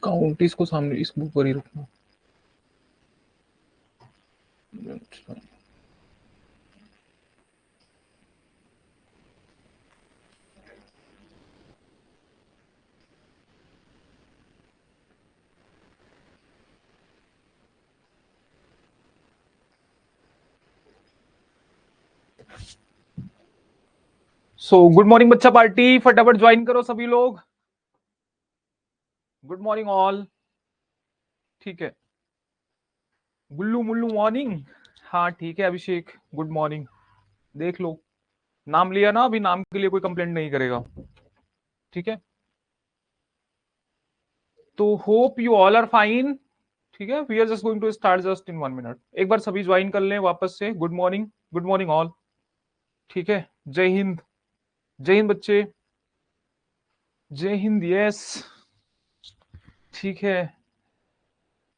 Count इसको सामने इस बुक पर ही रखना। सो गुड मॉर्निंग बच्चा पार्टी, फटाफट ज्वाइन करो सभी लोग। Good morning all. ठीक है, गुल्लू मुल्लू मॉर्निंग। हाँ ठीक है अभिषेक, गुड मॉर्निंग। देख लो, नाम लिया ना, अभी नाम के लिए कोई कंप्लेंट नहीं करेगा। ठीक है, तो hope you all are fine. ठीक है, we are just going to start just in 1 minute. एक बार सभी ज्वाइन कर लें वापस से। Good morning, good morning all. ठीक है, जय हिंद, जय हिंद बच्चे, जय हिंद। यस ठीक है।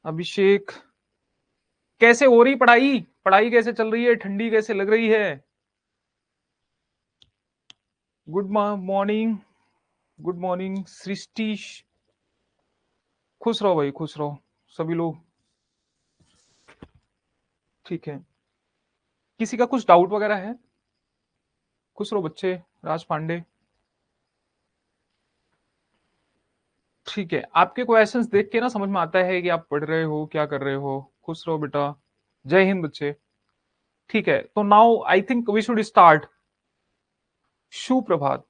अभिषेक, कैसे हो रही पढ़ाई? पढ़ाई कैसे चल रही है? ठंडी कैसे लग रही है? गुड मॉर्निंग, गुड मॉर्निंग सृष्टि। खुश रहो भाई, खुश रहो सभी लोग। ठीक है, किसी का कुछ डाउट वगैरह है? खुश रहो बच्चे। राज पांडे, ठीक है, आपके क्वेश्चंस देख के ना समझ में आता है कि आप पढ़ रहे हो, क्या कर रहे हो। खुश रहो बेटा, जय हिंद बच्चे। ठीक है, तो now I think we should start. सुप्रभात,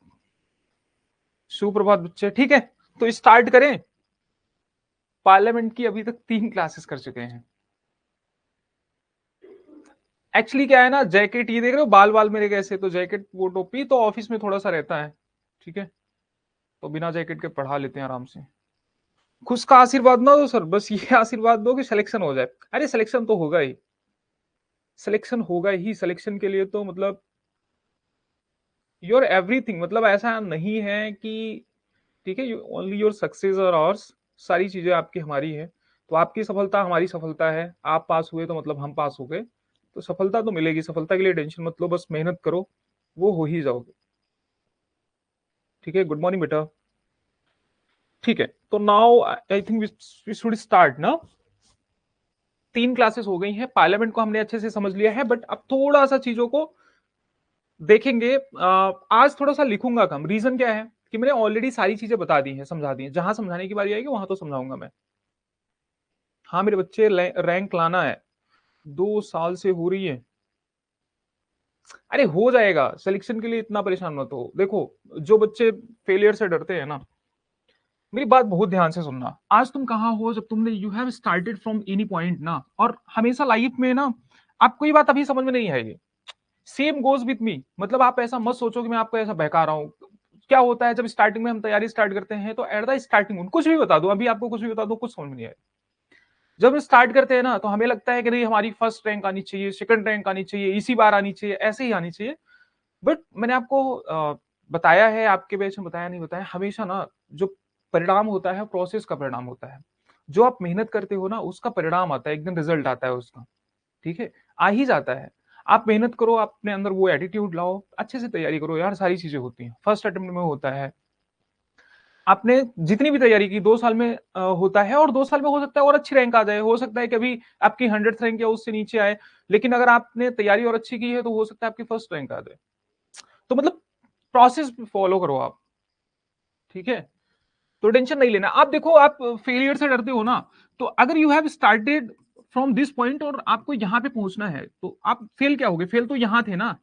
सुप्रभात बच्चे। ठीक है, तो स्टार्ट करें। पार्लियामेंट की अभी तक 3 क्लासेस कर चुके हैं। एक्चुअली क्या है ना, जैकेट ये देख रहे हो, बाल बाल मेरे कैसे, तो जैकेट वो टोपी तो ऑफिस में थोड़ा सा रहता है। ठीक है, तो बिना जैकेट के पढ़ा लेते हैं आराम से। खुश का आशीर्वाद ना दो सर, बस ये आशीर्वाद दो कि सिलेक्शन हो जाए। अरे सिलेक्शन तो होगा ही, सिलेक्शन होगा ही। सिलेक्शन के लिए तो मतलब योर एवरीथिंग, मतलब ऐसा नहीं है कि ठीक है, ओनली योर सक्सेस और आवर्स, सारी चीजें आपकी हमारी है। तो आपकी सफलता हमारी सफलता है। आप पास हुए तो मतलब हम पास हो गए, तो सफलता तो मिलेगी। सफलता के लिए टेंशन मत लो, बस मेहनत करो, वो हो ही जाओगे। ठीक है, गुड मॉर्निंग बेटा। ठीक है, तो now I think we should start ना। 3 क्लासेस हो गई हैं, पार्लियामेंट को हमने अच्छे से समझ लिया है, बट अब थोड़ा सा चीजों को देखेंगे। आज थोड़ा सा लिखूंगा कम। रीजन क्या है कि मैंने ऑलरेडी सारी चीजें बता दी हैं, समझा दी हैं। जहां समझाने की बारी आएगी वहां तो समझाऊंगा मैं। हाँ मेरे बच्चे, रैंक लाना है, 2 साल से हो रही है। अरे हो जाएगा, सिलेक्शन के लिए इतना परेशान मत हो। देखो, जो बच्चे फेलियर से डरते हैं ना, मेरी बात बहुत ध्यान से सुनना। आज तुम कहाँ हो जब तुमने you have started from any point ना, और हमेशा लाइफ में ना आपको ये बात अभी समझ में नहीं आएगी। सेम गोज विथ मी, मतलब आप ऐसा मत सोचो कि मैं आपको ऐसा बहका रहा हूँ। क्या होता है जब स्टार्टिंग में हम तैयारी स्टार्ट करते हैं, तो एट द स्टार्टिंग कुछ भी बता दो, अभी आपको कुछ भी बता दो, कुछ समझ में नहीं आए। जब हम स्टार्ट करते हैं ना, तो हमें लगता है कि नहीं हमारी फर्स्ट रैंक आनी चाहिए, सेकंड रैंक आनी चाहिए, इसी बार आनी चाहिए, ऐसे ही आनी चाहिए। बट मैंने आपको बताया है, आपके बैच में बताया नहीं बताया, हमेशा ना जो परिणाम होता है प्रोसेस का परिणाम होता है। जो आप मेहनत करते हो ना, उसका परिणाम आता है, एक दिन रिजल्ट आता है उसका। ठीक है, आ ही जाता है। आप मेहनत करो, आप अपने अंदर वो एटीट्यूड लाओ, अच्छे से तैयारी करो यार, सारी चीजें होती हैं। फर्स्ट अटेम्प्ट में होता है। आपने जितनी भी तैयारी की 2 साल में होता है, और 2 साल में हो सकता है और अच्छी रैंक आ जाए, हो सकता है कि अभी आपकी 100th रैंक या उससे नीचे आए। लेकिन अगर आपने तैयारी और अच्छी की है, तो हो सकता है आपकी फर्स्ट रैंक आ जाए। तो मतलब प्रोसेस फॉलो करो आप। ठीक है, तो टेंशन नहीं लेना। आप देखो, आप फेलियर से डरते हो ना, तो अगर you have started from this point और आपको यहां पे पहुंचना है, तो आप फेल क्या हो गए? फेल तो यहां थे ना,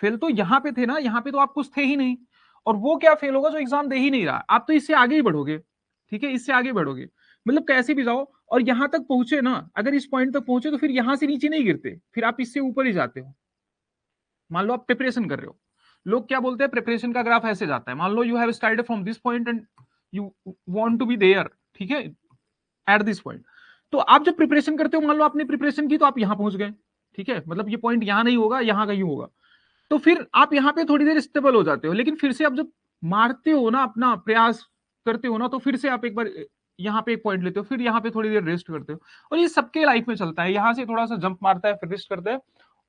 फेल तो यहां पे थे ना, यहां पे तो आप कुछ थे ही नहीं। और वो क्या फेल होगा जो एग्जाम दे ही नहीं रहा? आप तो इससे आगे ही बढ़ोगे। ठीक है, इससे आगे बढ़ोगे, मतलब कैसे भी जाओ। और यहां तक पहुंचे ना, अगर इस पॉइंट तक पहुंचे, तो फिर यहां से नीचे नहीं गिरते, फिर आप इससे ऊपर ही जाते हो। मान लो आप प्रिपरेशन कर रहे हो, लोग क्या बोलते हैं, प्रिपरेशन का ग्राफ ऐसे जाता है। मान लो you have started from this point and you want to be there, ठीक है, एट दिस पॉइंट। तो आप जब प्रिपरेशन करते हो, मान लो आपने प्रिपरेशन की तो आप यहां पहुंच गए। ठीक है, मतलब ये पॉइंट यहां नहीं होगा, यहां कहीं होगा। तो फिर आप यहाँ पे थोड़ी देर स्टेबल हो जाते हो, लेकिन फिर से आप जब मारते हो ना, अपना प्रयास करते हो ना, तो फिर से आप एक बार यहाँ पे एक पॉइंट लेते हो, फिर यहाँ पे थोड़ी देर रेस्ट करते हो। और ये सबके लाइफ में चलता है, यहाँ से थोड़ा सा जंप मारता है, फिर रेस्ट करता है,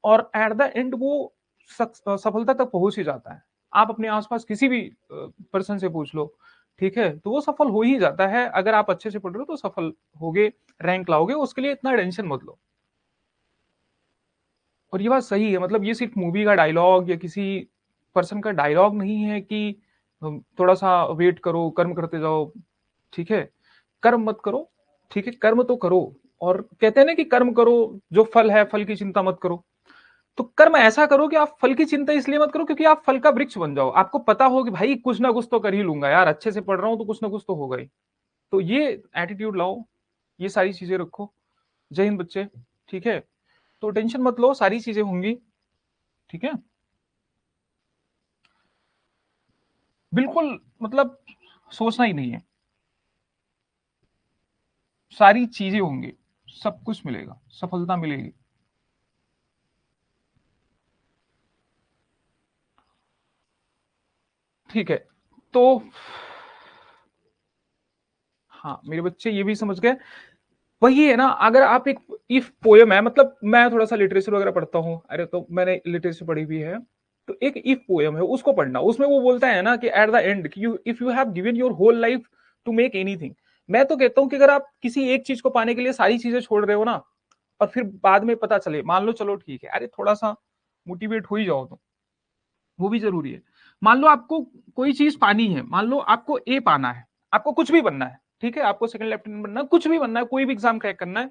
और एट द एंड वो सफलता तक पहुंच ही जाता है। आप अपने आसपास किसी भी पर्सन से पूछ लो, ठीक है, तो वो सफल हो ही जाता है। अगर आप अच्छे से पढ़ रहे हो तो सफल होगे, रैंक लाओगे, उसके लिए इतना टेंशन मत लो। और ये बात सही है, मतलब ये सिर्फ मूवी का डायलॉग या किसी पर्सन का डायलॉग नहीं है कि थोड़ा सा वेट करो, कर्म करते जाओ। ठीक है, कर्म मत करो, ठीक है, कर्म तो करो। और कहते हैं ना कि कर्म करो, जो फल है फल की चिंता मत करो। तो कर्म ऐसा करो कि आप फल की चिंता इसलिए मत करो क्योंकि आप फल का वृक्ष बन जाओ। आपको पता हो कि भाई कुछ ना कुछ तो कर ही लूंगा यार, अच्छे से पढ़ रहा हूं तो कुछ ना कुछ तो होगा ही। तो ये एटीट्यूड लाओ, ये सारी चीजें रखो। जय हिंद बच्चे। ठीक है, तो टेंशन मत लो, सारी चीजें होंगी। ठीक है, बिल्कुल, मतलब सोचना ही नहीं है, सारी चीजें होंगी, सब कुछ मिलेगा, सफलता मिलेगी। ठीक है, तो हाँ मेरे बच्चे ये भी समझ गए। वही है ना, अगर आप एक इफ पोयम है, मतलब मैं थोड़ा सा लिटरेचर वगैरह पढ़ता हूँ, अरे तो मैंने लिटरेचर पढ़ी हुई है। तो एक इफ पोयम है, उसको पढ़ना। उसमें वो बोलता है ना कि at the end you if you have given your whole life to make anything. मैं तो कहता हूँ कि अगर आप किसी एक चीज को पाने के लिए सारी चीजें छोड़ रहे हो ना, और फिर बाद में पता चले, मान लो चलो ठीक है, अरे थोड़ा सा मोटिवेट हो ही जाओ तो वो भी जरूरी है। मान लो आपको कोई चीज पानी है, मान लो आपको ए पाना है, आपको कुछ भी बनना है, ठीक है, आपको सेकंड लेफ्टिनेंट बनना है, कुछ भी बनना है, कोई भी एग्जाम क्रैक करना है।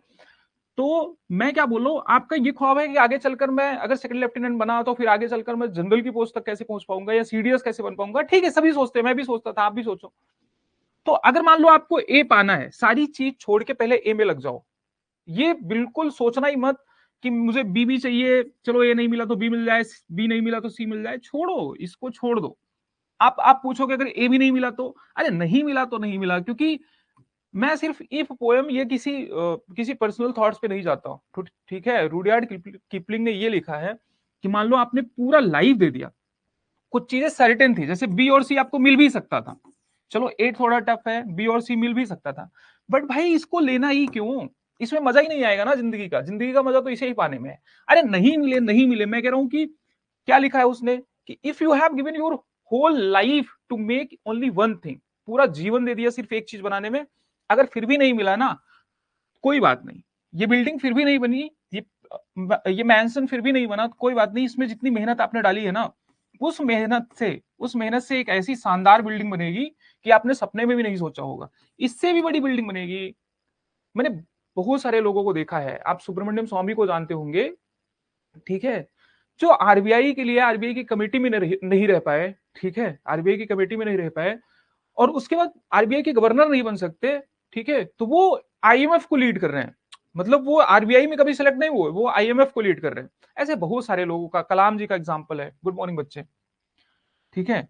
तो मैं क्या बोलूं, आपका ये ख्वाब है कि आगे चलकर मैं अगर सेकंड लेफ्टिनेंट बना तो फिर आगे चलकर मैं जनरल की पोस्ट तक कैसे पहुंच पाऊंगा या सीडीएस कैसे बन पाऊंगा। ठीक है, सभी सोचते हैं, मैं भी सोचता था, आप भी सोचो। तो अगर मान लो आपको ए पाना है, सारी चीज छोड़ के पहले ए में लग जाओ। ये बिल्कुल सोचना ही मत कि मुझे बी भी चाहिए, चलो ए नहीं मिला तो बी मिल जाए, बी नहीं मिला तो सी मिल जाए, छोड़ो, इसको छोड़ दो। आप पूछोगे अगर ए भी नहीं मिला तो, अरे नहीं मिला तो नहीं मिला, क्योंकि मैं सिर्फ इफ पोएम ये किसी पर्सनल थॉट्स पे नहीं जाता हूँ। ठीक है, रूडयार्ड किपलिंग ने ये लिखा है कि मान लो आपने पूरा लाइफ दे दिया, कुछ चीजें सर्टेन थी, जैसे बी और सी आपको मिल भी सकता था, चलो ए थोड़ा टफ है, बी और सी मिल भी सकता था, बट भाई इसको लेना ही क्यों? इसमें मजा ही नहीं आएगा ना जिंदगी का। जिंदगी का मजा तो इसे ही पाने में है। अरे नहीं मिले नहीं मिले, मैं कह रहा हूं कि क्या लिखा है उसने कि if you have given your whole life to make only one thing, पूरा जीवन दे दिया सिर्फ एक चीज बनाने में, अगर फिर भी नहीं मिला ना, कोई बात नहीं। ये बिल्डिंग फिर भी नहीं बनी, ये मैंसन फिर भी नहीं बना, तो कोई बात नहीं। इसमें जितनी मेहनत आपने डाली है ना, उस मेहनत से एक ऐसी शानदार बिल्डिंग बनेगी कि आपने सपने में भी नहीं सोचा होगा। इससे भी बड़ी बिल्डिंग बनेगी। मैंने बहुत सारे लोगों को देखा है, आप सुब्रमण्यम स्वामी को जानते होंगे, ठीक है, जो आरबीआई के लिए आरबीआई की कमेटी में नहीं रह पाए, ठीक है, आरबीआई की कमेटी में नहीं रह पाए, और उसके बाद आरबीआई के गवर्नर नहीं बन सकते, ठीक है, तो वो आईएमएफ को लीड कर रहे हैं। मतलब वो आरबीआई में कभी सेलेक्ट नहीं हुए, वो आईएमएफ को लीड कर रहे हैं। ऐसे बहुत सारे लोगों का, कलाम जी का एग्जाम्पल है। गुड मॉर्निंग बच्चे। ठीक है,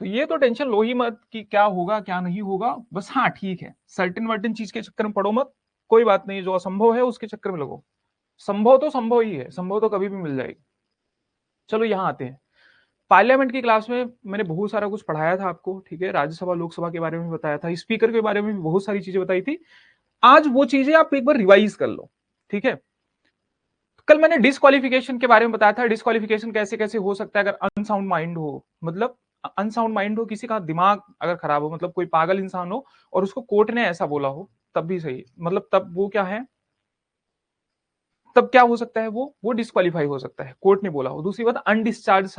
तो ये तो टेंशन लो ही मत कि क्या होगा क्या नहीं होगा, बस हाँ ठीक है, सर्टेन वर्टेन चीज के चक्कर में पड़ो मत। कोई बात नहीं, जो असंभव है उसके चक्कर में लगो। संभव तो संभव ही है, संभव तो कभी भी मिल जाएगी। चलो यहाँ आते हैं। पार्लियामेंट की क्लास में मैंने बहुत सारा कुछ पढ़ाया था आपको, ठीक है, राज्यसभा लोकसभा के बारे में बताया था, स्पीकर के बारे में भी बहुत सारी चीजें बताई थी। आज वो चीजें आप एक बार रिवाइज कर लो। ठीक है, कल मैंने डिस्क्वालिफिकेशन के बारे में बताया था, डिस्क्वालिफिकेशन कैसे कैसे हो सकता है अगर अनसाउंड माइंड हो, मतलब अनसाउंड माइंड हो, किसी का दिमाग अगर खराब हो, मतलब कोई पागल इंसान हो और उसको कोर्ट ने ऐसा बोला हो, तब भी सही, मतलब तब वो क्या है, तब क्या हो सकता है, वो डिस्क्वालीफाई हो सकता है, कोर्ट ने बोला हो। दूसरी बात, अनडिस्चार्ज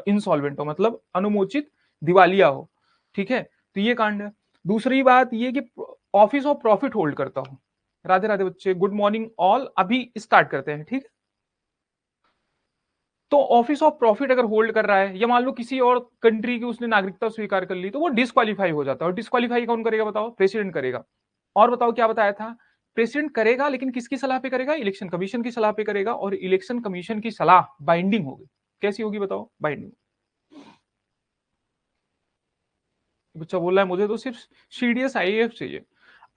इंसॉल्वेंट हो, मतलब अनुमोचित दिवालिया हो। ठीक है, तो ये कांड है। दूसरी बात ये कि ऑफिस ऑफ प्रॉफिट होल्ड करता हो। राधे राधे बच्चे, गुड मॉर्निंग ऑल, अभी स्टार्ट करते हैं। ठीक है, तो ऑफिस ऑफ प्रॉफिट अगर होल्ड कर रहा है, या मान लो किसी और कंट्री की उसने नागरिकता स्वीकार कर ली, तो वो डिस्क्वालीफाई हो जाता है। और डिस्क्वालीफाई कौन करेगा बताओ? प्रेसिडेंट करेगा। और बताओ क्या बताया था? प्रेसिडेंट करेगा, लेकिन किसकी सलाह पे करेगा? इलेक्शन कमीशन की सलाह पे करेगा। और इलेक्शन कमीशन की सलाह बाइंडिंग होगी। कैसी होगी बताओ? बाइंडिंग। बच्चा बोल रहा है मुझे तो सिर्फ सीडीएस आईएएफ चाहिए।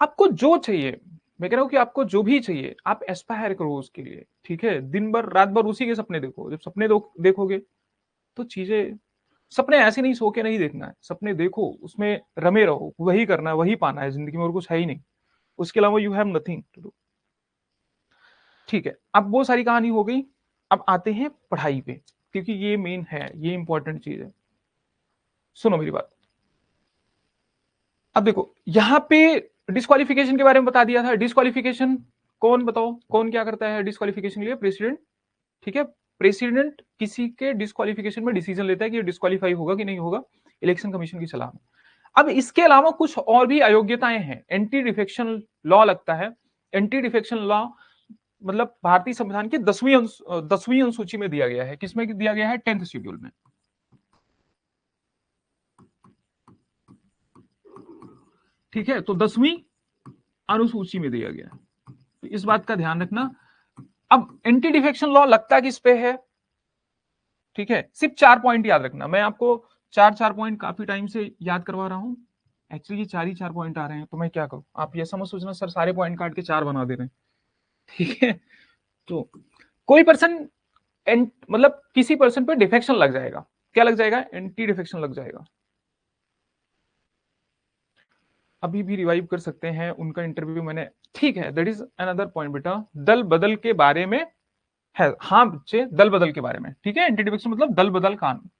आपको जो चाहिए, मैं कह रहा हूं कि आपको जो भी चाहिए आप एस्पायर करो उसके लिए। ठीक है, दिन भर रात भर उसी के सपने देखो। जब सपने देखोगे तो चीजें, सपने ऐसे नहीं, सो के नहीं देखना है, सपने देखो, उसमें रमे रहो, वही करना है, वही पाना है जिंदगी में, और कुछ है ही नहीं। उसके अलावा you have nothing to do. ठीक है, अब वो सारी कहानी हो गई। अब आते हैं पढ़ाई पे, क्योंकि ये मेन है, ये इंपॉर्टेंट चीज है। सुनो मेरी बात। अब देखो यहां पे डिस्क्वालिफिकेशन के बारे में बता दिया था। डिस्क्वालिफिकेशन कौन, बताओ कौन क्या करता है डिस्क्वालिफिकेशन के लिए? प्रेसिडेंट। ठीक है, प्रेसिडेंट किसी के डिस्क्वालिफिकेशन में डिसीजन लेता है कि ये डिस्क्वालीफाई होगा कि नहीं होगा, इलेक्शन कमीशन की सलाह में। अब इसके अलावा कुछ और भी अयोग्यताएं हैं। एंटी डिफेक्शन लॉ लगता है। एंटी डिफेक्शन लॉ मतलब भारतीय संविधान की 10वीं अनुसूची में दिया गया है। किसमें दिया गया है? 10th शेड्यूल में। ठीक है, तो 10वीं अनुसूची में दिया गया है, तो इस बात का ध्यान रखना। अब एंटी डिफेक्शन लॉ लगता किस पे है? ठीक है, सिर्फ 4 पॉइंट याद रखना। मैं आपको चार चार पॉइंट काफी टाइम से याद करवा रहा हूं। एक्चुअली ये 4 ही 4 पॉइंट आ रहे हैं, तो मैं क्या करूं? आप ये समझ सोचना सर सारे पॉइंट काट के 4 बना दे रहे हैं। ठीक है, तो कोई पर्सन मतलब किसी पर्सन पे डिफेक्शन लग जाएगा। क्या लग जाएगा? एंटी डिफेक्शन लग जाएगा। अभी भी रिवाइव कर सकते हैं उनका इंटरव्यू मैंने। ठीक है, दैट इज अनदर पॉइंट बेटा। दल बदल के बारे में है, हाँ बच्चे, दल बदल के बारे में। ठीक है, एंटी डिफेक्शन मतलब दल बदल कानून।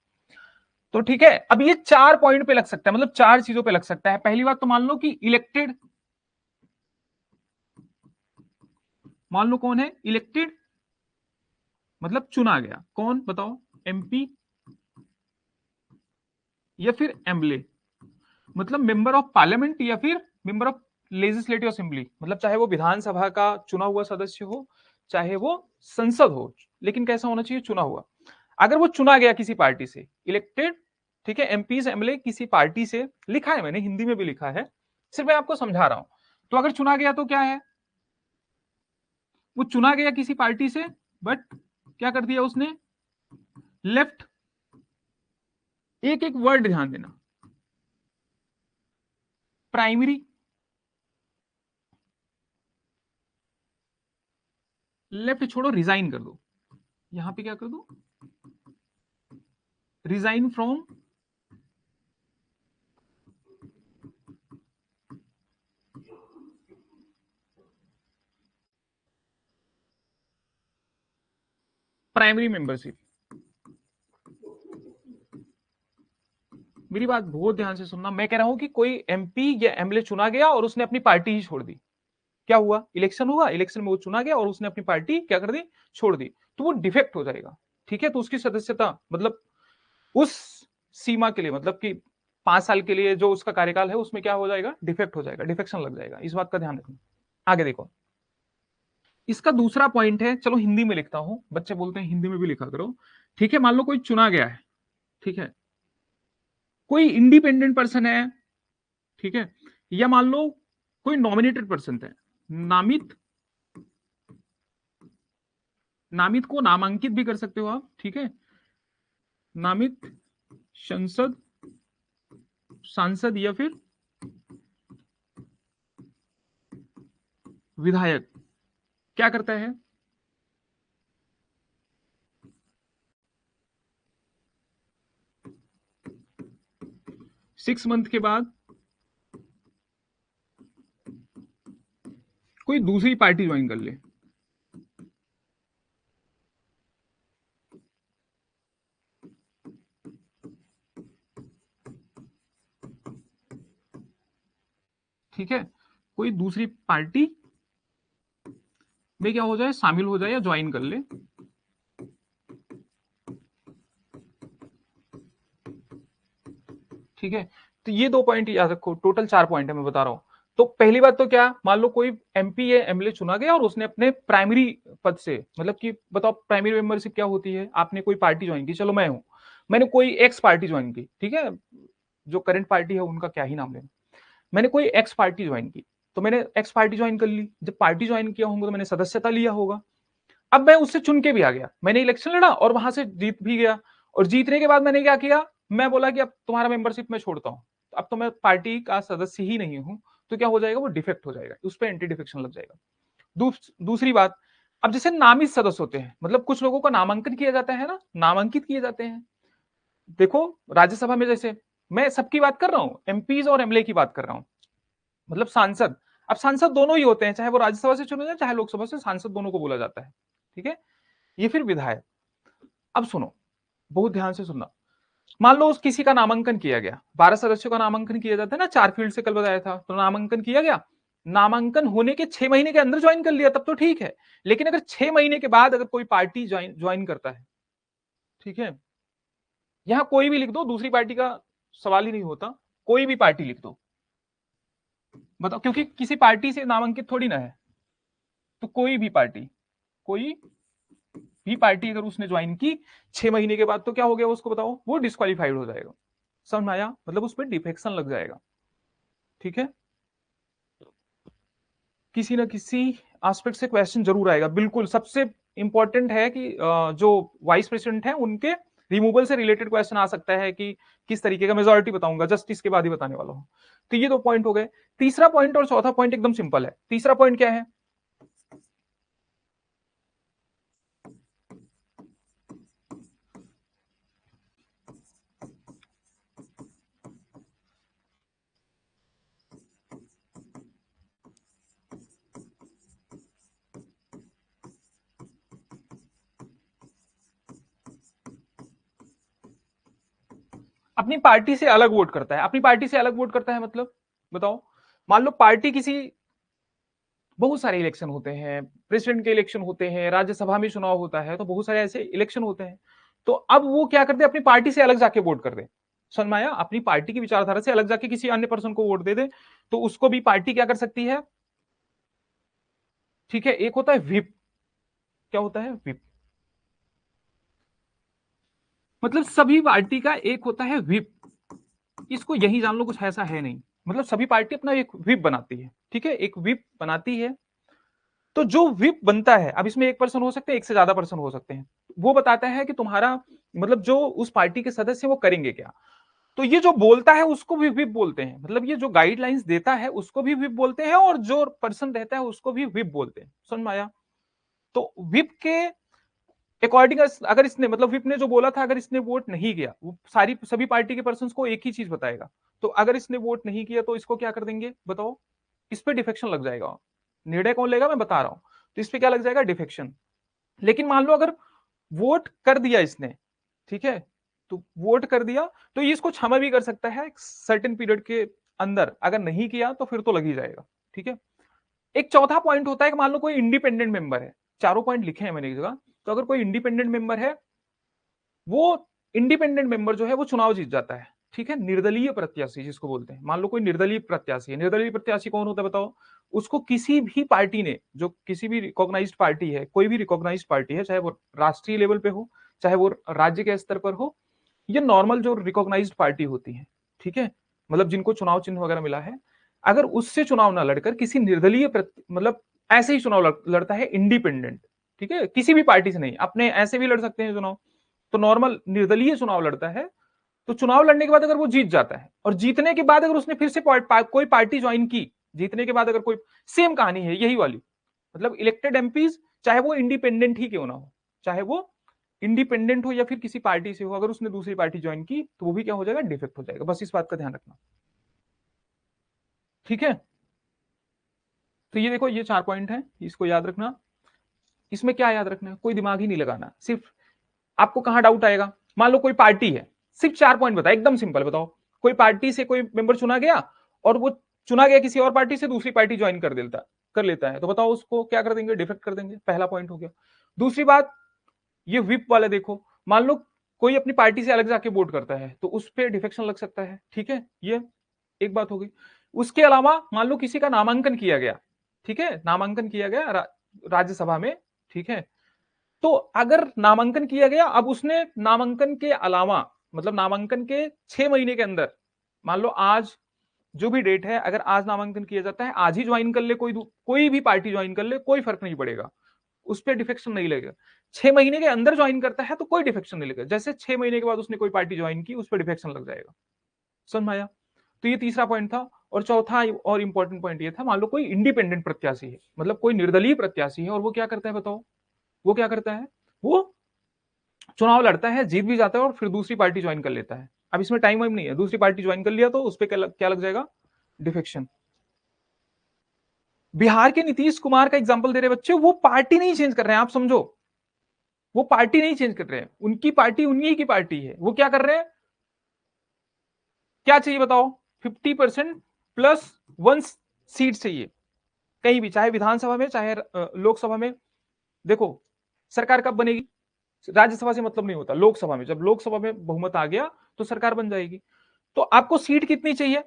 तो ठीक है, अब ये 4 पॉइंट पे लग सकता है, मतलब 4 चीजों पे लग सकता है। पहली बात तो मान लो कि इलेक्टेड, मान लो कौन है इलेक्टेड, मतलब चुना गया। कौन बताओ? एमपी या फिर एमएलए, मतलब मेंबर ऑफ पार्लियामेंट या फिर मेंबर ऑफ लेजिस्लेटिव असेंबली, मतलब चाहे वो विधानसभा का चुना हुआ सदस्य हो, चाहे वो संसद हो, लेकिन कैसा होना चाहिए? चुना हुआ। अगर वो चुना गया किसी पार्टी से, इलेक्टेड, ठीक है, एमपीज एमएलए किसी पार्टी से, लिखा है मैंने, हिंदी में भी लिखा है, सिर्फ मैं आपको समझा रहा हूं। तो अगर चुना गया तो क्या है? वो चुना गया किसी पार्टी से, बट क्या कर दिया उसने? लेफ्ट। एक एक वर्ड ध्यान देना, प्राइमरी, लेफ्ट छोड़ो, रिजाइन कर दो। यहां पे क्या कर दो? Resign from primary membership. मेरी बात बहुत ध्यान से सुनना। मैं कह रहा हूं कि कोई एमपी या एमएलए चुना गया और उसने अपनी पार्टी ही छोड़ दी। क्या हुआ? इलेक्शन हुआ, इलेक्शन में वो चुना गया और उसने अपनी पार्टी क्या कर दी? छोड़ दी। तो वो डिफेक्ट हो जाएगा। ठीक है, तो उसकी सदस्यता मतलब उस सीमा के लिए, मतलब कि 5 साल के लिए जो उसका कार्यकाल है, उसमें क्या हो जाएगा? डिफेक्ट हो जाएगा, डिफेक्शन लग जाएगा। इस बात का ध्यान रखना। आगे देखो, इसका दूसरा पॉइंट है, चलो हिंदी में लिखता हूं, बच्चे बोलते हैं हिंदी में भी लिखा करो। ठीक है, मान लो कोई चुना गया है, ठीक है, कोई इंडिपेंडेंट पर्सन है, ठीक है, या मान लो कोई नॉमिनेटेड पर्सन है, नामित, नामित को नामांकित भी कर सकते हो आप। ठीक है, नामित संसद, सांसद या फिर विधायक क्या करता है? 6 मंथ के बाद कोई दूसरी पार्टी ज्वाइन कर ले। ठीक है, कोई दूसरी पार्टी में क्या हो जाए? शामिल हो जाए या ज्वाइन कर ले। ठीक है, तो ये 2 पॉइंट याद रखो, टोटल 4 पॉइंट है मैं बता रहा हूं। तो पहली बात तो क्या, मान लो कोई एमपी या एमएलए चुना गया और उसने अपने प्राइमरी पद से, मतलब कि बताओ प्राइमरी मेंबरशिप क्या होती है? आपने कोई पार्टी ज्वाइन की, चलो मैं हूं, मैंने कोई एक्स पार्टी ज्वाइन की, ठीक है, जो करंट पार्टी है उनका क्या ही नाम लेना, मैंने कोई एक्स पार्टी ज्वाइन की, तो मैंने एक्स पार्टी ज्वाइन कर ली। जब पार्टी ज्वाइन किया होगा तो मैंने सदस्यता लिया होगा। अब मैं उससे चुन के भी आ गया, मैंने इलेक्शन लड़ा और वहां से जीत भी गया, और जीतने के बाद मैंने क्या किया? मैं बोला कि अब तुम्हारा मेंबरशिप मैं छोड़ता हूं, तो अब तो मैं पार्टी का सदस्य ही नहीं हूं। तो क्या हो जाएगा? वो डिफेक्ट हो जाएगा, उस पर एंटी डिफेक्शन लग जाएगा। दूसरी बात, अब जैसे नामित सदस्य होते हैं, मतलब कुछ लोगों का नामांकन किया जाता है ना, नामांकित किए जाते हैं। देखो राज्यसभा में जैसे, मैं सबकी बात कर रहा हूं, एमपीज और एमएलए की बात कर रहा हूं, मतलब सांसद। अब सांसद दोनों ही होते हैं, चाहे वो राज्यसभा से चुने जाए चाहे लोकसभा से, सांसद दोनों को बोला जाता है। ठीक है, ये फिर विधायक। अब सुनो, बहुत ध्यान से सुनना। मान लो उस किसी का नामांकन किया गया, 12 सदस्यों का नामांकन किया जाता है ना, 4 फील्ड से कल बताया था, तो नामांकन किया गया, नामांकन होने के 6 महीने के अंदर ज्वाइन कर लिया तब तो ठीक है। लेकिन अगर 6 महीने के बाद अगर कोई पार्टी ज्वाइन करता है, ठीक है, यहां कोई भी लिख दो, दूसरी पार्टी का सवाल ही नहीं होता, कोई भी पार्टी लिख दो, बताओ, क्योंकि किसी पार्टी से नामांकित थोड़ी ना है, तो कोई भी पार्टी, कोई भी पार्टी अगर उसने ज्वाइन की 6 महीने के बाद, तो क्या हो गया उसको बताओ, वो डिस्क्वालीफाइड हो जाएगा। समझ में आया, मतलब उस पर डिफेक्शन लग जाएगा, ठीक है। किसी ना किसी एस्पेक्ट से क्वेश्चन जरूर आएगा, बिल्कुल सबसे इंपॉर्टेंट है कि जो वाइस प्रेसिडेंट है उनके रिमूवल से रिलेटेड क्वेश्चन आ सकता है कि किस तरीके का, मेजोरिटी बताऊंगा जस्ट इसके बाद ही बताने वाला हूं। तो ये 2 पॉइंट हो गए। तीसरा पॉइंट और चौथा पॉइंट एकदम सिंपल है। तीसरा पॉइंट क्या है, अपनी पार्टी से अलग वोट करता है। अपनी पार्टी से अलग वोट करता है मतलब बताओ, मान लो पार्टी किसी, बहुत सारे इलेक्शन होते हैं, प्रेसिडेंट के इलेक्शन होते हैं, राज्यसभा में चुनाव होता है, तो बहुत सारे ऐसे इलेक्शन होते हैं। तो अब वो क्या करते हैं, अपनी पार्टी से अलग जाके वोट कर दे। समझ में आया, अपनी पार्टी की विचारधारा से अलग जाके किसी अन्य पर्सन को वोट दे दे, तो उसको भी पार्टी क्या कर सकती है, ठीक है। एक होता है व्हिप, क्या होता है व्हिप, मतलब सभी पार्टी का एक होता है व्हिप, इसको यही जान लो, कुछ ऐसा है नहीं, मतलब सभी पार्टी अपना एक व्हिप बनाती है, ठीक है, एक व्हिप बनाती है। तो जो व्हिप बनता है, अब इसमें एक पर्सन हो सकते हैं, एक से ज्यादा पर्सन हो सकते हैं, वो बताता है कि तुम्हारा मतलब जो उस पार्टी के सदस्य वो करेंगे क्या। तो ये जो बोलता है उसको भी व्हिप बोलते हैं, मतलब ये जो गाइडलाइंस देता है उसको भी व्हिप बोलते हैं, और जो पर्सन रहता है उसको भी व्हिप बोलते हैं। समझ में आया। तो व्हिप के अकॉर्डिंग अगर इसने, मतलब व्हिप ने जो बोला था, अगर इसने वोट नहीं किया, वो सारी सभी पार्टी के पर्सन को एक ही चीज बताएगा, तो अगर इसने वोट नहीं किया तो इसको क्या कर देंगे बताओ, इस पे डिफेक्शन लग जाएगा। निर्णय कौन लेगा, मैं बता रहा हूं, तो इस पे क्या लग जाएगा, डिफेक्शन। लेकिन मान लो अगर वोट कर दिया इसने, ठीक है, तो वोट कर दिया, तो ये इसको क्षमा भी कर सकता है सर्टेन पीरियड के अंदर, अगर नहीं किया तो फिर तो लग ही जाएगा, ठीक है। एक चौथा पॉइंट होता है कि मान लो कोई इंडिपेंडेंट मेंबर है, चारों पॉइंट लिखे हैं मैंने एक जगह, तो अगर कोई इंडिपेंडेंट मेंबर है, वो इंडिपेंडेंट मेंबर जो है वो चुनाव जीत जाता है, ठीक है, निर्दलीय प्रत्याशी जिसको बोलते हैं। मान लो कोई निर्दलीय प्रत्याशी है, निर्दलीय प्रत्याशी कौन होता है बताओ, उसको किसी भी पार्टी ने, जो किसी भी रिकॉग्नाइज्ड पार्टी है, कोई भी रिकॉग्नाइज्ड पार्टी है, चाहे वो राष्ट्रीय लेवल पे हो, चाहे वो राज्य के स्तर पर हो, ये नॉर्मल जो रिकॉग्नाइज्ड पार्टी होती है, ठीक है, मतलब जिनको चुनाव चिन्ह वगैरह मिला है, अगर उससे चुनाव ना लड़कर किसी निर्दलीय मतलब ऐसे ही चुनाव लड़ता है इंडिपेंडेंट, ठीक है, किसी भी पार्टी से नहीं, अपने ऐसे भी लड़ सकते हैं चुनाव, तो नॉर्मल निर्दलीय चुनाव लड़ता है, तो चुनाव लड़ने के बाद अगर वो जीत जाता है, और जीतने के बाद अगर उसने फिर से कोई पार्टी ज्वाइन की, जीतने के बाद अगर कोई, सेम कहानी है यही वाली, मतलब इलेक्टेड एमपीज, चाहे वो इंडिपेंडेंट ही क्यों ना हो, चाहे वो इंडिपेंडेंट हो या फिर किसी पार्टी से हो, अगर उसने दूसरी पार्टी ज्वाइन की तो वो भी क्या हो जाएगा, डिफेक्ट हो जाएगा। बस इस बात का ध्यान रखना, ठीक है। तो ये देखो, ये 4 पॉइंट है, इसको याद रखना। इसमें क्या याद रखना है, कोई दिमाग ही नहीं लगाना, सिर्फ आपको कहां डाउट आएगा, मान लो कोई पार्टी है, सिर्फ 4 पॉइंट बताओ, एकदम सिंपल बताओ, कोई पार्टी से कोई मेंबर चुना गया, और वो चुना गया किसी और पार्टी से, दूसरी पार्टी ज्वाइन कर लेता है, तो बताओ उसको क्या कर देंगे, डिफेक्ट कर देंगे, पहला पॉइंट हो गया। दूसरी बात, ये विप वाले देखो, मान लो कोई अपनी पार्टी से अलग जाके वोट करता है, तो उस पर डिफेक्शन लग सकता है, ठीक है, ये एक बात हो गई। उसके अलावा मान लो किसी का नामांकन किया गया, ठीक है, नामांकन किया गया राज्यसभा में, ठीक है, तो अगर नामांकन किया गया, अब उसने नामांकन के अलावा, मतलब नामांकन के 6 महीने के अंदर, मान लो आज जो भी डेट है, अगर आज नामांकन किया जाता है, आज ही ज्वाइन कर ले, कोई भी पार्टी ज्वाइन कर ले, कोई फर्क नहीं पड़ेगा, उस पर डिफेक्शन नहीं लगेगा। 6 महीने के अंदर ज्वाइन करता है तो कोई डिफेक्शन नहीं लगेगा, जैसे 6 महीने के बाद उसने कोई पार्टी ज्वाइन की, उस पर डिफेक्शन लग जाएगा। समझ में आया। तो ये तीसरा पॉइंट था। और चौथा और इंपॉर्टेंट पॉइंट ये था, मान लो कोई इंडिपेंडेंट प्रत्याशी है, मतलब कोई निर्दलीय प्रत्याशी है, और वो क्या करता है बताओ, वो क्या करता है, वो चुनाव लड़ता है, जीत भी जाता है, और फिर दूसरी पार्टी ज्वाइन कर लेता है। अब इसमें टाइम वाइम नहीं है, दूसरी पार्टी ज्वाइन कर लिया तो उस पर क्या लग जाएगा, डिफेक्शन। बिहार के नीतीश कुमार का एग्जाम्पल दे रहे बच्चे, वो पार्टी नहीं चेंज कर रहे हैं, आप समझो, वो पार्टी नहीं चेंज कर रहे हैं, उनकी पार्टी उन्हीं की पार्टी है, वो क्या कर रहे हैं, क्या चाहिए बताओ? 50% प्लस 1 सीट चाहिए कहीं भी, चाहे विधानसभा में चाहे लोकसभा में। देखो सरकार कब बनेगी? राज्यसभा से मतलब नहीं होता, लोकसभा में, जब लोकसभा में बहुमत आ गया तो सरकार बन जाएगी। तो आपको सीट कितनी चाहिए?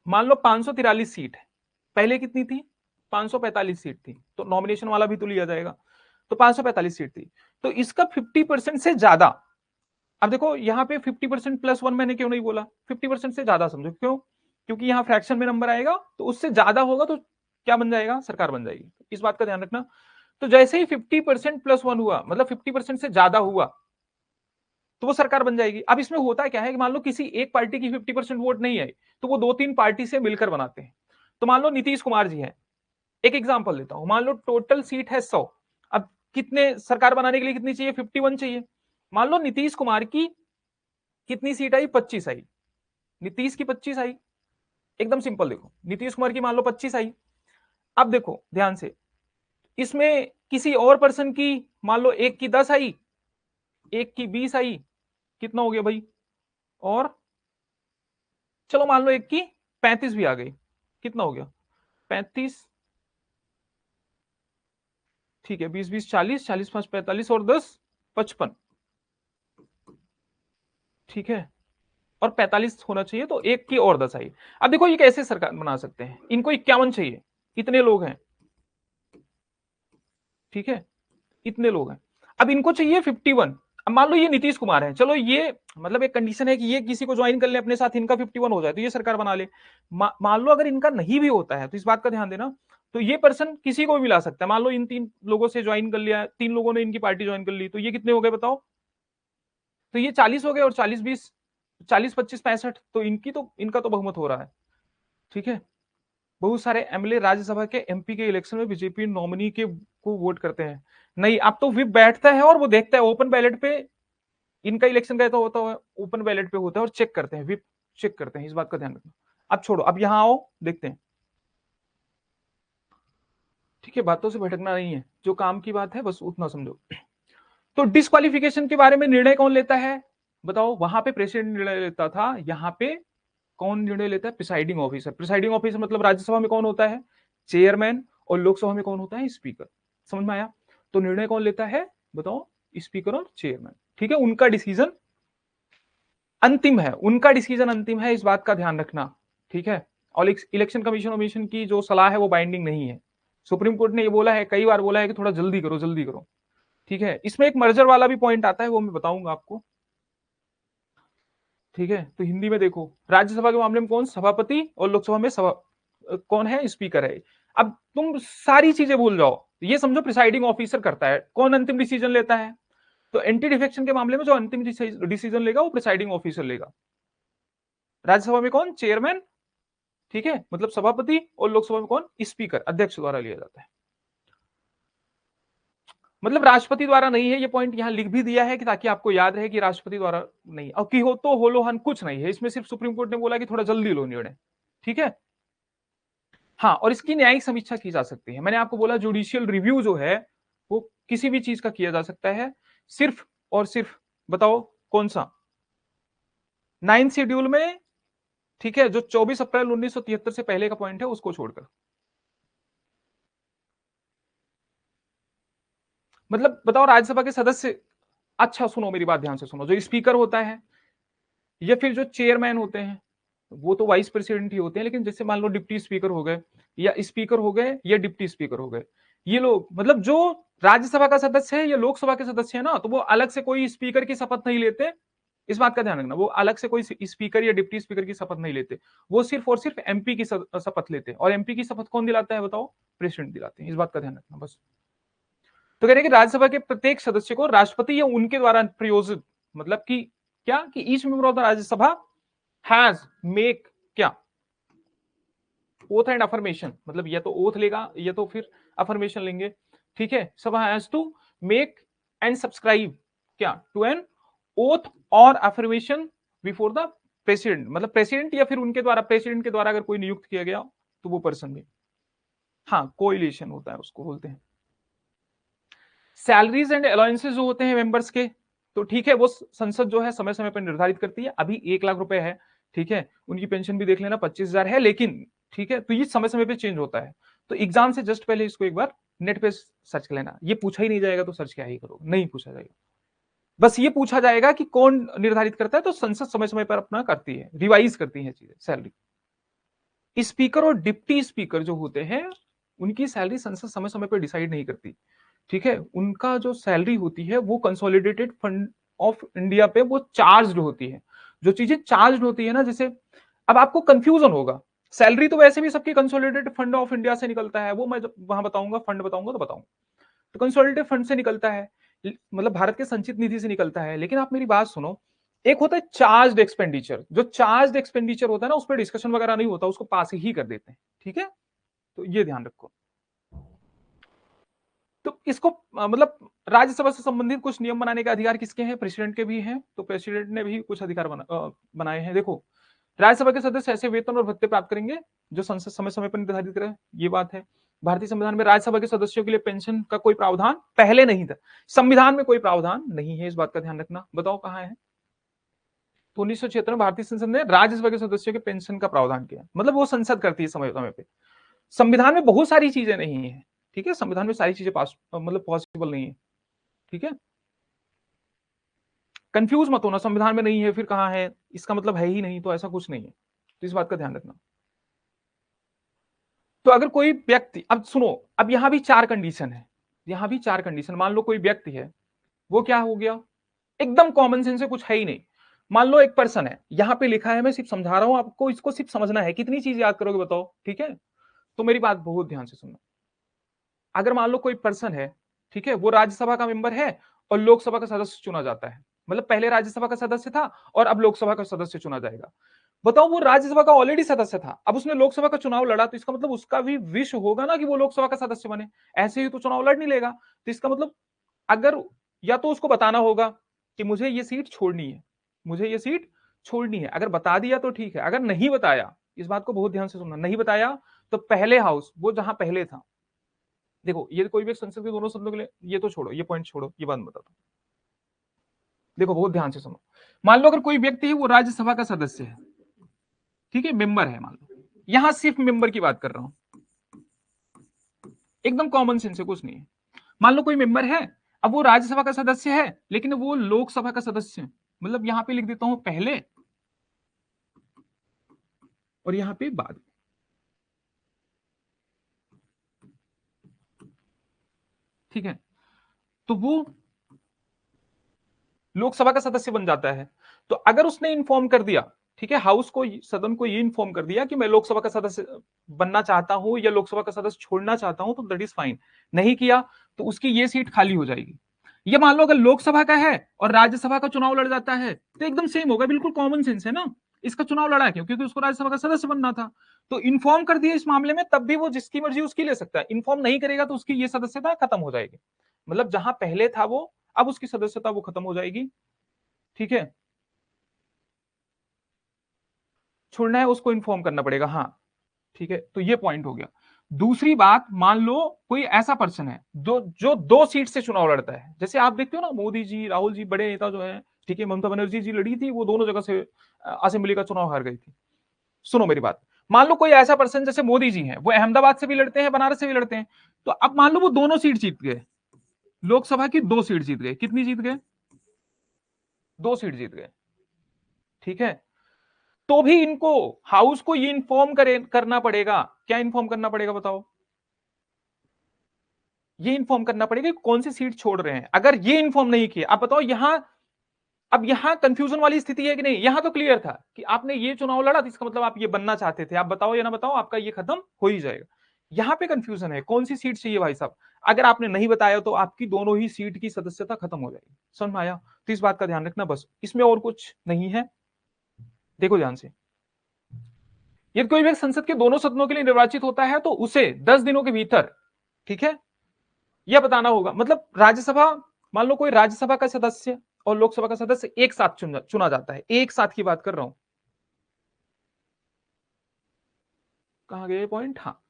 मान लो 543 सीट है, पहले कितनी थी? 545 सीट थी, तो नॉमिनेशन वाला भी तो लिया जाएगा, तो 545 सीट थी। तो इसका 50% से ज्यादा, अब देखो यहां पे 50% प्लस 1 मैंने क्यों नहीं बोला? 50% से ज्यादा समझो, क्यों? क्योंकि यहां फ्रैक्शन में नंबर आएगा, तो उससे ज्यादा होगा तो क्या बन जाएगा? सरकार बन जाएगी। इस बात का ध्यान रखना। तो जैसे ही 50% प्लस 1 हुआ, मतलब 50% से ज्यादा हुआ, तो वो सरकार बन जाएगी। अब इसमें होता क्या है कि मान लो किसी एक पार्टी की 50% वोट नहीं आई, तो वो 2-3 पार्टी से मिलकर बनाते हैं। तो मान लो नीतीश कुमार जी हैं, एक एग्जांपल देता हूं, मान लो टोटल सीट है 100, अब कितने सरकार बनाने के लिए कितनी चाहिए? 51 चाहिए। मान लो नीतीश कुमार की कितनी सीट आई? 25 आई। नीतीश की 25 आई, एकदम सिंपल। देखो नीतीश कुमार की मान लो 25 आई। अब देखो ध्यान से, इसमें किसी और पर्सन की मान लो एक की 10 आई, एक की 20 आई, कितना हो गया भाई? और चलो मान लो एक की 35 भी आ गई, कितना हो गया? 35, ठीक है, 20 20 40, 40 5 45 और 10 55, ठीक है, और 45 होना चाहिए, तो एक की और 10 आई। अब देखो ये कैसे सरकार बना सकते हैं? इनको 51 चाहिए, इतने लोग हैं, ठीक है, इतने लोग हैं। अब इनको चाहिए 51। अब मान लो ये नीतीश कुमार है, चलो ये मतलब एक कंडीशन है कि ये किसी को ज्वाइन कर ले अपने साथ, इनका 51 हो जाए तो ये सरकार बना ले। मान लो अगर इनका नहीं भी होता है, तो इस बात का ध्यान देना, तो ये पर्सन किसी को भी मिला सकता है। मान लो इन 3 लोगों से ज्वाइन कर लिया, 3 लोगों ने इनकी पार्टी ज्वाइन कर ली, तो ये कितने हो गए बताओ? तो ये 40 हो गए, और 40 20, 40 25 65, तो इनका तो बहुमत हो रहा है, ठीक है। बहुत सारे एमएलए राज्यसभा के एमपी के इलेक्शन में बीजेपी नॉमिनी के को वोट करते हैं। नहीं, अब तो विप बैठता है और वो देखता है ओपन बैलेट पे, इनका इलेक्शन कैसा होता है? ओपन बैलेट पे होता है, और चेक करते हैं, विप चेक करते हैं, इस बात का ध्यान रखना। अब छोड़ो, अब यहां आओ, देखते हैं, ठीक है, बातों से भटकना नहीं है, जो काम की बात है बस उतना समझो। तो डिस्क्वालिफिकेशन के बारे में निर्णय कौन लेता है बताओ? वहां पे प्रेसिडेंट निर्णय लेता था, यहाँ पे कौन निर्णय लेता है? Presiding officer. प्रिसाइडिंग ऑफिसर मतलब राज्यसभा में कौन होता है? चेयरमैन। और लोकसभा में कौन होता है? स्पीकर। समझ में आया? तो निर्णय कौन लेता है बताओ? स्पीकर और चेयरमैन, ठीक है, उनका डिसीजन अंतिम है, उनका डिसीजन अंतिम है, इस बात का ध्यान रखना, ठीक है। और इलेक्शन कमीशन की जो सलाह है वो बाइंडिंग नहीं है। सुप्रीम कोर्ट ने ये बोला है, कई बार बोला है कि थोड़ा जल्दी करो, जल्दी करो, ठीक है। इसमें एक मर्जर वाला भी पॉइंट आता है, वो मैं बताऊंगा आपको, ठीक है। तो हिंदी में देखो, राज्यसभा के मामले में कौन सभापति, और लोकसभा में सभा कौन है? स्पीकर है। अब तुम सारी चीजें भूल जाओ, ये समझो प्रिसाइडिंग ऑफिसर करता है। कौन अंतिम डिसीजन लेता है? तो एंटी डिफेक्शन के मामले में जो अंतिम डिसीजन लेगा वो प्रिसाइडिंग ऑफिसर लेगा। राज्यसभा में कौन? चेयरमैन, ठीक है, मतलब सभापति। और लोकसभा में कौन? स्पीकर, अध्यक्ष द्वारा लिया जाता है। मतलब राष्ट्रपति द्वारा नहीं है, ये पॉइंट यहां लिख भी दिया है कि ताकि आपको याद रहे कि राष्ट्रपति द्वारा नहीं। और की हो तो होलोहन कुछ नहीं है इसमें, सिर्फ सुप्रीम कोर्ट ने बोला कि थोड़ा जल्दी लो निर्णय, ठीक है। हाँ, और इसकी न्यायिक समीक्षा की जा सकती है। मैंने आपको बोला जुडिशियल रिव्यू जो है वो किसी भी चीज का किया जा सकता है, सिर्फ और सिर्फ बताओ कौन सा? 9 शेड्यूल में, ठीक है, जो 24 अप्रैल 1973 से पहले का पॉइंट है उसको छोड़कर। मतलब बताओ राज्यसभा के सदस्य, अच्छा सुनो मेरी बात ध्यान से सुनो, जो स्पीकर होता है या फिर जो चेयरमैन होते हैं, वो तो वाइस प्रेसिडेंट ही होते हैं, लेकिन जैसे मान लो डिप्टी स्पीकर हो गए, या स्पीकर हो गए, या डिप्टी स्पीकर हो गए, ये लोग मतलब जो राज्यसभा का सदस्य है या लोकसभा के सदस्य है ना, तो वो अलग से कोई स्पीकर की शपथ नहीं लेते। इस बात का ध्यान रखना, वो अलग से कोई स्पीकर या डिप्टी स्पीकर की शपथ नहीं लेते, वो सिर्फ और सिर्फ एमपी की शपथ लेते हैं। और एमपी की शपथ कौन दिलाता है बताओ? प्रेसिडेंट दिलाते हैं, इस बात का ध्यान रखना बस। तो कह रहे हैं कि राज्यसभा के प्रत्येक सदस्य को राष्ट्रपति या उनके द्वारा प्रयोजित, मतलब कि क्या, कि each member of the Rajya Sabha has make क्या? ओथ एंड अफर्मेशन, मतलब या तो ओथ लेगा या तो फिर अफर्मेशन लेंगे, ठीक है। Sabha has to make and subscribe क्या? टू एन ओथ और अफर्मेशन बिफोर द प्रेसिडेंट, मतलब प्रेसिडेंट या फिर उनके द्वारा, प्रेसिडेंट के द्वारा अगर कोई नियुक्त किया गया तो वो पर्सन भी, हाँ, कोइलेशन होता है उसको बोलते हैं। सैलरीज एंड अलाउंसेस जो होते हैं मेंबर्स के, तो ठीक है, वो संसद जो है समय समय पर निर्धारित करती है। अभी 1 लाख रुपए है, ठीक है, उनकी पेंशन भी देख लेना 25,000 है, लेकिन ठीक है, तो ये समय समय पे चेंज होता है। तो एग्जाम से जस्ट पहले इसको एक बार नेट पे सर्च कर लेना। ये पूछा ही नहीं जाएगा तो सर्च क्या ही करोगे, नहीं पूछा जाएगा। बस ये पूछा जाएगा कि कौन निर्धारित करता है, तो संसद समय समय पर अपना करती है, रिवाइज करती है चीजें, सैलरी। स्पीकर और डिप्टी स्पीकर जो होते हैं, उनकी सैलरी संसद समय समय पर डिसाइड नहीं करती। ठीक है, उनका जो सैलरी होती है वो कंसोलिडेटेड फंड ऑफ इंडिया पे वो चार्ज होती है। जो चीजें चार्ज होती है ना, जैसे अब आपको कंफ्यूजन होगा, सैलरी तो वैसे भी सबकी कंसोलिडेटेड फंड ऑफ इंडिया से निकलता है, वो मैं जब वहां बताऊंगा, फंड बताऊंगा तो बताऊंगा। तो कंसोलिडेटेड फंड से निकलता है, मतलब भारत के संचित निधि से निकलता है। लेकिन आप मेरी बात सुनो, एक होता है चार्ज एक्सपेंडिचर, जो चार्ज एक्सपेंडिचर होता है ना, उस पर डिस्कशन वगैरह नहीं होता, उसको पास ही कर देते हैं। ठीक है, तो ये ध्यान रखो। तो इसको मतलब राज्यसभा से संबंधित कुछ नियम बनाने का अधिकार किसके हैं? प्रेसिडेंट के भी हैं। तो प्रेसिडेंट ने भी कुछ अधिकार बनाए हैं। देखो, राज्यसभा के सदस्य ऐसे वेतन और भत्ते प्राप्त करेंगे जो संसद समय समय पर निर्धारित करे, ये बात है। भारतीय संविधान में राज्यसभा के सदस्यों के लिए पेंशन का कोई प्रावधान पहले नहीं था, संविधान में कोई प्रावधान नहीं है, इस बात का ध्यान रखना। बताओ कहां है? तो 1976 में भारतीय संसद ने राज्यसभा के सदस्यों के पेंशन का प्रावधान किया, मतलब वो संसद करती है समय समय पे। संविधान में बहुत सारी चीजें नहीं है, ठीक है, संविधान में सारी चीजें पास मतलब पॉसिबल नहीं है। ठीक है, कंफ्यूज मत होना, संविधान में नहीं है फिर कहां है, इसका मतलब है ही नहीं, तो ऐसा कुछ नहीं है। तो इस बात का ध्यान रखना। तो अगर कोई व्यक्ति, अब सुनो, अब यहां भी चार कंडीशन है, यहां भी चार कंडीशन। मान लो कोई व्यक्ति है, वो क्या हो गया, एकदम कॉमन सेंस से, कुछ है ही नहीं। मान लो एक पर्सन है, यहां पे लिखा है, मैं सिर्फ समझा रहा हूं आपको, इसको सिर्फ समझना है। कितनी चीज याद करोगे बताओ? ठीक है, तो मेरी बात बहुत ध्यान से सुनना। अगर मान लो कोई पर्सन है, ठीक है, वो राज्यसभा का मेंबर है और लोकसभा का सदस्य चुना जाता है, मतलब पहले राज्यसभा का सदस्य था और अब लोकसभा का सदस्य चुना जाएगा। बताओ, वो राज्यसभा का ऑलरेडी सदस्य था, अब उसने लोकसभा का चुनाव लड़ा, तो इसका मतलब उसका भी विश होगा ना कि वो लोकसभा का सदस्य बने। ऐसे ही तो चुनाव लड़ नहीं लेगा। तो इसका मतलब, अगर या तो उसको बताना होगा कि मुझे ये सीट छोड़नी है, मुझे ये सीट छोड़नी है। अगर बता दिया तो ठीक है, अगर नहीं बताया, इस बात को बहुत ध्यान से सुनना, नहीं बताया तो पहले हाउस, वो जहां पहले था, देखो ये कोई भी संसद के दोनों सदनों के लिए, ये तो छोड़ो, ये पॉइंट छोड़ो, ये बात बताता हूं। देखो बहुत ध्यान से सुनो, मान लो अगर कोई व्यक्ति है वो राज्यसभा का सदस्य है, ठीक है, मेंबर है, मान लो, यहां सिर्फ मेंबर की बात कर रहा हूं, एकदम कॉमन सेंस है, कुछ नहीं है। मान लो कोई मेंबर है, अब वो राज्यसभा का सदस्य है लेकिन वो लोकसभा का सदस्य है, मतलब यहां पे लिख देता हूं पहले और यहां पे बाद। ठीक है, तो वो लोकसभा का सदस्य बन जाता है। तो अगर उसने इन्फॉर्म कर दिया, ठीक है, हाउस को, सदन को ये इन्फॉर्म कर दिया कि मैं लोकसभा का सदस्य बनना चाहता हूं या लोकसभा का सदस्य छोड़ना चाहता हूं, तो दैट इज फाइन। नहीं किया तो उसकी ये सीट खाली हो जाएगी। ये मान लो अगर लोकसभा का है और राज्यसभा का चुनाव लड़ जाता है, तो एकदम सेम होगा, बिल्कुल कॉमन सेंस है ना। इसका चुनाव लड़ा क्यों? क्योंकि उसको राज्यसभा का सदस्य बनना था। तो इन्फॉर्म कर दिया इस मामले में, तब भी वो जिसकी मर्जी उसकी ले सकता है। इन्फॉर्म नहीं करेगा तो उसकी ये सदस्यता खत्म हो जाएगी, मतलब जहां पहले था वो, अब उसकी सदस्यता वो खत्म हो जाएगी। ठीक है, छोड़ना है उसको इन्फॉर्म करना पड़ेगा, हाँ। ठीक है, तो ये पॉइंट हो गया। दूसरी बात, मान लो कोई ऐसा पर्सन है जो दो सीट से चुनाव लड़ता है, जैसे आप देखते हो ना, मोदी जी, राहुल जी, बड़े नेता जो है, ठीक है, ममता बनर्जी जी लड़ी थी, वो दोनों जगह से असेंबली का चुनाव हार गई थी। सुनो मेरी बात, मान लो कोई ऐसा पर्सन जैसे मोदी जी हैं, वो अहमदाबाद से भी लड़ते हैं, बनारस से भी लड़ते हैं। तो अब मान लो वो दोनों सीट जीत गए, लोकसभा की दो सीट जीत गए। कितनी जीत गए? दो सीट जीत गए। ठीक है, तो भी इनको, हाउस को ये इन्फॉर्म करना पड़ेगा। क्या इन्फॉर्म करना पड़ेगा बताओ? ये इन्फॉर्म करना पड़ेगा कि कौन सी सीट छोड़ रहे हैं। अगर ये इन्फॉर्म नहीं किया, आप बताओ यहां, अब यहां कंफ्यूजन वाली स्थिति है कि नहीं? यहां तो क्लियर था कि आपने ये चुनाव लड़ा तो इसका मतलब आप ये बनना चाहते थे, आप बताओ या ना बताओ, आपका ये खत्म हो ही जाएगा। यहां पे कंफ्यूजन है, कौन सी सीट चाहिए भाई साहब। अगर आपने नहीं बताया तो आपकी दोनों ही सीट की सदस्यता खत्म हो जाएगी। समझ में आया? तो इस बात का ध्यान रखना, बस, इसमें और कुछ नहीं है। देखो ध्यान से, यदि कोई व्यक्ति संसद के दोनों सदनों के लिए निर्वाचित होता है तो उसे 10 दिनों के भीतर, ठीक है, यह बताना होगा, मतलब राज्यसभा, मान लो कोई राज्यसभा का सदस्य और लोकसभा का सदस्य एक साथ चुना जाता है, एक साथ की बात कर रहा हूं। कहां गए पॉइंट? हाँ,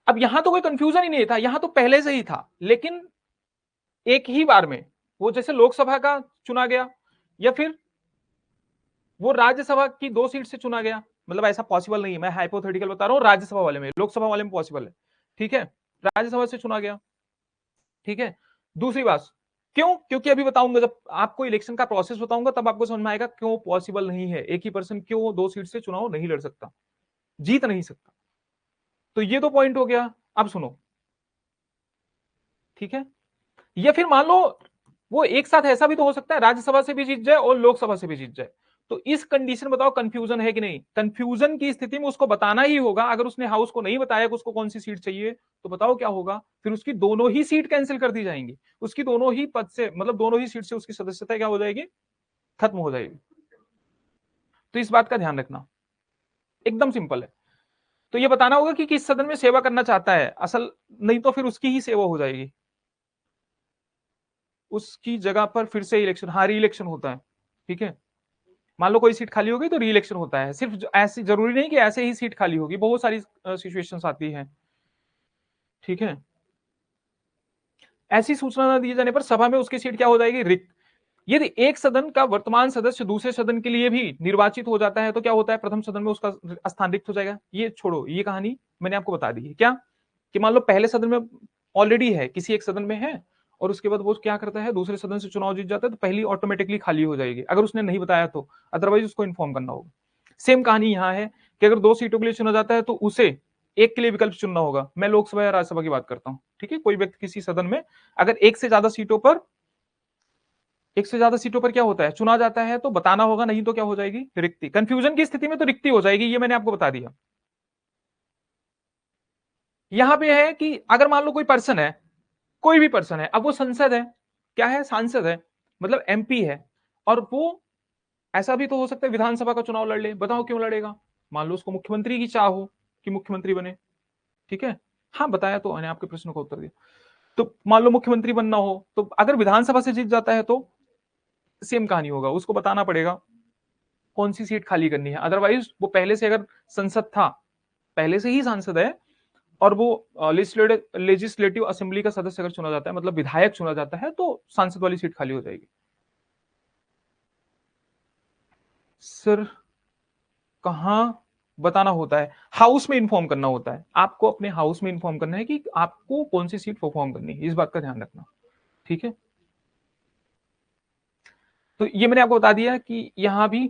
अब यहां तो कोई कंफ्यूजन ही नहीं था, यहां तो पहले से ही था, लेकिन एक ही बार में, वो जैसे लोकसभा का चुना गया या फिर वो राज्यसभा की 2 सीट से चुना गया, मतलब ऐसा पॉसिबल नहीं है, मैं हाइपोथेटिकल बता रहा हूं, राज्यसभा वाले में, लोकसभा वाले में पॉसिबल है, ठीक है, राज्यसभा से चुना गया, ठीक है। दूसरी बात, क्यों? क्योंकि अभी बताऊंगा, जब आपको इलेक्शन का प्रोसेस बताऊंगा तब आपको समझ में आएगा क्यों पॉसिबल नहीं है, एक ही पर्सन क्यों 2 सीट से चुनाव नहीं लड़ सकता, जीत नहीं सकता। तो ये तो पॉइंट हो गया। अब सुनो, ठीक है, या फिर मान लो वो एक साथ ऐसा भी तो हो सकता है, राज्यसभा से भी जीत जाए और लोकसभा से भी जीत जाए। तो इस कंडीशन बताओ कंफ्यूजन है कि नहीं? कंफ्यूजन की स्थिति में उसको बताना ही होगा। अगर उसने हाउस को नहीं बताया कि उसको कौन सी सीट चाहिए, तो बताओ क्या होगा? फिर उसकी दोनों ही सीट कैंसिल कर दी जाएंगी, उसकी दोनों ही पद से, मतलब दोनों ही सीट से उसकी सदस्यता क्या हो जाएगी? खत्म हो जाएगी। तो इस बात का ध्यान रखना, एकदम सिंपल है। तो ये बताना होगा कि किस सदन में सेवा करना चाहता है असल, नहीं तो फिर उसकी ही सेवा हो जाएगी, उसकी जगह पर फिर से इलेक्शन, हाँ री इलेक्शन होता है, ठीक है। मान लो कोई सीट खाली हो गई तो री इलेक्शन होता है, सिर्फ ऐसी जरूरी नहीं कि ऐसे ही सीट खाली होगी, बहुत सारी सिचुएशंस आती हैं, ठीक है। ऐसी सूचना न दिए जाने पर सभा में उसकी सीट क्या हो जाएगी? रिक्त। यदि एक सदन का वर्तमान सदस्य दूसरे सदन के लिए भी निर्वाचित हो जाता है तो क्या होता है? प्रथम सदन में उसका स्थान रिक्त हो जाएगा। ये छोड़ो, ये कहानी मैंने आपको बता दी है। क्या कि मान लो पहले सदन में ऑलरेडी है, किसी एक सदन में है, और उसके बाद वो क्या करता है, दूसरे सदन से चुनाव जीत जाता है, तो पहली ऑटोमेटिकली खाली हो जाएगी अगर उसने नहीं बताया तो, अदरवाइज उसको इन्फॉर्म करना होगा। सेम कहानी यहां है कि अगर 2 सीटों के लिए चुना जाता है तो उसे एक के लिए विकल्प चुनना होगा। मैं लोकसभा या राज्यसभा की बात करता हूं, ठीक है। कोई व्यक्ति किसी सदन में अगर एक से ज्यादा सीटों पर क्या होता है, चुना जाता है, तो बताना होगा, नहीं तो क्या हो जाएगी? रिक्ति। कंफ्यूजन की स्थिति में तो रिक्ति हो जाएगी, ये मैंने आपको बता दिया। यहां पे है कि अगर मान लो कोई पर्सन है, कोई भी पर्सन है, अब वो संसद है, क्या है? सांसद है, मतलब एमपी है, और वो ऐसा भी तो हो सकता है विधानसभा का चुनाव लड़ ले। बताओ क्यों लड़ेगा? मान लो उसको मुख्यमंत्री की चाह हो कि मुख्यमंत्री बने, ठीक है। हाँ बताया तो मैंने, आपके प्रश्न को उत्तर दिया। तो मान लो मुख्यमंत्री बनना हो, तो अगर विधानसभा से जीत जाता है तो सेम कहानी होगा, उसको बताना पड़ेगा कौन सी सीट खाली करनी है। अदरवाइज वो पहले से अगर संसद था, पहले से ही सांसद है, और वो लेजिस्लेटिव असेंबली का सदस्य अगर चुना जाता है, मतलब विधायक चुना जाता है, तो सांसद वाली सीट खाली हो जाएगी। सर कहां बताना होता है? हाउस में इन्फॉर्म करना होता है, आपको अपने हाउस में इन्फॉर्म करना है कि आपको कौन सी सीट परफॉर्म करनी है, इस बात का ध्यान रखना, ठीक है। तो ये मैंने आपको बता दिया कि यहां भी,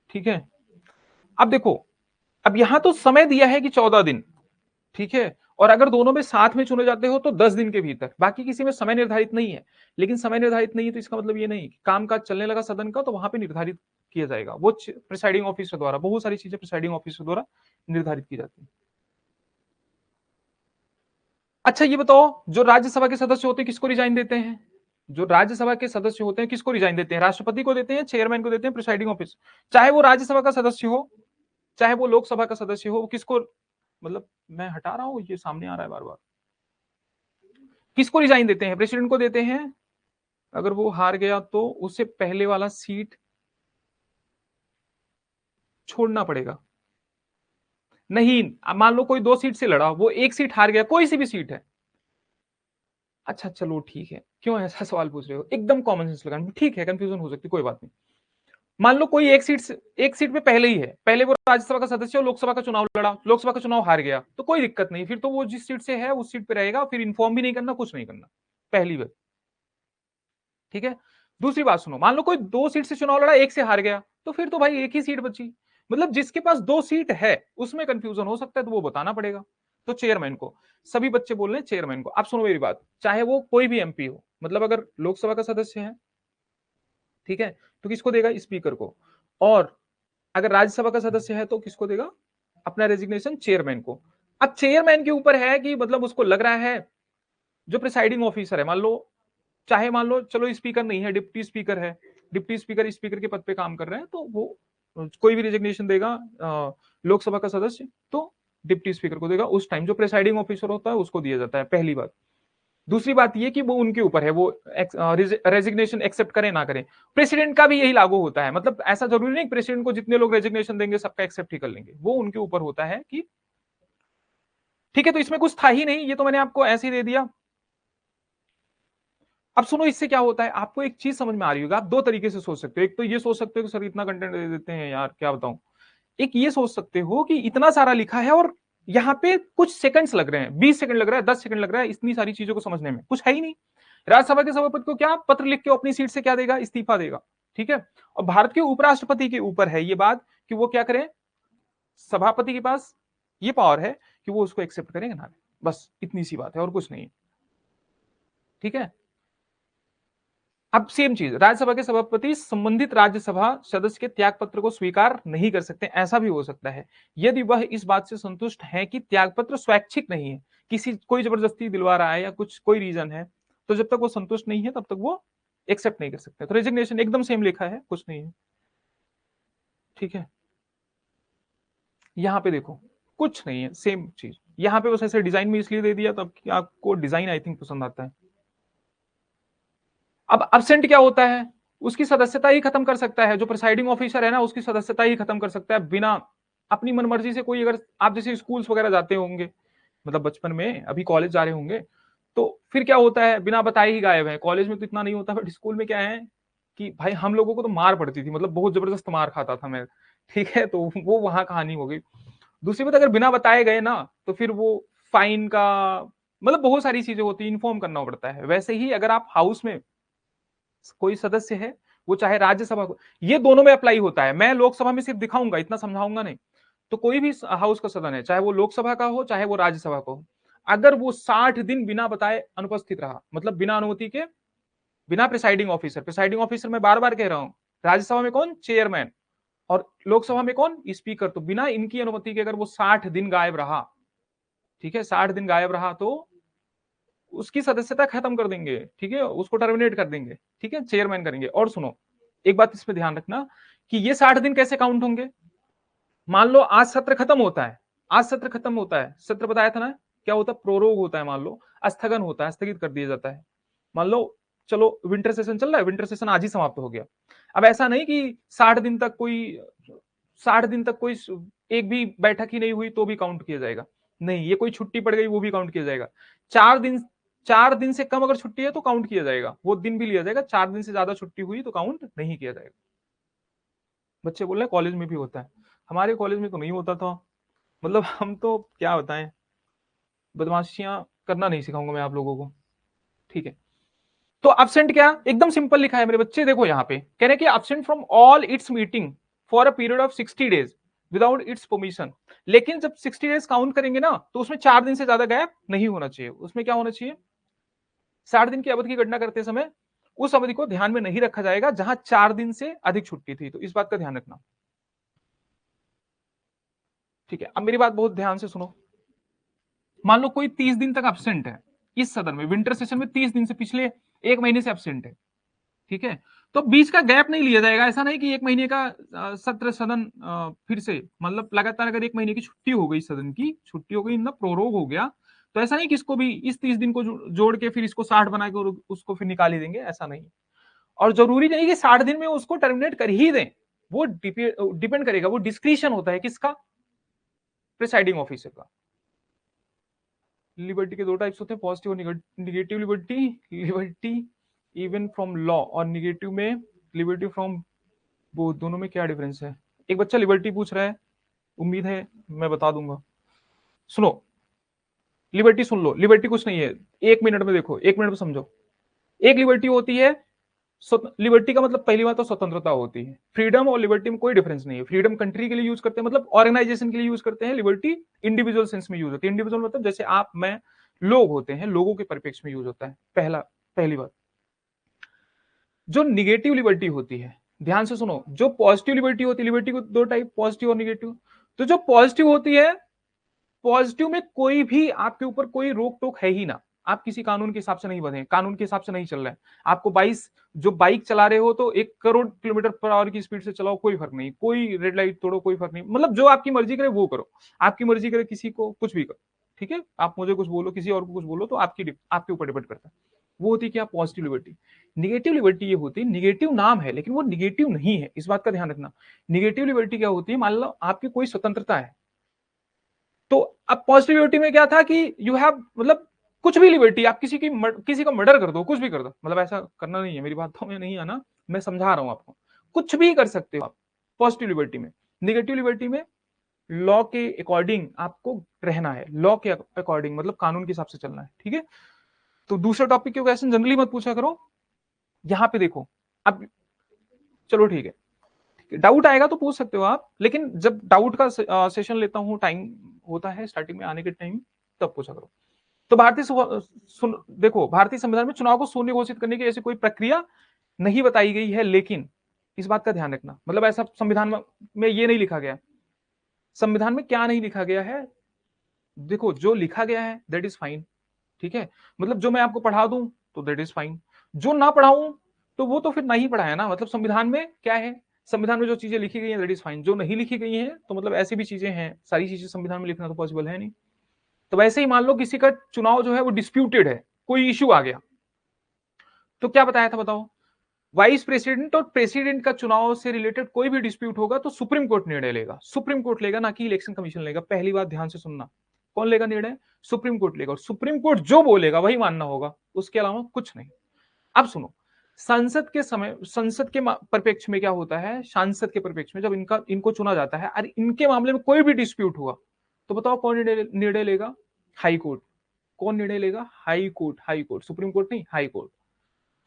ठीक है। अब देखो, अब यहां तो समय दिया है कि 14 दिन, ठीक है। और अगर दोनों में साथ में चुने जाते हो तो 10 दिन के भीतर, बाकी किसी में समय निर्धारित नहीं है। लेकिन समय निर्धारित नहीं है तो इसका मतलब ये नहीं, काम काज चलने लगा सदन का तो वहां पे निर्धारित किया जाएगा, वो प्रिसाइडिंग ऑफिसर द्वारा, बहुत सारी चीजें प्रिसाइडिंग ऑफिसर द्वारा निर्धारित की जाती है। अच्छा ये बताओ, जो राज्यसभा के सदस्य होते हैं किसको रिजाइन देते हैं? जो राज्यसभा के सदस्य होते हैं किसको रिजाइन देते हैं? राष्ट्रपति को देते हैं, चेयरमैन को देते हैं, प्रिसाइडिंग ऑफिसर। चाहे वो राज्यसभा का सदस्य हो, चाहे वो लोकसभा का सदस्य हो, वो किसको, मतलब मैं हटा रहा हूं, ये सामने आ रहा है बार बार, किसको रिजाइन देते हैं? प्रेसिडेंट को देते हैं। अगर वो हार गया तो उसे पहले वाला सीट छोड़ना पड़ेगा। नहीं, मान लो कोई 2 सीट से लड़ा, वो एक सीट हार गया, कोई सी भी सीट है। अच्छा चलो ठीक है, क्यों ऐसा सवाल पूछ रहे हो? एकदम कॉमन सेंस लगाना, ठीक है कंफ्यूजन हो सकती, कोई बात नहीं। मान लो कोई एक सीट पे पहले ही है, पहले वो राज्यसभा का सदस्य और लोकसभा का चुनाव लड़ा, लोकसभा का चुनाव हार गया, तो कोई दिक्कत नहीं, फिर तो वो जिस सीट से है उस सीट पे रहेगा, फिर इन्फॉर्म भी नहीं करना, कुछ नहीं करना, पहली बार, ठीक है। दूसरी बात सुनो, मान लो कोई 2 सीट से चुनाव लड़ा, एक से हार गया, तो फिर तो भाई एक ही सीट बची, मतलब जिसके पास 2 सीट है उसमें कंफ्यूजन हो सकता है, तो वो बताना पड़ेगा। तो चेयरमैन को, सभी बच्चे बोल रहे हैं चेयरमैन को। आप सुनो मेरी बात, चाहे वो कोई भी एमपी हो, मतलब अगर लोकसभा का सदस्य है, ठीक है, तो किसको देगा? स्पीकर को। और अगर राज्यसभा का सदस्य है तो किसको देगा? अपना रेजिग्नेशन चेयरमैन को। अब चेयरमैन के ऊपर है कि मतलब उसको लग रहा है, जो प्रिसाइडिंग ऑफिसर है, मान लो, चाहे मान लो चलो स्पीकर नहीं है, डिप्टी स्पीकर है, डिप्टी स्पीकर स्पीकर के पद पे काम कर रहे हैं, तो वो कोई भी रिजिग्नेशन देगा लोकसभा का सदस्य, तो डिप्टी स्पीकर को देगा। उस टाइम जो प्रिसाइडिंग ऑफिसर होता है उसको दिया जाता है, पहली बात। दूसरी बात ये कि वो उनके ऊपर है, वो रेजिग्नेशन एक्सेप्ट करें ना करें। प्रेसिडेंट का भी यही लागू होता है, मतलब ऐसा जरूरी नहीं प्रेसिडेंट को जितने लोग रेजिग्नेशन देंगे सबका एक्सेप्ट ही कर लेंगे, वो उनके ऊपर होता है कि, ठीक है। तो इसमें कुछ था ही नहीं, ये तो मैंने आपको ऐसे ही दे दिया। अब सुनो इससे क्या होता है, आपको एक चीज समझ में आ रही होगी। आप दो तरीके से सोच सकते हो, एक तो ये सोच सकते हो कि सर इतना कंटेंट दे देते हैं यार, क्या बताऊं। एक ये सोच सकते हो कि इतना सारा लिखा है और यहाँ पे कुछ सेकंड्स लग रहे हैं, 20 सेकंड लग रहा है, 10 सेकंड लग रहा है, इतनी सारी चीजों को समझने में, कुछ है ही नहीं। राज्यसभा के सभापति को क्या पत्र लिख के अपनी सीट से क्या देगा, इस्तीफा देगा। ठीक है। और भारत के उपराष्ट्रपति के ऊपर है ये बात कि वो क्या करें, सभापति के पास ये पावर है कि वो उसको एक्सेप्ट करेंगे ना, बस इतनी सी बात है और कुछ नहीं। ठीक है। अब सेम चीज, राज्यसभा के सभापति संबंधित राज्यसभा सदस्य के त्याग पत्र को स्वीकार नहीं कर सकते। ऐसा भी हो सकता है यदि वह इस बात से संतुष्ट है कि त्याग पत्र स्वैच्छिक नहीं है, किसी कोई जबरदस्ती दिलवा रहा है या कुछ कोई रीजन है, तो जब तक वो संतुष्ट नहीं है तब तक वो एक्सेप्ट नहीं कर सकते। तो रेजिग्नेशन एकदम सेम लिखा है, कुछ नहीं है। ठीक है। यहाँ पे देखो कुछ नहीं है, सेम चीज। यहाँ पे बस ऐसे डिजाइन में इसलिए दे दिया तब कि आपको डिजाइन आई थिंक पसंद आता है। अब अब्सेंट क्या होता है, उसकी सदस्यता ही खत्म कर सकता है, जो प्रिसाइडिंग ऑफिसर है ना उसकी सदस्यता ही खत्म कर सकता है बिना अपनी मनमर्जी से। कोई अगर आप जैसे स्कूल्स वगैरह जाते होंगे, मतलब बचपन में, अभी कॉलेज जा रहे होंगे, तो फिर क्या होता है बिना बताए ही गायब है। कॉलेज में तो इतना नहीं होता, बट स्कूल में क्या है कि भाई हम लोगों को तो मार पड़ती थी, मतलब बहुत जबरदस्त मार खाता था मैं। ठीक है, तो वो वहां कहानी हो गई। दूसरी बात, अगर बिना बताए गए ना तो फिर वो फाइन का, मतलब बहुत सारी चीजें होती है, इन्फॉर्म करना पड़ता है। वैसे ही अगर आप हाउस में कोई सदस्य है, वो चाहे राज्यसभा को, ये दोनों में अप्लाई होता है। मैं लोकसभा में सिर्फ दिखाऊंगा, इतना समझाऊंगा नहीं। तो कोई भी हाउस का सदन है, चाहे वो लोकसभा का हो चाहे वो राज्यसभा का हो, अगर वो 60 दिन बिना बताए अनुपस्थित रहा, मतलब बिना अनुमति के, बिना प्रिसाइडिंग ऑफिसर, प्रिसाइडिंग ऑफिसर मैं बार बार कह रहा हूं, राज्यसभा में कौन, चेयरमैन, और लोकसभा में कौन, स्पीकर, तो बिना इनकी अनुमति के अगर वो 60 दिन गायब रहा, ठीक है, 60 दिन गायब रहा, तो उसकी सदस्यता खत्म कर देंगे। ठीक है, उसको टर्मिनेट कर देंगे। ठीक है, चेयरमैन करेंगे। और सुनो एक बात इस पे ध्यान रखना कि ये 60 दिन कैसे काउंट होंगे। मान लो आज सत्र खत्म होता है, आज सत्र खत्म होता है, सत्र बताया था ना क्या होता है, प्रोरोग होता है, मान लो स्थगन होता है, स्थगित कर दिया जाता है। मान लो चलो विंटर सेशन चल रहा है, विंटर सेशन आज ही समाप्त हो गया। अब ऐसा नहीं कि 60 दिन तक कोई, 60 दिन तक कोई एक भी बैठक ही नहीं हुई तो भी काउंट किया जाएगा। नहीं, ये कोई छुट्टी पड़ गई वो भी काउंट किया जाएगा। 4 दिन, 4 दिन से कम अगर छुट्टी है तो काउंट किया जाएगा, वो दिन भी लिया जाएगा। 4 दिन से ज्यादा छुट्टी हुई तो काउंट नहीं किया जाएगा। बच्चे बोल रहे हैं कॉलेज में भी होता है, हमारे कॉलेज में तो नहीं होता था। मतलब हम तो क्या बताएं, बदमाशियां करना नहीं सिखाऊंगा मैं आप लोगों को। ठीक है। तो अब्सेंट क्या, एकदम सिंपल लिखा है मेरे बच्चे, देखो यहाँ पे कह रहे हैं कि absent from all it's meeting for a period of 60 days without its permission. लेकिन जब 60 डेज काउंट करेंगे ना तो उसमें 4 दिन से ज्यादा गैप नहीं होना चाहिए। उसमें क्या होना चाहिए, 60 दिन की अवधि की गणना करते समय उस अवधि को ध्यान में नहीं रखा जाएगा जहां 4 दिन से अधिक छुट्टी थी। तो इस बात का ध्यान रखना। ठीक है, अब मेरी बात बहुत ध्यान से सुनो। मान लो कोई 30 दिन तक एब्सेंट है इस सदन में, विंटर सेशन में 30 दिन से, पिछले एक महीने से एब्सेंट है। ठीक है, तो बीच का गैप नहीं लिया जाएगा। ऐसा नहीं कि एक महीने का सत्र सदन फिर से, मतलब लगातार अगर एक महीने की छुट्टी हो गई, सदन की छुट्टी हो गई ना, प्रोरोग हो गया, तो ऐसा नहीं कि इसको भी इस 30 दिन को जोड़ के फिर इसको 60 बना के और उसको फिर निकाल ही देंगे, ऐसा नहीं। और जरूरी नहीं कि 60 दिन में उसको टर्मिनेट कर ही दें, वो डिपेंड करेगा, वो डिस्क्रिशन होता है किसका, प्रिसाइडिंग ऑफिसर का। लिबर्टी के दो टाइप्स होते हैं, पॉजिटिव और negative liberty. Liberty even from law और निगेटिव में लिबर्टी फ्रॉम, वो दोनों में क्या डिफरेंस है। एक बच्चा लिबर्टी पूछ रहा है, उम्मीद है मैं बता दूंगा। सुनो, लिबर्टी सुन लो, लिबर्टी कुछ नहीं है, 1 मिनट में देखो, 1 मिनट में समझो। एक लिबर्टी होती है, लिबर्टी का मतलब पहली बात तो स्वतंत्रता होती है। फ्रीडम और लिबर्टी में कोई डिफरेंस नहीं है। फ्रीडम कंट्री के लिए यूज करते हैं, मतलब ऑर्गेनाइजेशन के लिए यूज करते हैं। लिबर्टी इंडिविजुअल सेंस में यूज होती है। इंडिविजुअल मतलब जैसे आप मैं लोग होते हैं, लोगों के परिप्रेक्ष्य में यूज होता है। पहली बात। जो निगेटिव लिबर्टी होती है, ध्यान से सुनो, जो पॉजिटिव लिबर्टी होती है, लिबर्टी को दो टाइप, पॉजिटिव और निगेटिव। तो जो पॉजिटिव होती है, पॉजिटिव में कोई भी आपके ऊपर कोई रोक टोक है ही ना। आप किसी कानून के हिसाब से नहीं बंधे, कानून के हिसाब से नहीं चल रहे हैं। आपको 22 जो बाइक चला रहे हो तो 1 करोड़ किलोमीटर पर आवर की स्पीड से चलाओ, कोई फर्क नहीं। कोई रेड लाइट तोड़ो, कोई फर्क नहीं। मतलब जो आपकी मर्जी करे वो करो, आपकी मर्जी करे किसी को कुछ भी करो। ठीक है, आप मुझे कुछ बोलो, किसी और को कुछ बोलो, तो आपके ऊपर डिपेंड करता है। वो होती है क्या, पॉजिटिव लिबर्टी। निगेटिव लिबर्टी ये होती है, निगेटिव नाम है लेकिन वो निगेटिव नहीं है, इस बात का ध्यान रखना। निगेटिव लिबर्टी क्या होती है, मान लो आपकी कोई स्वतंत्रता है, तो अब पॉजिटिविटी में क्या था कि यू हैव, मतलब कुछ भी लिबर्टी, आप किसी का मर्डर कर दो, कुछ भी कर दो, मतलब ऐसा करना नहीं है, मेरी बातों में नहीं आना, मैं समझा रहा हूं आपको, कुछ भी कर सकते हो आप पॉजिटिव लिबर्टी में। नेगेटिव लिबर्टी में लॉ के अकॉर्डिंग आपको रहना है, लॉ के अकॉर्डिंग, मतलब कानून के हिसाब से चलना है, ठीक है। तो दूसरा टॉपिक के क्वेश्चन जनरली मत पूछा करो। यहां पे देखो, अब चलो ठीक है, डाउट आएगा तो पूछ सकते हो आप, लेकिन जब डाउट का सेशन लेता हूं, टाइम होता है स्टार्टिंग में आने के टाइम, तब पूछा करो। तो देखो, भारतीय संविधान में चुनाव को शून्य घोषित करने की ऐसी कोई प्रक्रिया नहीं बताई गई है, लेकिन इस बात का ध्यान रखना, मतलब ऐसा संविधान में ये नहीं लिखा गया। संविधान में क्या नहीं लिखा गया है, देखो जो लिखा गया है दैट इज फाइन, ठीक है। मतलब जो मैं आपको पढ़ा दूं तो दैट इज फाइन, जो ना पढ़ाऊं तो वो तो फिर नहीं पढ़ाया ना। मतलब संविधान में क्या है, संविधान में जो चीजें लिखी गई हैं दैट इज फाइन, जो नहीं लिखी गई हैं तो मतलब ऐसी भी चीजें हैं, सारी चीजें संविधान में लिखना तो पॉसिबल है नहीं। तो वैसे ही मान लो किसी का चुनाव जो है वो डिस्प्यूटेड है, कोई इश्यू आ गया, तो क्या बताया था बताओ, वाइस प्रेसिडेंट और प्रेसिडेंट का चुनाव से रिलेटेड कोई भी डिस्प्यूट होगा तो सुप्रीम कोर्ट निर्णय लेगा, सुप्रीम कोर्ट लेगा, ना कि इलेक्शन कमीशन लेगा। पहली बात ध्यान से सुनना, कौन लेगा निर्णय, सुप्रीम कोर्ट लेगा, और सुप्रीम कोर्ट जो बोलेगा वही मानना होगा, उसके अलावा कुछ नहीं। अब सुनो, संसद के समय, संसद के परिप्रेक्ष्य में क्या होता है, सांसद के परिप्रेक्ष्य में जब इनको चुना जाता है और इनके मामले में कोई भी डिस्प्यूट हुआ, तो बताओ कौन निर्णय लेगा, हाई कोर्ट। कौन निर्णय लेगा, high court, high court, supreme court नहीं, हाई कोर्ट।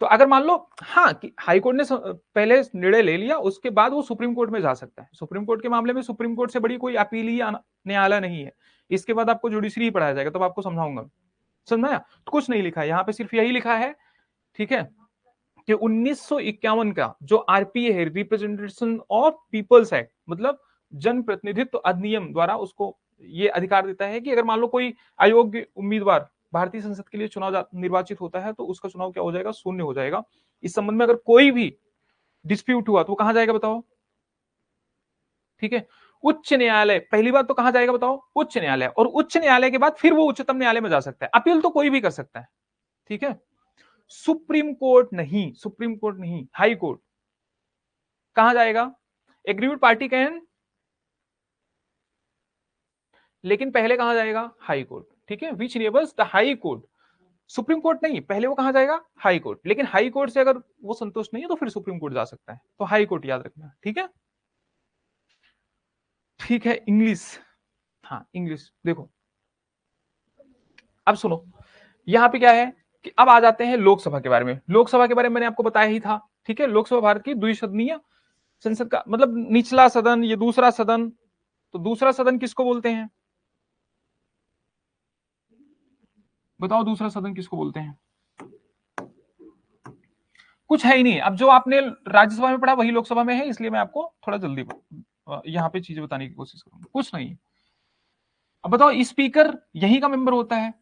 तो अगर मान लो हाँ कि हाई कोर्ट ने पहले निर्णय ले लिया, उसके बाद वो सुप्रीम कोर्ट में जा सकता है। सुप्रीम कोर्ट के मामले में सुप्रीम कोर्ट से बड़ी कोई अपीलीय न्यायालय नहीं है। इसके बाद आपको जुडिशरी पढ़ाया जाएगा, तब आपको समझाऊंगा, समझाया। तो कुछ नहीं लिखा है यहाँ पे, सिर्फ यही लिखा है, ठीक है, कि 1951 का जो आरपीए है, रिप्रेजेंटेशन ऑफ पीपल्स एक्ट, मतलब जन प्रतिनिधित्व अधिनियम द्वारा उसको ये अधिकार देता है कि अगर मान लो कोई अयोग्य उम्मीदवार भारतीय संसद के लिए चुनाव निर्वाचित होता है तो उसका चुनाव क्या हो जाएगा, शून्य हो जाएगा। इस संबंध में अगर कोई भी डिस्प्यूट हुआ तो कहां जाएगा बताओ, ठीक है, उच्च न्यायालय। पहली बात तो कहां जाएगा बताओ, उच्च न्यायालय, और उच्च न्यायालय के बाद फिर वो उच्चतम न्यायालय में जा सकता है। अपील तो कोई भी कर सकता है, ठीक है, सुप्रीम कोर्ट नहीं, सुप्रीम कोर्ट नहीं, हाई कोर्ट। कहां जाएगा, एग्रीड पार्टी कैन, लेकिन पहले कहां जाएगा, हाई कोर्ट, ठीक है, विच enables the high court, supreme court नहीं, पहले वो कहां जाएगा, हाई कोर्ट। लेकिन हाई कोर्ट से अगर वो संतुष्ट नहीं है तो फिर सुप्रीम कोर्ट जा सकता है। तो हाई कोर्ट याद रखना, ठीक है, ठीक है। इंग्लिश, हाँ इंग्लिश देखो, अब सुनो, यहां पे क्या है कि अब आ जाते हैं लोकसभा के बारे में। लोकसभा के बारे में मैंने आपको बताया ही था, ठीक है। लोकसभा भारत की द्विसदनीय संसद का मतलब निचला सदन, ये दूसरा सदन। तो दूसरा सदन किसको बोलते हैं, बताओ दूसरा सदन किसको बोलते हैं। कुछ है ही नहीं, अब जो आपने राज्यसभा में पढ़ा वही लोकसभा में है, इसलिए मैं आपको थोड़ा जल्दी यहाँ पे चीजें बताने की कोशिश करूंगा, कुछ नहीं। अब बताओ, स्पीकर यही का मेंबर होता है,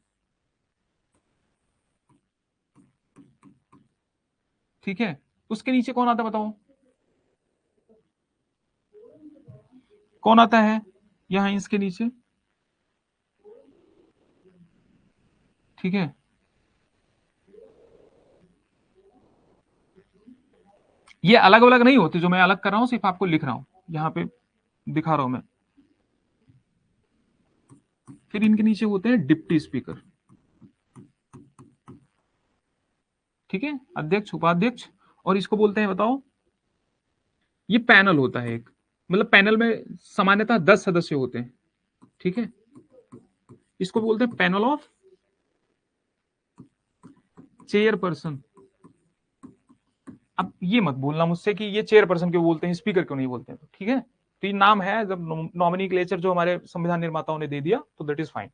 ठीक है। उसके नीचे कौन आता है बताओ, कौन आता है यहां इसके नीचे, ठीक है। ये अलग अलग नहीं होते, जो मैं अलग कर रहा हूं सिर्फ आपको लिख रहा हूं, यहाँ पे दिखा रहा हूं मैं। फिर इनके नीचे होते हैं डिप्टी स्पीकर, ठीक है, अध्यक्ष, उपाध्यक्ष, और इसको बोलते हैं बताओ, ये पैनल होता है एक, मतलब पैनल में सामान्यतः 10 सदस्य होते हैं, ठीक है। इसको बोलते हैं पैनल ऑफ चेयरपर्सन। अब ये मत बोलना मुझसे कि ये चेयरपर्सन क्यों बोलते हैं, स्पीकर क्यों नहीं बोलते हैं, तो ठीक है। तो ये नाम है, जब नॉमिनिक्लेचर जो हमारे संविधान निर्माताओं ने दे दिया तो दैट इज फाइन।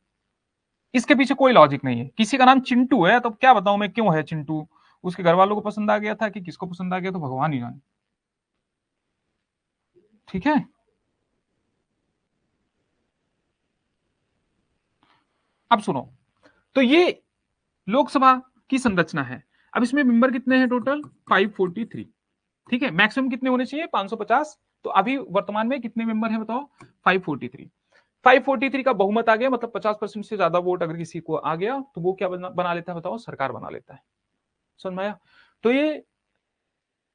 इसके पीछे कोई लॉजिक नहीं है। किसी का नाम चिंटू है तो क्या बताऊं मैं क्यों है चिंटू, उसके घर वालों को पसंद आ गया था कि किसको पसंद आ गया, तो भगवान ही जाने, ठीक है। अब सुनो, तो ये लोकसभा की संरचना है। अब इसमें मेंबर कितने हैं टोटल, 543, ठीक है। मैक्सिमम कितने होने चाहिए, 550। तो अभी वर्तमान में कितने मेंबर हैं बताओ, 543। 543 का बहुमत आ गया, मतलब 50% से ज्यादा वोट अगर किसी को आ गया तो वो क्या बना लेता है बताओ, सरकार बना लेता है। समझ में आया। तो ये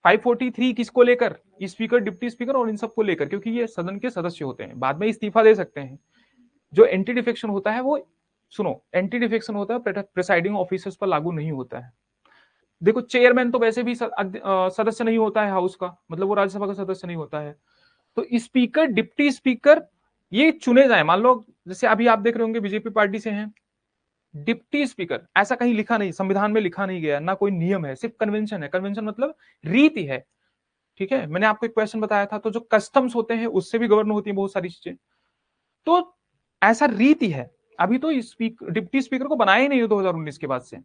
543 किसको लेकर, स्पीकर, डिप्टी स्पीकर और इन सबको लेकर, क्योंकि ये सदन के सदस्य होते हैं, बाद में इस्तीफा दे सकते हैं। जो एंटी डिफेक्शन होता है वो सुनो, एंटी डिफेक्शन होता है, प्रिसाइडिंग ऑफिसर्स पर लागू नहीं होता है। देखो चेयरमैन तो वैसे भी सदस्य नहीं होता है हाउस का, मतलब वो राज्यसभा का सदस्य नहीं होता है। तो स्पीकर, डिप्टी स्पीकर ये चुने जाए। मान लो जैसे अभी आप देख रहे होंगे बीजेपी पार्टी से हैं, डिप्टी स्पीकर, ऐसा कहीं लिखा नहीं, संविधान में लिखा नहीं गया, ना कोई नियम है, सिर्फ कन्वेंशन है। कन्वेंशन मतलब रीति है, ठीक है। मैंने आपको एक क्वेश्चन बताया था, तो जो कस्टम्स होते हैं उससे भी गवर्न होती है बहुत सारी चीजें, तो ऐसा रीति है। अभी तो डिप्टी स्पीकर को बनाया ही नहीं है 2019 के बाद से,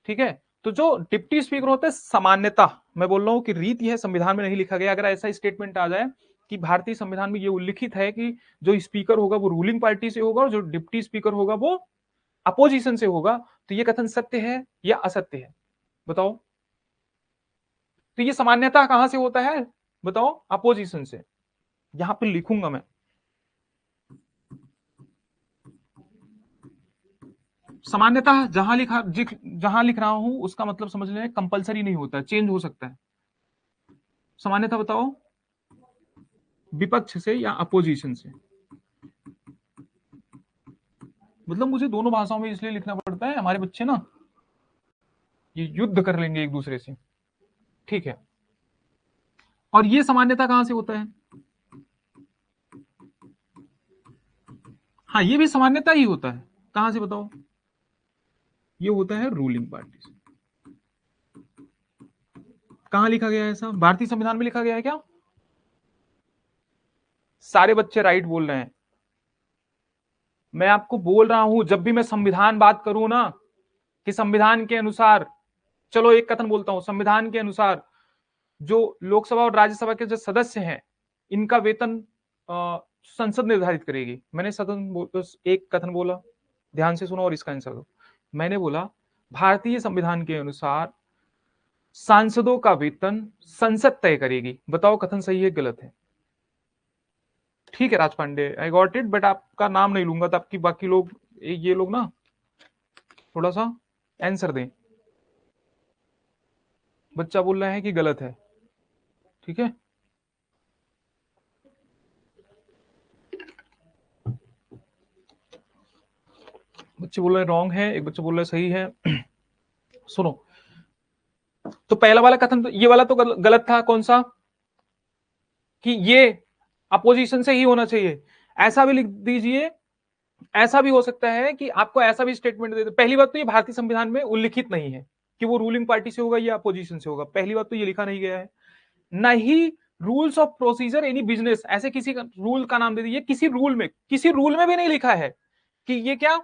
ठीक है। तो जो डिप्टी स्पीकर होते हैं, सामान्यता मैं बोल रहा हूं कि रीति है, संविधान में नहीं लिखा गया। अगर ऐसा स्टेटमेंट आ जाए कि भारतीय संविधान में ये उल्लिखित है कि जो स्पीकर होगा वो रूलिंग पार्टी से होगा और जो डिप्टी स्पीकर होगा वो अपोजिशन से होगा, तो ये कथन सत्य है या असत्य है, बताओ। तो ये सामान्यता कहां से होता है, बताओ, अपोजिशन से। यहां पर लिखूंगा मैं, सामान्यता जहां लिख रहा हूं उसका मतलब समझ लें कंपलसरी नहीं होता, चेंज हो सकता है। सामान्यता बताओ, विपक्ष से या अपोजिशन से। मतलब मुझे दोनों भाषाओं में इसलिए लिखना पड़ता है, हमारे बच्चे ना ये युद्ध कर लेंगे एक दूसरे से, ठीक है। और ये सामान्यता कहां से होता है, हाँ ये भी सामान्यता ही होता है, कहां से बताओ, ये होता है रूलिंग पार्टी से। कहां लिखा गया है ऐसा, भारतीय संविधान में लिखा गया है क्या? सारे बच्चे राइट बोल रहे हैं। मैं आपको बोल रहा हूं, जब भी मैं संविधान बात करूं ना, कि संविधान के अनुसार, चलो एक कथन बोलता हूं, संविधान के अनुसार जो लोकसभा और राज्यसभा के जो सदस्य हैं, इनका वेतन संसद निर्धारित करेगी। मैंने एक कथन बोला, ध्यान से सुनो और इसका आंसर दो। मैंने बोला भारतीय संविधान के अनुसार सांसदों का वेतन संसद तय करेगी। बताओ कथन सही है गलत है? ठीक है Raj Pandey, I got it, but आपका नाम नहीं लूंगा, तो आपकी बाकी लोग, ये लोग ना थोड़ा सा आंसर दें। बच्चा बोल रहा है कि गलत है, ठीक है। बच्चे बोल रहे हैं रॉन्ग है, एक बच्चा बोल रहा है सही है। सुनो, तो पहला वाला कथन, तो ये वाला तो गलत था, कौन सा, कि ये अपोजिशन से ही होना चाहिए। ऐसा भी लिख दीजिए, ऐसा भी हो सकता है कि आपको ऐसा भी स्टेटमेंट दे दे। पहली बात तो ये भारतीय संविधान में उल्लिखित नहीं है कि वो रूलिंग पार्टी से होगा या अपोजिशन से होगा, पहली बात तो ये लिखा नहीं गया है। न ही rules of procedure any business, ऐसे किसी रूल का नाम दे दीजिए, किसी रूल में भी नहीं लिखा है कि ये क्या,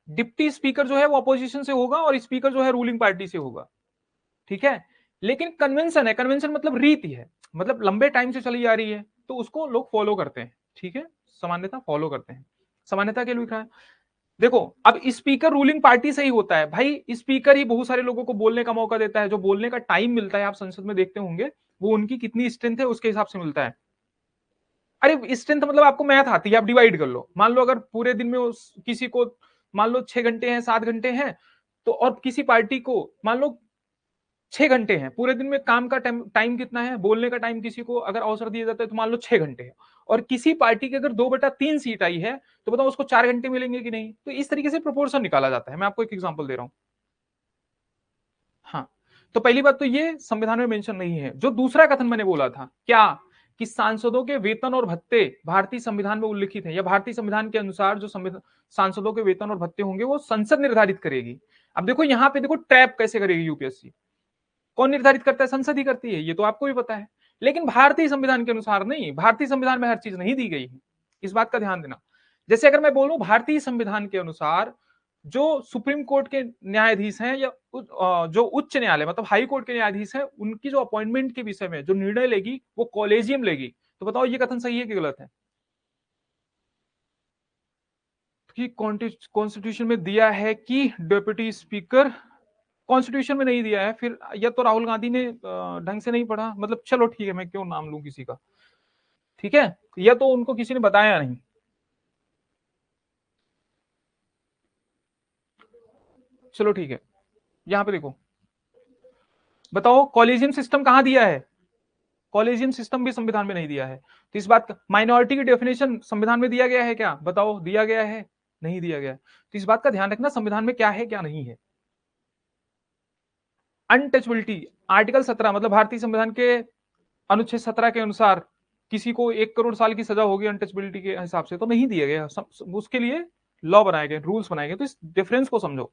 डिप्टी स्पीकर जो है वो अपोजिशन से होगा और स्पीकर जो है रूलिंग पार्टी से होगा, ठीक है। लेकिन कन्वेंशन है, कन्वेंशन मतलब रीति है, मतलब लंबे टाइम से चली आ रही है, तो उसको लोग फॉलो करते हैं, ठीक है। सामान्यता फॉलो करते हैं, सामान्यता के लिए लिखा है। देखो अब स्पीकर रूलिंग पार्टी से ही होता है भाई, स्पीकर ही बहुत सारे लोगों को बोलने का मौका देता है, जो बोलने का टाइम मिलता है, आप संसद में देखते होंगे, वो उनकी कितनी स्ट्रेंथ है उसके हिसाब से मिलता है। अरे स्ट्रेंथ मतलब आपको मैथ आती है, आप डिवाइड कर लो। मान लो अगर पूरे दिन में किसी को मान लो 6 घंटे हैं, 7 घंटे हैं, तो और किसी पार्टी को मान लो 6 घंटे हैं, पूरे दिन में काम का टाइम कितना है, बोलने का टाइम किसी को अगर अवसर दिया जाता है तो मान लो 6 घंटे है, और किसी पार्टी की अगर 2/3 सीट आई है, तो बताओ उसको 4 घंटे मिलेंगे कि नहीं। तो इस तरीके से प्रोपोर्शन निकाला जाता है। मैं आपको एक एग्जांपल दे रहा हूं, हाँ। तो पहली बात तो ये संविधान में मेंशन नहीं है। जो दूसरा कथन मैंने बोला था क्या, कि सांसदों के वेतन और भत्ते भारतीय संविधान में उल्लिखित है, या भारतीय संविधान के अनुसार जो सांसदों के वेतन और भत्ते होंगे वो संसद निर्धारित करेगी। अब देखो यहाँ पे देखो ट्रैप कैसे करेगी यूपीएससी, कौन निर्धारित करता है, संसद ही करती है, ये तो आपको भी पता है। लेकिन भारतीय संविधान के अनुसार नहीं, भारतीय संविधान में हर चीज नहीं दी गई है, इस बात का ध्यान देना। जैसे अगर मैं बोलूं भारतीय संविधान के अनुसार जो सुप्रीम कोर्ट के न्यायाधीश हैं, या जो उच्च न्यायालय मतलब हाई कोर्ट के न्यायाधीश हैं, उनकी जो अपॉइंटमेंट के विषय में जो निर्णय लेगी वो कॉलेजियम लेगी। तो बताओ ये कथन सही है कि गलत है? कि कॉन्स्टिट्यूशन में दिया है कि डिप्टी स्पीकर, कॉन्स्टिट्यूशन में नहीं दिया है, फिर या तो राहुल गांधी ने ढंग से नहीं पढ़ा, मतलब चलो ठीक है, मैं क्यों नाम लूं किसी का, ठीक है, या तो उनको किसी ने बताया नहीं। चलो ठीक है, यहां पे देखो, बताओ कॉलेजियम सिस्टम कहां दिया है, कॉलेजियम सिस्टम भी संविधान में नहीं दिया है। तो इस बात का, माइनॉरिटी की डेफिनेशन संविधान में दिया गया है क्या, बताओ दिया गया है? नहीं दिया गया है। तो इस बात का ध्यान रखना संविधान में क्या है क्या नहीं है। अनटचबिलिटी, आर्टिकल 17 मतलब भारतीय संविधान के अनुच्छेद 17 के अनुसार किसी को 1 करोड़ साल की सजा होगी अनटचबिलिटी के हिसाब से, तो नहीं दिया गया। उसके लिए लॉ बनाए गए, रूल्स बनाए गए। तो इस डिफरेंस को समझो,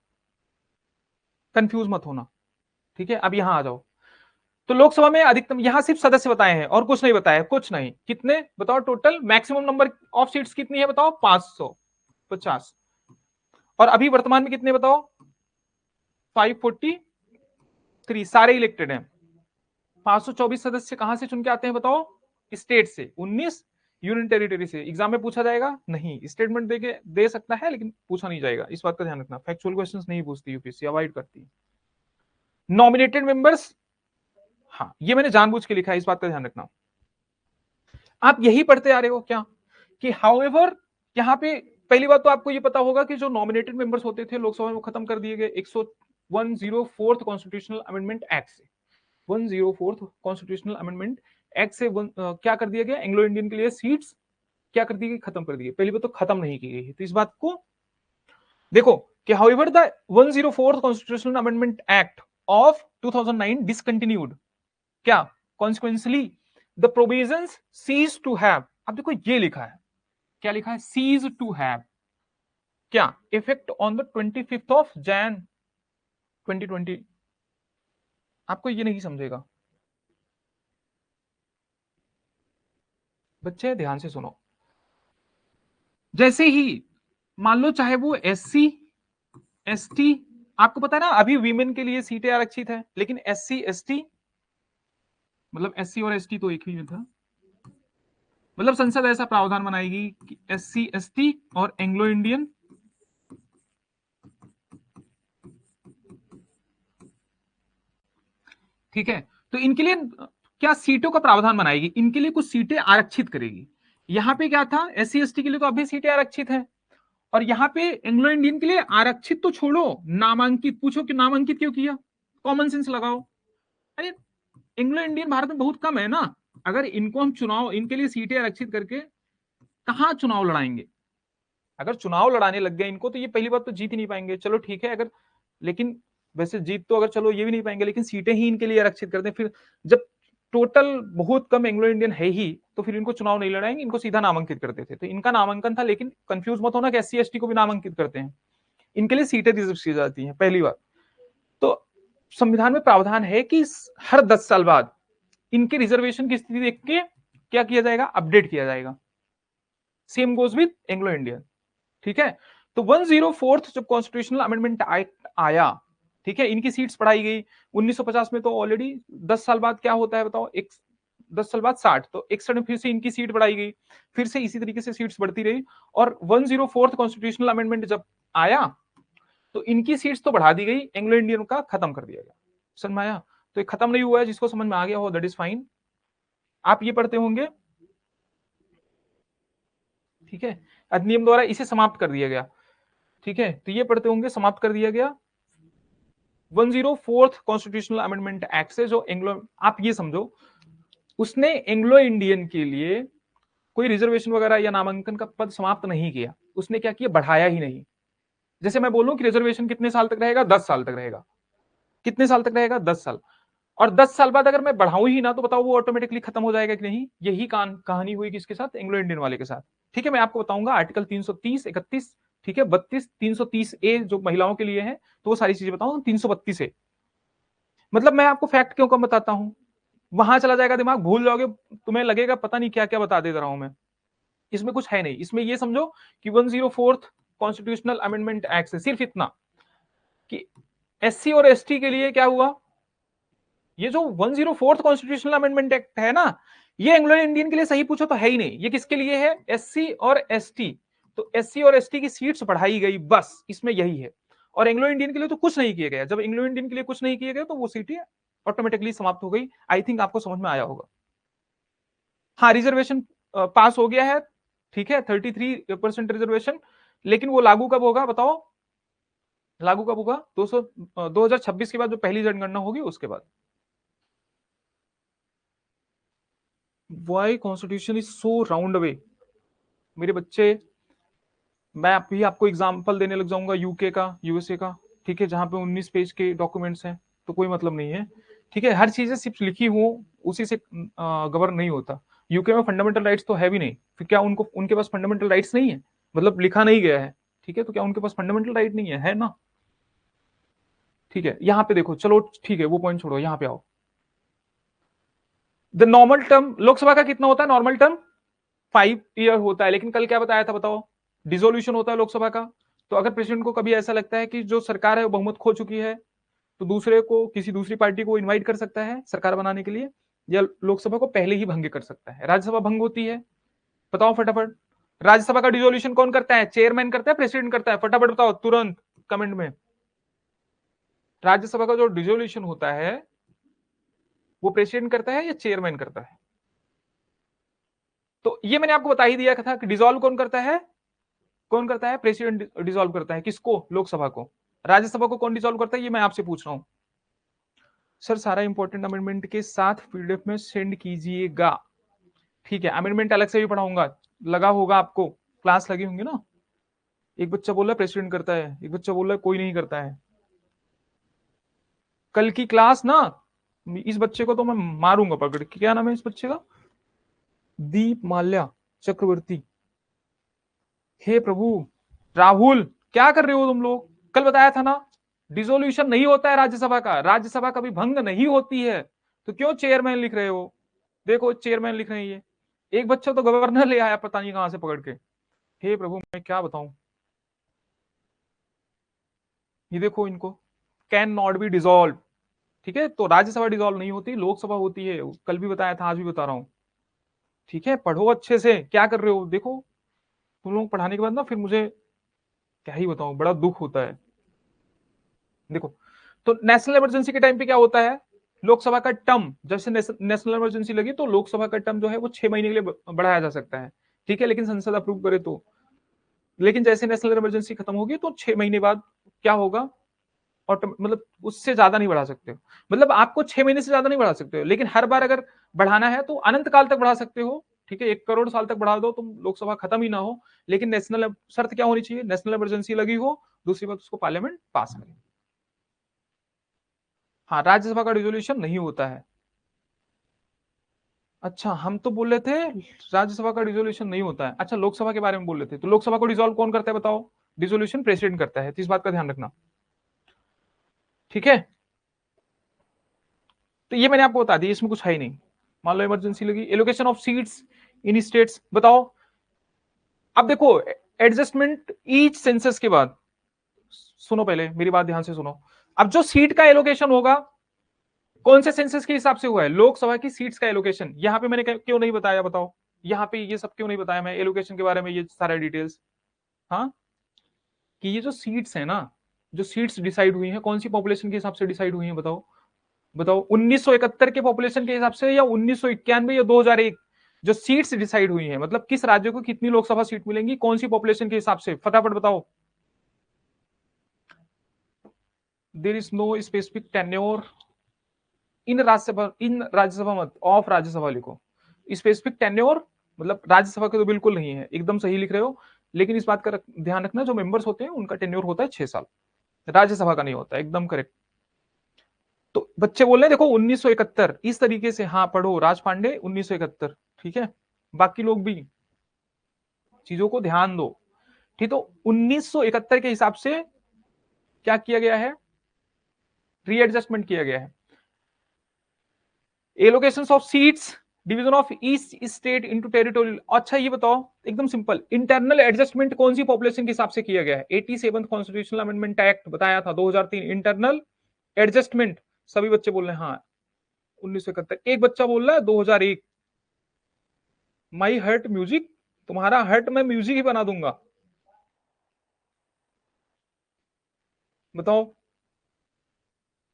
कंफ्यूज मत होना। ठीक है, अब यहां आ जाओ। तो लोकसभा में अधिकतम, यहां सिर्फ सदस्य बताए हैं और कुछ नहीं बताया, कुछ नहीं। कितने बताओ total maximum number of seats कितनी है बताओ? 550। और अभी वर्तमान में कितने बताओ? 543, सारे इलेक्टेड हैं। 524 सदस्य कहां से चुन के आते हैं बताओ? स्टेट से। 19 यूनियन टेरिटरी से। एग्जाम में पूछा जाएगा नहीं, स्टेटमेंट दे सकता है लेकिन पूछा नहीं जाएगा, इस बात का ध्यान रखना। फैक्चुअल क्वेश्चंस नहीं पूछती यूपीएससी, अवॉइड करती है। नॉमिनेटेड मेंबर्स, हाँ ये मैंने जानबूझ के लिखा है, इस बात का ध्यान रखना। आप यही पढ़ते आ रहे हो क्या कि हाउएवर, यहां पे पहली बात तो आपको ये पता होगा कि जो नॉमिनेटेड मेंबर्स होते थे लोकसभा में वो खत्म कर दिए गए 104th कॉन्स्टिट्यूशनल अमेंडमेंट एक्ट से। 104th कॉन्स्टिट्यूशनल अमेंडमेंट एक्ट से क्या कर दिया गया? एंग्लो इंडियन के लिए सीट्स क्या कर दी गई? खत्म कर दी गई। पहली बात तो खत्म नहीं की गई है, तो इस बात को देखो कि however the 104th constitutional amendment act of 2009 discontinued, क्या consequently the provisions cease to have. अब देखो ये लिखा है, क्या लिखा है? सीज टू हैव क्या इफेक्ट ऑन द 25 जनवरी 2020। आपको ये नहीं समझेगा बच्चे, ध्यान से सुनो। जैसे ही मान लो चाहे वो एससी एसटी, आपको पता है ना अभी वीमेन के लिए सीटें आरक्षित है, लेकिन एससी एसटी, मतलब एससी और एसटी तो एक ही में था, मतलब संसद ऐसा प्रावधान बनाएगी कि एससी एसटी और एंग्लो इंडियन, ठीक है, तो इनके लिए क्या सीटों का प्रावधान बनाएगी, इनके लिए कुछ सीटें आरक्षित करेगी। यहां पे क्या था? एससी एसटी के लिए तो अभी सीटें आरक्षित हैं, और यहाँ पे एंग्लो इंडियन के लिए आरक्षित तो छोड़ो, नामांकित। पूछो कि नामांकित क्यों किया? कॉमन सेंस लगाओ। अरे एंग्लो इंडियन भारत में बहुत कम है ना, अगर इनको हम चुनाव, इनके लिए सीटें आरक्षित करके कहां चुनाव लड़ाएंगे? अगर चुनाव लड़ाने लग गए इनको तो ये पहली बात तो जीत ही नहीं पाएंगे। चलो ठीक है, अगर, लेकिन वैसे जीत तो अगर चलो ये भी नहीं पाएंगे, लेकिन सीटें ही इनके लिए आरक्षित कर दें, फिर जब टोटल बहुत कम एंग्लो इंडियन है ही, तो फिर इनको चुनाव नहीं लड़ाएंगे, इनको सीधा नामांकित करते थे। तो इनका नामांकन था, लेकिन कंफ्यूज मत होना कि एससी एसटी को भी नामांकित करते हैं, इनके लिए सीटें रिजर्व की जाती हैं पहली बार। तो संविधान में प्रावधान है कि हर 10 साल बाद इनके रिजर्वेशन की स्थिति देख के क्या किया जाएगा? अपडेट किया जाएगा। Same goes with Anglo Indian. ठीक है, तो 104th जब कॉन्स्टिट्यूशनल अमेंडमेंट आया, ठीक है, इनकी सीट्स बढ़ाई गई। 1950 में तो ऑलरेडी 10 साल बाद क्या होता है बताओ? 10 साल बाद 60, तो 61 में फिर से इनकी सीट बढ़ाई गई, फिर से इसी तरीके से सीट्स बढ़ती रही। और 104th कॉन्स्टिट्यूशनल अमेंडमेंट जब आया तो इनकी सीट्स तो बढ़ा दी गई, एंग्लो इंडियन का खत्म कर दिया गया। समझ में आया? तो ये खत्म नहीं हुआ है, जिसको समझ में आ गया हो दैट इज फाइन। आप ये पढ़ते होंगे, ठीक है, अधिनियम द्वारा इसे समाप्त कर दिया गया। ठीक है, तो ये पढ़ते होंगे समाप्त कर दिया गया 104th कॉन्स्टिट्यूशनल अमेंडमेंट एक्ट से। जो एंग्लो, आप ये समझो, उसने एंग्लो इंडियन के लिए कोई रिजर्वेशन वगैरह या नामांकन का पद समाप्त नहीं किया, उसने क्या किया? बढ़ाया ही नहीं। जैसे मैं बोलूं कि रिजर्वेशन कितने साल तक रहेगा? 10 साल तक रहेगा। कितने साल तक रहेगा? 10 साल। और 10 साल बाद अगर मैं बढ़ाऊं ही ना तो बताओ वो ऑटोमेटिकली खत्म हो जाएगा कि नहीं? यही कहानी हुई किसके साथ? एंग्लो इंडियन वाले के साथ। ठीक है, मैं आपको बताऊंगा आर्टिकल 330, 31, ठीक है, 32, 330A जो महिलाओं के लिए है, तो वो सारी चीजें बताऊं 332A। मतलब मैं आपको फैक्ट क्यों कम बताता हूं, वहां चला जाएगा दिमाग, भूल जाओगे, तुम्हें लगेगा पता नहीं क्या क्या बता दे रहा हूं मैं। इसमें कुछ है नहीं। इसमें ये समझो कि 104th कॉन्स्टिट्यूशनल अमेंडमेंट एक्ट से सिर्फ इतना कि एससी और एसटी के लिए क्या हुआ? ये जो 104th कॉन्स्टिट्यूशनल अमेंडमेंट एक्ट है ना, ये एंग्लो इंडियन के लिए सही पूछो तो है ही नहीं। ये किसके लिए है? एससी और एसटी। तो एससी और एसटी की सीट्स बढ़ाई गई, बस इसमें यही है। और एंग्लो इंडियन के लिए तो कुछ नहीं किया गया। जब एंग्लो इंडियन के लिए कुछ नहीं किया गया तो वो सीटें ऑटोमेटिकली समाप्त हो गई। आई थिंक आपको समझ में आया होगा। हाँ, रिजर्वेशन पास हो गया है, ठीक है, 33% रिजर्वेशन, लेकिन वो लागू कब होगा बताओ? लागू कब होगा? 2026 के बाद, जो पहली जनगणना होगी उसके बाद। Why constitution is so round away मेरे बच्चे, मैं अभी आपको एग्जांपल देने लग जाऊंगा यूके का, यूएसए का, ठीक है, जहां पे 19 पेज के डॉक्यूमेंट्स हैं, तो कोई मतलब नहीं है। ठीक है, हर चीजें सिर्फ लिखी हो उसी से गवर्न नहीं होता। यूके में फंडामेंटल राइट्स तो है भी नहीं, फिर क्या उनको, उनके पास फंडामेंटल राइट्स नहीं है, मतलब लिखा नहीं गया है, ठीक है, तो क्या उनके पास फंडामेंटल राइट नहीं है ना? ठीक है, यहाँ पे देखो, चलो ठीक है वो पॉइंट छोड़ो, यहाँ पे आओ। द नॉर्मल टर्म लोकसभा का कितना होता है नॉर्मल टर्म? 5 ईयर होता है, लेकिन कल क्या बताया था बताओ? डिसोल्यूशन होता है लोकसभा का। तो अगर प्रेसिडेंट को कभी ऐसा लगता है कि जो सरकार है वो बहुमत खो चुकी है, तो दूसरे को, किसी दूसरी पार्टी को इनवाइट कर सकता है सरकार बनाने के लिए, या लोकसभा को पहले ही भंग कर सकता है। राज्यसभा भंग होती है, बताओ फटाफट। राज्यसभा का डिसोल्यूशन कौन करता है? चेयरमैन करता है, प्रेसिडेंट करता है? फटाफट बताओ तुरंत कमेंट में। राज्यसभा का जो डिसोल्यूशन होता है वो प्रेसिडेंट करता है या चेयरमैन करता है? तो ये मैंने आपको बता ही दिया था कि डिसॉल्व कौन करता है? कौन करता है? प्रेसिडेंट डिसॉल्व करता है। किसको? लोकसभा को। राज्यसभा को कौन डिसॉल्व करता है, ये मैं आपसे पूछ रहा हूं। सर सारा इंपॉर्टेंट अमेंडमेंट के साथ पीडीएफ में सेंड कीजिएगा। ठीक है, अमेंडमेंट अलग से भी पढ़ाऊंगा, लगा होगा आपको, क्लास लगी होंगी ना। एक बच्चा बोल रहा है प्रेसिडेंट करता है, एक बच्चा बोल रहा है कोई नहीं करता है। कल की क्लास ना, इस बच्चे को तो मैं मारूंगा पकड़ के। क्या नाम है इस बच्चे का? दीप माल्या चक्रवर्ती। हे प्रभु, राहुल क्या कर रहे हो तुम लोग? कल बताया था ना, डिसोल्यूशन नहीं होता है राज्यसभा का, राज्यसभा कभी भंग नहीं होती है, तो क्यों चेयरमैन लिख रहे हो? देखो चेयरमैन लिख रहे हैं ये। एक बच्चा तो गवर्नर ले आया पता नहीं कहां से पकड़ के। हे प्रभु मैं क्या बताऊं। ये देखो इनको, कैन नॉट बी डिसॉल्व। ठीक है, तो राज्यसभा डिसॉल्व नहीं होती, लोकसभा होती है। कल भी बताया था, आज भी बता रहा हूं। ठीक है, पढ़ो अच्छे से। क्या कर रहे हो देखो, तुम लोग पढ़ाने के बाद ना फिर मुझे क्या ही बताऊं, बड़ा दुख होता है। देखो, तो नेशनल इमरजेंसी के टाइम पे क्या होता है? लोकसभा का टर्म, जैसे नेशनल इमरजेंसी लगी तो लोकसभा का टर्म जो है वो 6 महीने के लिए बढ़ाया जा सकता है। ठीक है, लेकिन संसद अप्रूव करे तो। लेकिन जैसे नेशनल इमरजेंसी खत्म होगी तो 6 महीने बाद क्या होगा? और मतलब उससे ज्यादा नहीं बढ़ा सकते हो, मतलब आपको 6 महीने से ज्यादा नहीं बढ़ा सकते हो, लेकिन हर बार अगर बढ़ाना है तो अनंत काल तक बढ़ा सकते हो। ठीक है, 1 करोड़ साल तक बढ़ा दो तुम, लोकसभा खत्म ही ना हो। लेकिन नेशनल शर्त क्या होनी चाहिए? नेशनल इमरजेंसी लगी हो, दूसरी बात उसको पार्लियामेंट पास करे। हाँ, राज्यसभा का रिजोल्यूशन नहीं होता है। अच्छा, हम तो बोल रहे थे राज्यसभा का रिजोल्यूशन नहीं होता है। अच्छा, लोकसभा के बारे में बोल रहे थे, तो लोकसभा को डिसॉल्व कौन करता है बताओ? डिसोल्यूशन प्रेसिडेंट करता है, तो इस बात का ध्यान रखना। ठीक है, तो ये मैंने आपको बता दिया, इसमें कुछ है ही नहीं। मान लो इमरजेंसी लगी, allocation of seats in states बताओ। अब देखो, एडजस्टमेंट ईच सेंसस के बाद, सुनो पहले मेरी बात ध्यान से सुनो। अब जो सीट का एलोकेशन होगा, कौन से सेंसस के हिसाब से हुआ है? लोकसभा की सीट्स का एलोकेशन। यहां पे मैंने क्यों नहीं बताया बताओ? यहाँ पे ये सब क्यों नहीं बताया मैं एलोकेशन के बारे में, ये सारे डिटेल्स? हाँ, कि ये जो सीट्स है ना, जो सीट्स डिसाइड हुई हैं कौन सी पॉपुलेशन के हिसाब से डिसाइड हुई हैं बताओ? बताओ 1971 के पॉपुलेशन के हिसाब से, या 1991 या 2001? जो सीट्स डिसाइड हुई हैं, मतलब किस राज्य को कितनी लोकसभा सीट मिलेंगी, कौन सी पॉपुलेशन के हिसाब से, फटाफट बताओ। There is no specific tenure in Rajya Sabha मत ऑफ राज्यसभा लिखो। स्पेसिफिक टेन्योर मतलब राज्यसभा के तो बिल्कुल नहीं है, एकदम सही लिख रहे हो। लेकिन इस बात का ध्यान रखना, जो मेंबर्स होते हैं उनका टेन्योर होता है 6 साल, राज्यसभा का नहीं होता, एकदम करेक्ट। तो बच्चे बोल रहे हैं देखो 1971 इस तरीके से, हाँ पढ़ो राज पांडे 1971। ठीक है, बाकी लोग भी चीजों को ध्यान दो। ठीक, तो 1971 के हिसाब से क्या किया गया है? रीएडजस्टमेंट किया गया है। Allocation of seats, division of east state into territorial. अच्छा ये बताओ, एकदम सिंपल, इंटरनल एडजस्टमेंट कौन सी पॉपुलेशन के हिसाब से किया गया है? 87 कॉन्स्टिट्यूशनल अमेंडमेंट एक्ट बताया था 2003, इंटरनल एडजस्टमेंट। सभी बच्चे बोल रहे हैं हाँ 1971। एक बच्चा बोल रहा है 2001। माई हर्ट म्यूजिक, तुम्हारा हर्ट मैं म्यूजिक ही बना दूंगा। बताओ।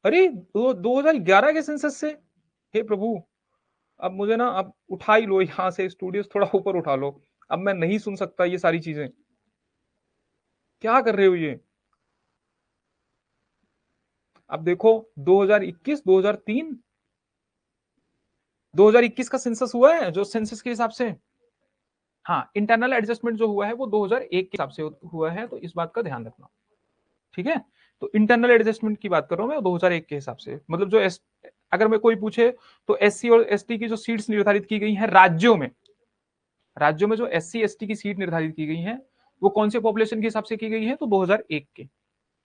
अरे 2011 के सेंसस से। हे प्रभु, अब मुझे ना, अब उठा ही लो यहाँ से, स्टूडियो थोड़ा ऊपर उठा लो। अब मैं नहीं सुन सकता ये सारी चीजें। क्या कर रहे हो ये? अब देखो 2021, 2003, 2021 का सेंसस हुआ है जो सेंसस के हिसाब से। हाँ, इंटरनल एडजस्टमेंट जो हुआ है वो 2001 के हिसाब से हुआ है, तो इस बात का ध्यान रखना। ठीक है, तो इंटरनल एडजस्टमेंट की बात कर रहा हूं मैं 2001 के हिसाब से, मतलब जो अगर मैं कोई पूछे तो एससी और एसटी की जो सीट्स निर्धारित की गई हैं राज्यों में जो एससी एसटी की सीट निर्धारित की गई हैं वो कौन से पॉपुलेशन के हिसाब से की गई है, तो 2001 के।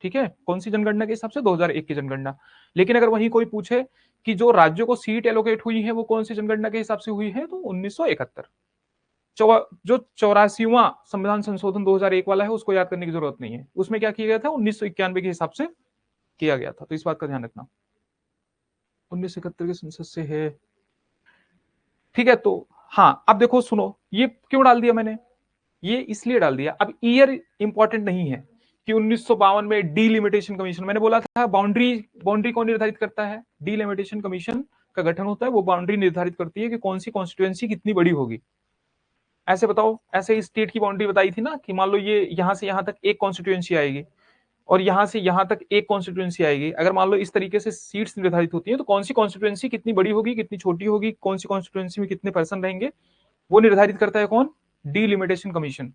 ठीक है, कौन सी जनगणना के हिसाब से, 2001 की जनगणना। लेकिन अगर वहीं कोई पूछे कि जो राज्यों को सीट एलोकेट हुई है वो कौन सी जनगणना के हिसाब से हुई है, तो 1971। जो 84वां संविधान संशोधन 2001 वाला है उसको याद करने की जरूरत नहीं है, उसमें क्या किया गया था, 1991 के हिसाब से किया गया था, तो इस बात का ध्यान रखना। 1971 के संसद से है। ठीक है, तो हाँ, अब देखो सुनो, ये क्यों डाल दिया मैंने, ये इसलिए डाल दिया, अब ईयर इंपॉर्टेंट नहीं है कि 1952 में डीलिमिटेशन कमीशन, मैंने बोला था बाउंड्री बाउंड्री कौन निर्धारित करता है, डीलिमिटेशन कमीशन का गठन होता है, वो बाउंड्री निर्धारित करती है कि कौन सी कॉन्स्टिट्यूएंसी कितनी बड़ी होगी। ऐसे बताओ, ऐसे स्टेट की बाउंड्री बताई थी ना कि मान लो ये यहां से यहां तक एक कॉन्स्टिट्यूएंसी आएगी और यहां से यहां तक एक कॉन्स्टिट्यूएंसी आएगी, अगर मान लो इस तरीके से सीट्स निर्धारित होती हैं तो कौन सी कॉन्स्टिट्यूएंसी कितनी बड़ी होगी कितनी छोटी होगी, कौन सी कॉन्स्टिट्यूएंसी में कितने पर्सन रहेंगे, वो निर्धारित करता है कौन, डीलिमिटेशन कमीशन।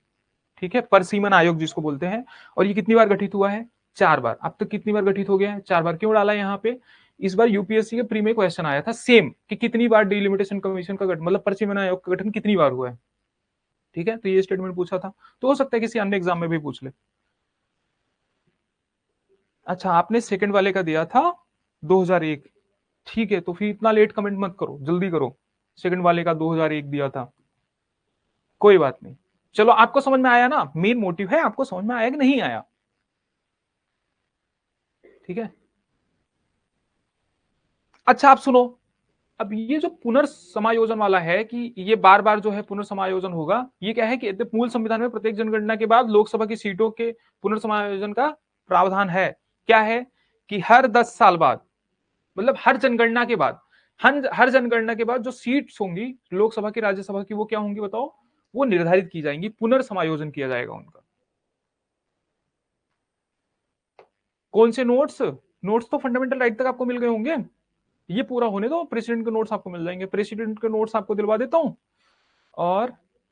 ठीक है, परसीमन आयोग जिसको बोलते हैं। और ये कितनी बार गठित हुआ है, 4 बार। अब तक कितनी बार गठित हो गया है, 4 बार। क्यों डाला है यहाँ पे, इस बार यूपीएससी के प्री में क्वेश्चन आया था सेम कि कितनी बार डीलिमिटेशन कमीशन का गठन, मतलब परसीमन आयोग का गठन कितनी बार हुआ है। ठीक है, तो ये स्टेटमेंट पूछा था, तो हो सकता है किसी अन्य एग्जाम में भी पूछ ले। अच्छा, आपने सेकंड वाले का दिया था 2001। ठीक है, तो फिर इतना लेट कमेंट मत करो, जल्दी करो। सेकंड वाले का 2001 दिया था, कोई बात नहीं। चलो, आपको समझ में आया ना, मेन मोटिव है आपको समझ में आया कि नहीं आया। ठीक है, अच्छा आप सुनो, अब ये जो पुनर्समायोजन वाला है कि ये बार बार जो है पुनर्समायोजन होगा, ये क्या है कि मूल संविधान में प्रत्येक जनगणना के बाद लोकसभा की सीटों के पुनर्समायोजन का प्रावधान है। क्या है कि हर 10 साल बाद, मतलब हर जनगणना के बाद, हर जनगणना के बाद जो सीट्स होंगी लोकसभा की राज्यसभा की वो क्या होंगी बताओ, वो निर्धारित की जाएंगी, पुनर्समायोजन किया जाएगा उनका। कौन से नोट्स, नोट्स तो फंडामेंटल राइट तक आपको मिल गए होंगे, ये पूरा होने दो, प्रेसिडेंट के नोट्स आपको मिल जाएंगे, प्रेसिडेंट के नोट्स आपको दिलवा देता हूं। और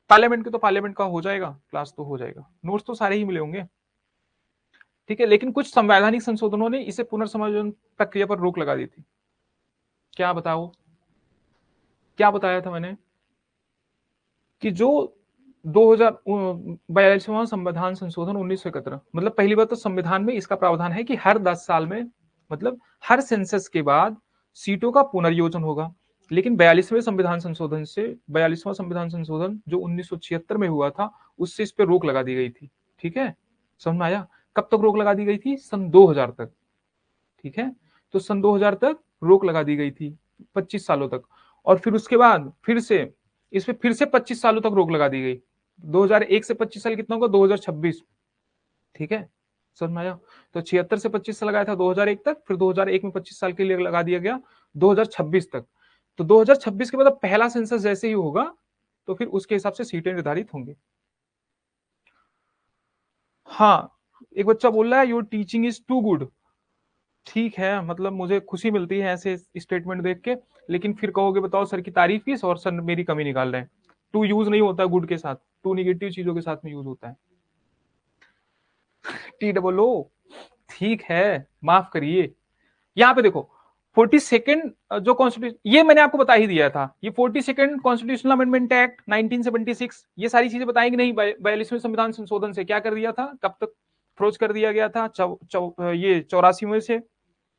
पार्लियामेंट के तो पार्लियामेंट का हो जाएगा, क्लास तो हो जाएगा, नोट्स तो सारे ही मिले होंगे। ठीक है, लेकिन कुछ संवैधानिक संशोधनों ने इसे पुनर्समायोजन प्रक्रिया पर रोक लगा दी थी। क्या बताओ, क्या बताया था मैंने कि जो 2042वां संविधान संशोधन 1971, मतलब पहली बात तो संविधान में इसका प्रावधान है कि हर 10 साल में, मतलब हर सेंसस के बाद सीटों का पुनर्योजन होगा। लेकिन 42वां संविधान संशोधन जो 1976 में हुआ था, उससे इस पर रोक लगा दी गई थी। ठीक है, समझ में आया, कब तक रोक लगा दी गई थी, सन 2000 तक। ठीक है, तो सन 2000 तक रोक लगा दी गई थी, 25 सालों तक। और फिर उसके बाद फिर से इस पे फिर से 25 सालों तक रोक लगा दी गई। 2001 से 25 साल कितना होगा, 2026। ठीक है, समझ में आया। तो 76 से 25 साल लगाया था 2001 तक, फिर 2001 में 25 साल के लिए लगा दिया गया 2026 तक। तो 2026 के बाद पहला सेंसस जैसे ही होगा तो फिर उसके हिसाब से सीटें निर्धारित होंगी। हाँ, एक बच्चा बोल रहा है your teaching is too good. ठीक है, मतलब मुझे खुशी मिलती है ऐसे स्टेटमेंट देख के, लेकिन फिर कहोगे बताओ सर की तारीफ की और सर मेरी कमी निकाल रहे हैं। टू यूज नहीं होता गुड के साथ, टू निगेटिव चीजों के साथ में यूज होता है। टी डबल ओ, ठीक है, माफ करिए। यहाँ पे देखो, 42nd जो कॉन्स्टिट्यूशन, ये मैंने आपको बता ही दिया था, ये 42nd कॉन्स्टिट्यूशनल अमेंडमेंट एक्ट 1976, ये सारी चीजें बताएंगे नहीं। 42वें संविधान संशोधन से क्या कर दिया था, कब तक फ्रोज कर दिया गया था, ये 84वें से,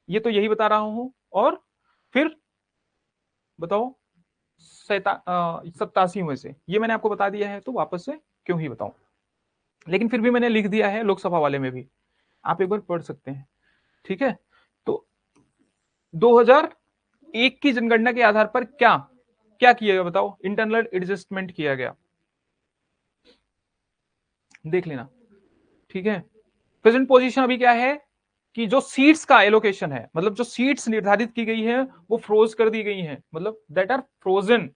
ये तो यही बता रहा हूं। और फिर बताओ 87वें से, ये मैंने आपको बता दिया है, तो वापस से क्यों ही बताऊं। लेकिन फिर भी मैंने लिख दिया है लोकसभा वाले में भी, आप एक बार पढ़ सकते हैं। ठीक है, तो 2001 की जनगणना के आधार पर क्या क्या किया गया बताओ, इंटरनल एडजस्टमेंट किया गया, देख लेना। ठीक है, प्रेजेंट पोजीशन अभी क्या है कि जो सीट्स का एलोकेशन है, मतलब जो सीट्स निर्धारित की गई है वो फ्रोज कर दी गई हैं, मतलब दैट आर फ्रोजन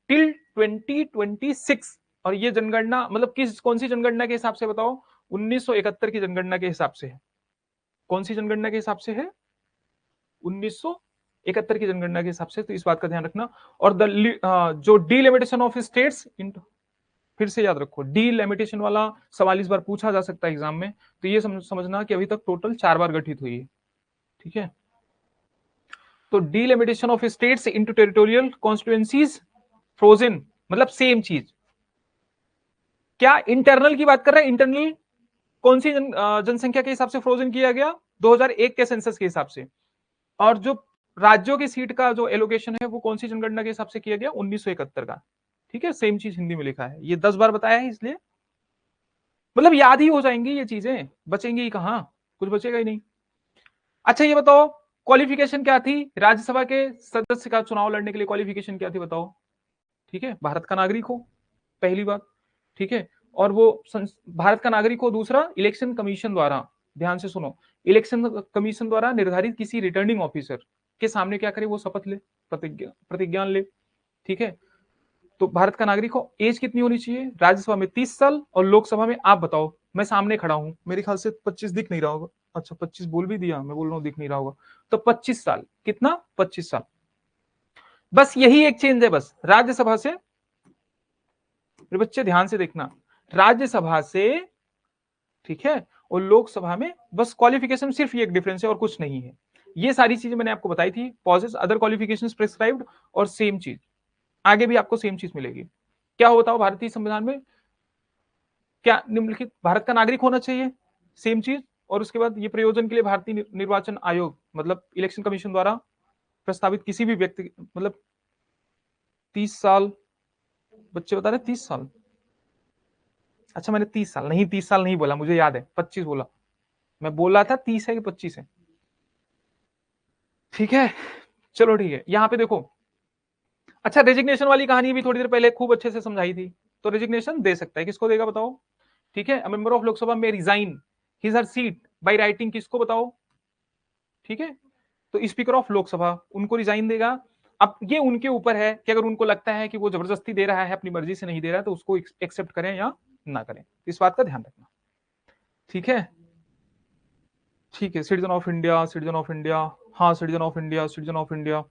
टिल 2026। और ये जनगणना मतलब किस कौन सी जनगणना के हिसाब से बताओ, 1971 की जनगणना के हिसाब से है। कौन सी जनगणना के हिसाब से है, 1971 की जनगणना के हिसाब से, तो इस बात का ध्यान रखना। और जो डिलिमिटेशन ऑफ स्टेट्स, फिर से याद रखो, डीलिमिटेशन वाला सवाल इस बार पूछा जा सकता है एग्जाम में, तो ये समझना कि अभी तक टोटल 4 बार गठित हुई है, ठीक है। तो delimitation of states into territorial constituencies frozen, मतलब सेम चीज। क्या इंटरनल की बात कर रहे हैं? इंटरनल कौन सी जनसंख्या के हिसाब से फ्रोजन किया गया? 2001 के सेंसस के हिसाब से। और जो राज्यों की सीट का जो एलोकेशन है वो कौन सी जनगणना के हिसाब से किया गया? 1971 का, ठीक है। सेम चीज हिंदी में लिखा है, ये 10 बार बताया है, इसलिए मतलब याद ही हो जाएंगी ये चीजें, बचेंगी ही कहां, कुछ बचेगा ही नहीं। अच्छा ये बताओ, क्वालिफिकेशन क्या थी राज्यसभा के सदस्य का चुनाव लड़ने के लिए? क्वालिफिकेशन क्या थी बताओ? ठीक है, भारत का नागरिक हो, पहली बात, ठीक है। और वो भारत का नागरिक हो, दूसरा इलेक्शन कमीशन द्वारा, ध्यान से सुनो, इलेक्शन कमीशन द्वारा निर्धारित किसी रिटर्निंग ऑफिसर के सामने क्या करे? वो शपथ ले, प्रतिज्ञान ले, ठीक है। तो भारत का नागरिक हो, एज कितनी होनी चाहिए? राज्यसभा में 30 साल और लोकसभा में आप बताओ, मैं सामने खड़ा हूं, मेरे ख्याल से 25 दिख नहीं रहा होगा, अच्छा 25 बोल भी दिया, मैं बोल रहा हूं दिख नहीं रहा होगा, तो 25 साल, कितना? 25 साल। बस यही एक चेंज है, बस राज्यसभा से, मेरे बच्चे ध्यान से देखना, राज्यसभा से, ठीक है, और लोकसभा में बस क्वालिफिकेशन सिर्फ ये एक डिफरेंस है और कुछ नहीं है। ये सारी चीजें मैंने आपको बताई थी, पॉजेस अदर क्वालिफिकेशंस प्रिस्क्राइब्ड, और सेम चीज आगे भी आपको सेम चीज मिलेगी। क्या हो बताओ, भारतीय संविधान में क्या निम्नलिखित भारत का नागरिक होना चाहिए? सेम चीज। और उसके बाद ये प्रयोजन के लिए भारतीय निर्वाचन आयोग मतलब इलेक्शन कमीशन द्वारा प्रस्तावित किसी भी व्यक्ति, मतलब 30 साल, बच्चे बता रहे 30 साल, अच्छा मैंने 30 साल नहीं, 30 साल नहीं बोला, मुझे याद है 25 बोला, मैं बोला था 30 है कि 25 है, ठीक है। चलो ठीक है, यहां पे देखो, अच्छा रेजिग्नेशन वाली कहानी भी थोड़ी देर पहले खूब अच्छे से समझाई थी। तो रेजिग्नेशन दे सकता है, किसको देगा बताओ? ठीक है, मेंबर ऑफ लोकसभा में resign his her seat by writing, किसको बताओ? ठीक है, तो स्पीकर ऑफ लोकसभा उनको रिजाइन देगा। अब ये उनके ऊपर है कि अगर उनको लगता है कि वो जबरदस्ती दे रहा है, अपनी मर्जी से नहीं दे रहा है, तो उसको एक्सेप्ट करें या ना करें, इस बात का ध्यान रखना, ठीक है। ठीक है, citizen of India, citizen of India, हाँ citizen of India, citizen of India,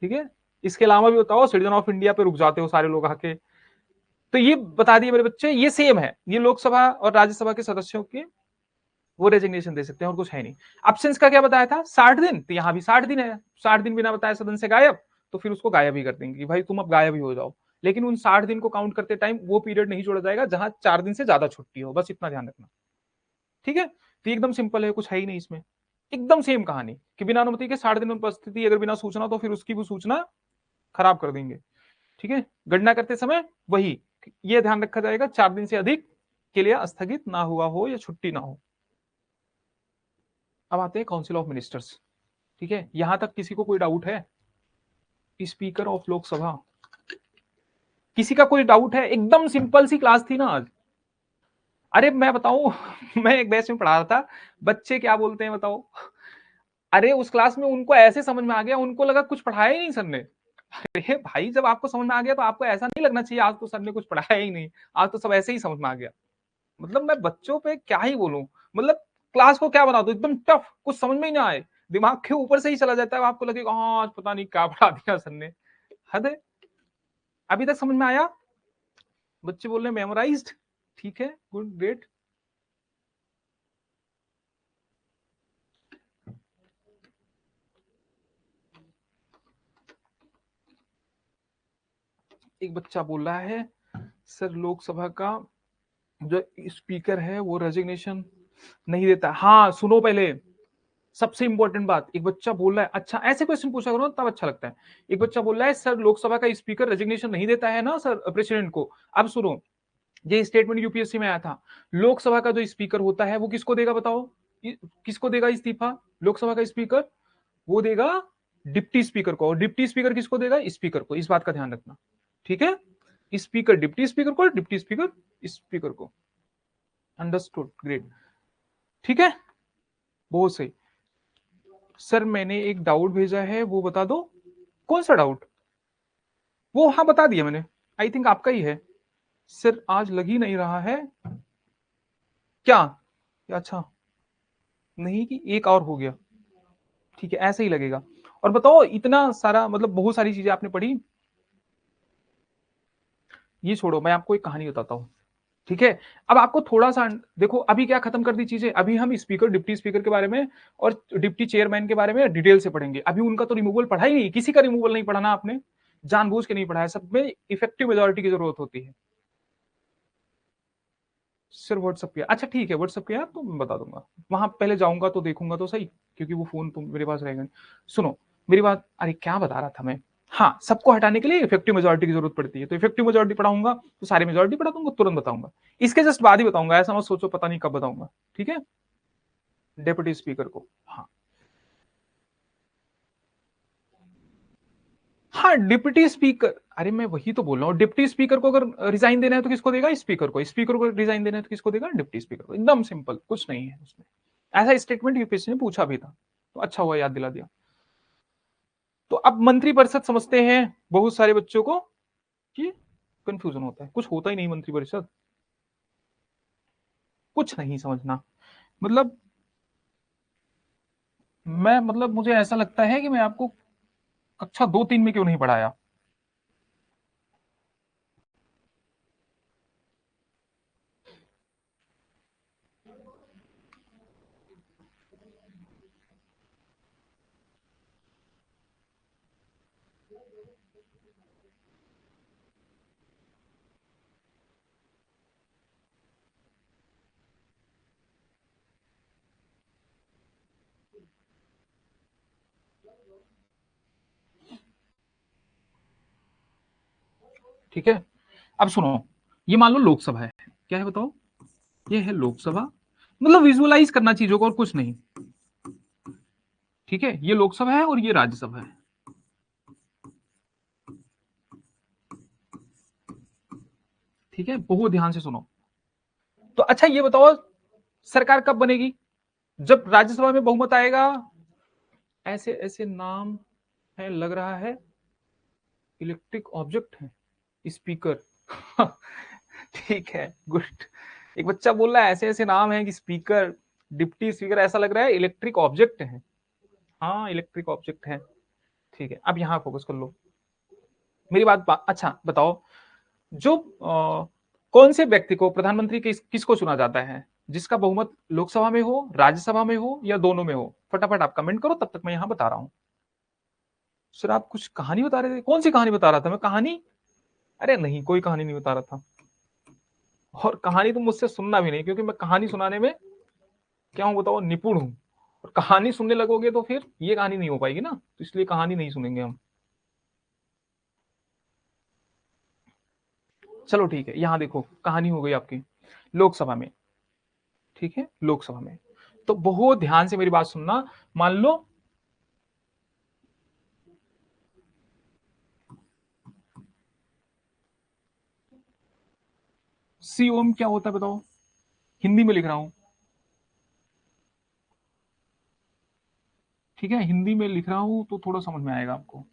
ठीक है। इसके अलावा भी बताओ, सिटीजन ऑफ इंडिया पे रुक जाते हो सारे लोग आके। तो ये बता दिए मेरे बच्चे, ये सेम है, ये लोकसभा और राज्यसभा के सदस्यों के वो रेजिग्नेशन दे सकते हैं और कुछ है नहीं। अब्सेंस का क्या बताया था? 60 दिन, तो यहाँ भी 60 दिन है, 60 दिन बिना बताए सदन से गायब, तो फिर उसको गायब ही कर देंगे कि भाई तुम अब गायब ही हो जाओ। लेकिन उन 60 दिन को काउंट करते टाइम वो पीरियड नहीं जोड़ा जाएगा जहां 4 दिन से ज्यादा छुट्टी हो, बस इतना ध्यान रखना, ठीक है। तो एकदम सिंपल है, कुछ है ही नहीं इसमें, एकदम सेम कहानी कि बिना अनुमति के 60 दिन उपस्थिति, अगर बिना सूचना तो फिर उसकी भी सूचना खराब कर देंगे, ठीक है। गणना करते समय वही ये ध्यान रखा जाएगा 4 दिन से अधिक के लिए स्थगित ना हुआ हो या छुट्टी ना हो। अब आते हैं काउंसिल ऑफ मिनिस्टर्स, ठीक है। यहां तक किसी को कोई डाउट है? स्पीकर ऑफ लोकसभा, किसी का कोई डाउट है? एकदम सिंपल सी क्लास थी ना आज। अरे मैं बताऊं मैं एक बैच में पढ़ा रहा था, बच्चे क्या बोलते हैं बताओ, अरे उस क्लास में उनको ऐसे समझ में आ गया, उनको लगा कुछ पढ़ाया ही नहीं सर ने। अरे भाई जब आपको समझ में आ गया तो आपको ऐसा नहीं लगना चाहिए आज तो सर ने कुछ पढ़ाया ही नहीं, आज तो सब ऐसे ही समझ में आ गया। मतलब मैं बच्चों पे क्या ही बोलूं, मतलब क्लास को क्या बना दो एकदम टफ, कुछ समझ में ही ना आए, दिमाग के ऊपर से ही चला जाता है, आपको लगेगा हाँ आज पता नहीं क्या पढ़ा दिया सर ने। हद है, अभी तक समझ में आया? बच्चे बोल रहे मेमोराइज्ड, ठीक है, गुड ग्रेट। एक बच्चा बोल रहा है सर लोकसभा का जो स्पीकर है वो रेजिग्नेशन नहीं देता। हाँ सुनो पहले, सबसे इंपॉर्टेंट बात, एक बच्चा बोल रहा है, अच्छा ऐसे क्वेश्चन पूछा करो तब अच्छा लगता है। एक बच्चा बोल रहा है सर लोकसभा का स्पीकर रेजिग्नेशन नहीं देता है ना सर प्रेसिडेंट को। अब सुनो, ये स्टेटमेंट यूपीएससी में आया था, लोकसभा का जो स्पीकर होता है वो किसको देगा बताओ? किसको देगा इस्तीफा? लोकसभा का स्पीकर वो देगा डिप्टी स्पीकर को, और डिप्टी स्पीकर किसको देगा? स्पीकर को, इस बात का ध्यान रखना, ठीक है। स्पीकर डिप्टी स्पीकर को, डिप्टी स्पीकर स्पीकर को, अंडरस्टूड, ग्रेट, ठीक है, बहुत सही। सर मैंने एक डाउट भेजा है वो बता दो। कौन सा डाउट? वो हाँ बता दिया मैंने, आई थिंक आपका ही है। सर आज लग ही नहीं रहा है क्या? अच्छा, नहीं कि एक और हो गया, ठीक है ऐसे ही लगेगा। और बताओ इतना सारा मतलब बहुत सारी चीजें आपने पढ़ी, ये छोड़ो, मैं आपको एक कहानी बताता हूँ, ठीक है। अब आपको थोड़ा सा देखो, अभी क्या खत्म कर दी चीजें, अभी हम स्पीकर, डिप्टी स्पीकर के बारे में और डिप्टी चेयरमैन के बारे में डिटेल से पढ़ेंगे। अभी उनका तो रिमूवल पढ़ा ही नहीं, किसी का रिमूवल नहीं पढ़ा ना आपने, जानबूझ के नहीं पढ़ा है। सब में इफेक्टिव मेजोरिटी की जरूरत होती है। सिर्फ व्हाट्सअप किया, अच्छा ठीक है, व्हाट्सअप किया तो मैं बता दूंगा। वहां पहले जाऊंगा तो देखूंगा तो सही, क्योंकि वो फोन तो मेरे पास रहेगा नहीं। सुनो मेरी बात, अरे क्या बता रहा था मैं, हाँ, सबको हटाने के लिए इफेक्टिव मेजोरिटी की जरूरत पड़ती है, तो इफेक्टिव मेजोरिटी पढ़ाऊंगा तो सारी मेजोरिटी पढ़ा दूंगा, तुरंत बताऊंगा। इसके जस्ट बाद ही बताऊंगा, ऐसा मत सोचो पता नहीं कब बताऊंगा, ठीक है। डेप्यूटी स्पीकर को, हाँ। हाँ डिप्टी स्पीकर, अरे मैं वही तो बोल रहा हूँ, डिप्टी स्पीकर को अगर रिजाइन देना है तो किसको देगा, स्पीकर को। स्पीकर को रिजाइन देना है तो किसको देगा, डिप्टी स्पीकर को। एकदम सिंपल, कुछ नहीं है उसमें। ऐसा स्टेटमेंट यूपीएससी ने पूछा भी था, तो अच्छा हुआ याद दिला दिया। तो अब मंत्रिपरिषद समझते हैं बहुत सारे बच्चों को कि कंफ्यूजन होता है, कुछ होता ही नहीं मंत्रिपरिषद, कुछ नहीं समझना। मतलब मैं, मतलब मुझे ऐसा लगता है कि मैं आपको कक्षा 2-3 में क्यों नहीं पढ़ाया। ठीक है, अब सुनो, ये मान लो लोकसभा है, क्या है बताओ, ये है लोकसभा। मतलब विजुअलाइज करना चीजों को और कुछ नहीं, ठीक है। ये लोकसभा है और ये राज्यसभा है, ठीक है, बहुत ध्यान से सुनो। तो अच्छा ये बताओ, सरकार कब बनेगी, जब राज्यसभा में बहुमत आएगा। ऐसे ऐसे नाम है, लग रहा है इलेक्ट्रिक ऑब्जेक्ट है, स्पीकर। ठीक है, गुड। एक बच्चा बोल रहा है ऐसे ऐसे नाम है कि स्पीकर, डिप्टी स्पीकर, ऐसा लग रहा है इलेक्ट्रिक ऑब्जेक्ट है। हाँ इलेक्ट्रिक ऑब्जेक्ट है, ठीक है। अब यहां फोकस कर लो, मेरी अच्छा बताओ, जो कौन से व्यक्ति को प्रधानमंत्री किसको चुना जाता है, जिसका बहुमत लोकसभा में हो, राज्यसभा में हो, या दोनों में हो। फटाफट आप कमेंट करो, तब तक मैं यहां बता रहा हूं। सर आप कुछ कहानी बता रहे थे, कौन सी कहानी बता रहा था मैं, कहानी? अरे नहीं, कोई कहानी नहीं बता रहा था। और कहानी तुम मुझसे सुनना भी नहीं, क्योंकि मैं कहानी सुनाने में क्या हूं बताओ, निपुण हूं। और कहानी सुनने लगोगे तो फिर ये कहानी नहीं हो पाएगी ना, तो इसलिए कहानी नहीं सुनेंगे हम। चलो ठीक है, यहां देखो कहानी हो गई आपकी लोकसभा में, ठीक है, लोकसभा में। तो बहुत ध्यान से मेरी बात सुनना। मान लो सी ओम क्या होता है बताओ, हिंदी में लिख रहा हूं, ठीक है, हिंदी में लिख रहा हूं तो थोड़ा समझ में आएगा आपको।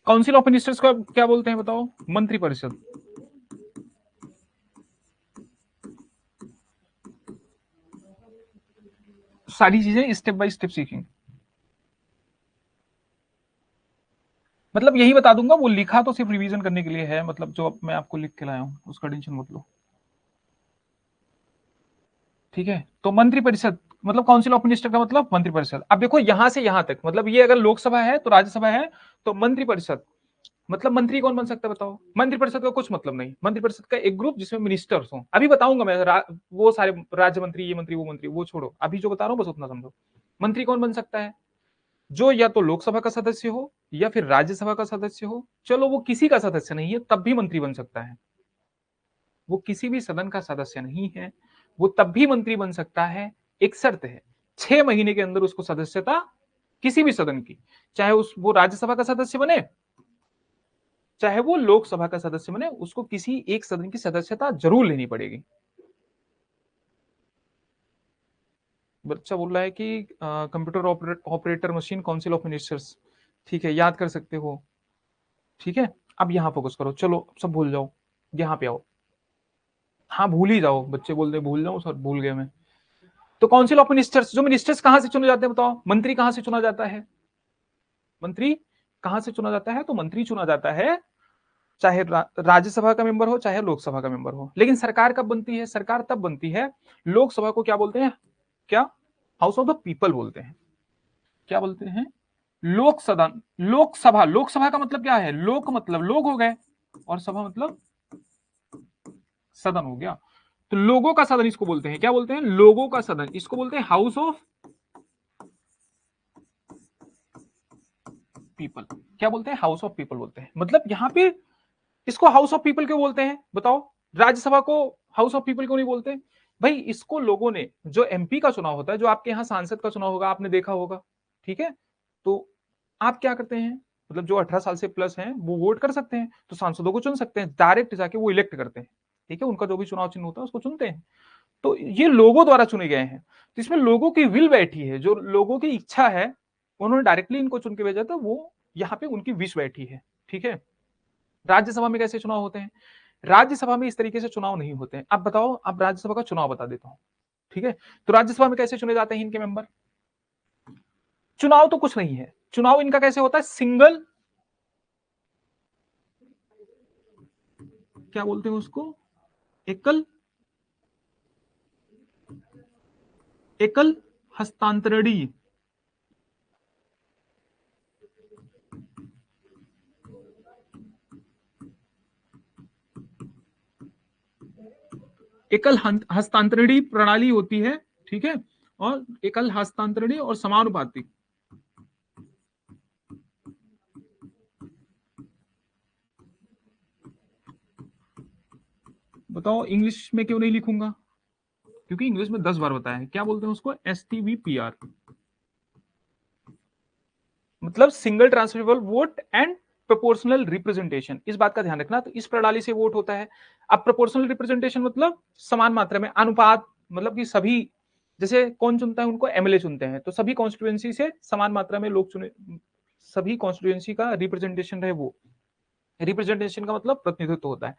काउंसिल ऑफ मिनिस्टर्स को क्या बोलते हैं बताओ, मंत्रिपरिषद। सारी चीजें स्टेप बाय स्टेप सीखेंगे। मतलब यही बता दूंगा, वो लिखा तो सिर्फ रिवीजन करने के लिए है, मतलब जो अब मैं आपको लिख के लाया हूं उसका टेंशन मत लो, ठीक है। तो मंत्रिपरिषद मतलब काउंसिल ऑफ मिनिस्टर का मतलब मंत्रिपरिषद। अब देखो यहां से यहां तक, मतलब ये अगर लोकसभा है तो राज्यसभा है, तो मंत्रिपरिषद मतलब मंत्री कौन बन सकता है बताओ। मंत्रिपरिषद का कुछ मतलब नहीं, मंत्रिपरिषद का एक ग्रुप जिसमें मिनिस्टर्स हो, अभी बताऊंगा मैं, वो सारे राज्य मंत्री, ये मंत्री, वो मंत्री, वो छोड़ो, अभी जो बता रहा हूं बस उतना समझो। मंत्री कौन बन सकता है, जो या तो लोकसभा का सदस्य हो या फिर राज्यसभा का सदस्य हो। चलो वो किसी का सदस्य नहीं है तब भी मंत्री बन सकता है, वो किसी भी सदन का सदस्य नहीं है, वो तब भी मंत्री बन सकता है। एक शर्त है, 6 महीने के अंदर उसको सदस्यता किसी भी सदन की, चाहे उस वो राज्यसभा का सदस्य बने, चाहे वो लोकसभा का सदस्य बने, उसको किसी एक सदन की सदस्यता जरूर लेनी पड़ेगी। बच्चा बोल रहा है कि computer operator machine council of ministers, ठीक है, याद कर सकते हो, ठीक है। अब यहां फोकस करो, चलो सब भूल जाओ, यहां पे आओ। हाँ भूल ही जाओ, बच्चे बोलते भूल जाओ सर, भूल गए मैं। तो काउंसिल ऑफ मिनिस्टर्स, जो मिनिस्टर्स कहां से चुने जाते हैं बताओ, मंत्री कहां से चुना जाता है, मंत्री कहां से चुना जाता है? तो मंत्री चुना जाता है, चाहे राज्यसभा का मेंबर हो चाहे लोकसभा का मेंबर हो। लेकिन सरकार कब बनती है? सरकार तब बनती है, लोकसभा को क्या बोलते हैं? क्या? हाउस ऑफ द पीपल बोलते हैं। क्या बोलते हैं? लोक सदन, लोकसभा। लोकसभा का मतलब क्या है? लोक मतलब लोग हो गए, और सभा मतलब सदन हो गया। तो लोगों का सदन इसको बोलते हैं। क्या बोलते हैं? लोगों का सदन। इसको बोलते हैं हाउस ऑफ पीपल। क्या बोलते हैं? हाउस ऑफ पीपल बोलते हैं। मतलब यहां पे इसको हाउस ऑफ पीपल क्यों बोलते हैं बताओ? राज्यसभा को हाउस ऑफ पीपल क्यों नहीं बोलते? भाई इसको लोगों ने, जो एमपी का चुनाव होता है, जो आपके यहाँ सांसद का चुनाव होगा, आपने देखा होगा, ठीक है? तो आप क्या करते हैं? मतलब जो 18 साल से प्लस हैं वो वोट कर सकते हैं, तो सांसदों को चुन सकते हैं, डायरेक्ट जाके वो इलेक्ट करते हैं, ठीक है? उनका जो भी चुनाव चिन्ह होता है उसको चुनते हैं। तो ये लोगों द्वारा चुने गए हैं, तो इसमें लोगों की विल बैठी है, जो लोगों की इच्छा है, उन्होंने डायरेक्टली इनको चुन के भेजा था, वो यहाँ पे उनकी विश बैठी है, ठीक है? राज्यसभा में कैसे चुनाव होते हैं? राज्यसभा में इस तरीके से चुनाव नहीं होते हैं। अब बताओ, अब राज्यसभा का चुनाव बता देता हूं, ठीक है? तो राज्यसभा में कैसे चुने जाते हैं इनके मेंबर? चुनाव तो कुछ नहीं है, चुनाव इनका कैसे होता है? सिंगल, क्या बोलते हैं उसको? एकल, एकल हस्तांतरणीय, एकल हस्तांतरणीय प्रणाली होती है, ठीक है? और एकल हस्तांतरणीय और समानुपाती। बताओ इंग्लिश में क्यों नहीं लिखूंगा? क्योंकि इंग्लिश में 10 बार बताया है। क्या बोलते हैं उसको? STVPR, मतलब single transferable vote and proportional representation. इस बात का ध्यान रखना। तो इस प्रणाली से वोट होता है। अब प्रोपोर्शनल रिप्रेजेंटेशन मतलब समान मात्रा में, अनुपात, मतलब कि सभी, जैसे कौन चुनता है उनको? एमएलए चुनते हैं, तो सभी कॉन्स्टिट्यूएंसी से समान मात्रा में लोग चुने, सभी कॉन्स्टिट्यूएंसी का रिप्रेजेंटेशन रहे वो। रिप्रेजेंटेशन का मतलब प्रतिनिधित्व होता है।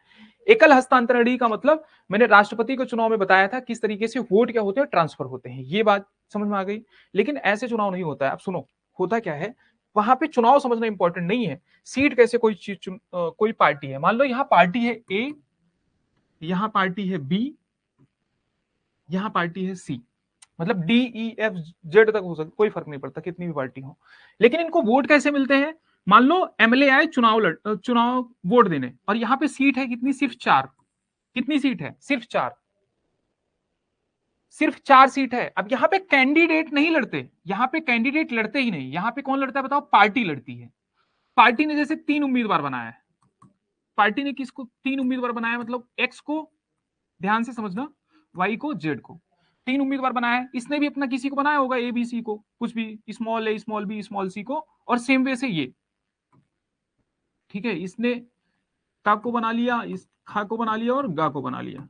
एकल हस्तांतरणीय का मतलब मैंने राष्ट्रपति के चुनाव में बताया था किस तरीके से वोट क्या होते हैं, ट्रांसफर होते हैं, ये बात समझ में आ गई। लेकिन ऐसे चुनाव नहीं होता है। अब सुनो, होता क्या है, वहां पे चुनाव समझना इंपॉर्टेंट नहीं है, सीट कैसे कोई चीज कोई पार्टी है, मान लो यहाँ पार्टी है ए, यहाँ पार्टी है बी, यहाँ पार्टी है सी, मतलब DEF Z तक हो सकता, कोई फर्क नहीं पड़ता कितनी भी पार्टी हो। लेकिन इनको वोट कैसे मिलते हैं? मान लो एमएलए आए चुनाव वोट देने, और यहाँ पे सीट है कितनी? सिर्फ 4। कितनी सीट है? सिर्फ 4। सिर्फ 4 सीट है। अब यहाँ पे कैंडिडेट नहीं लड़ते, यहाँ पे कैंडिडेट लड़ते ही नहीं। यहाँ पे कौन लड़ता है बताओ? पार्टी लड़ती है। पार्टी ने जैसे 3 उम्मीदवार बनाया है, पार्टी ने किसको 3 उम्मीदवार बनाया? मतलब एक्स को, ध्यान से समझना, वाई को, जेड को, 3 उम्मीदवार बनाया है। इसने भी अपना किसी को बनाया होगा, ए बी सी को, कुछ भी, स्मॉल ए स्मॉल बी स्मॉल सी को, और सेम वे से ये, ठीक है, इसने का को बना लिया, इस खा को बना लिया, और गा को बना लिया,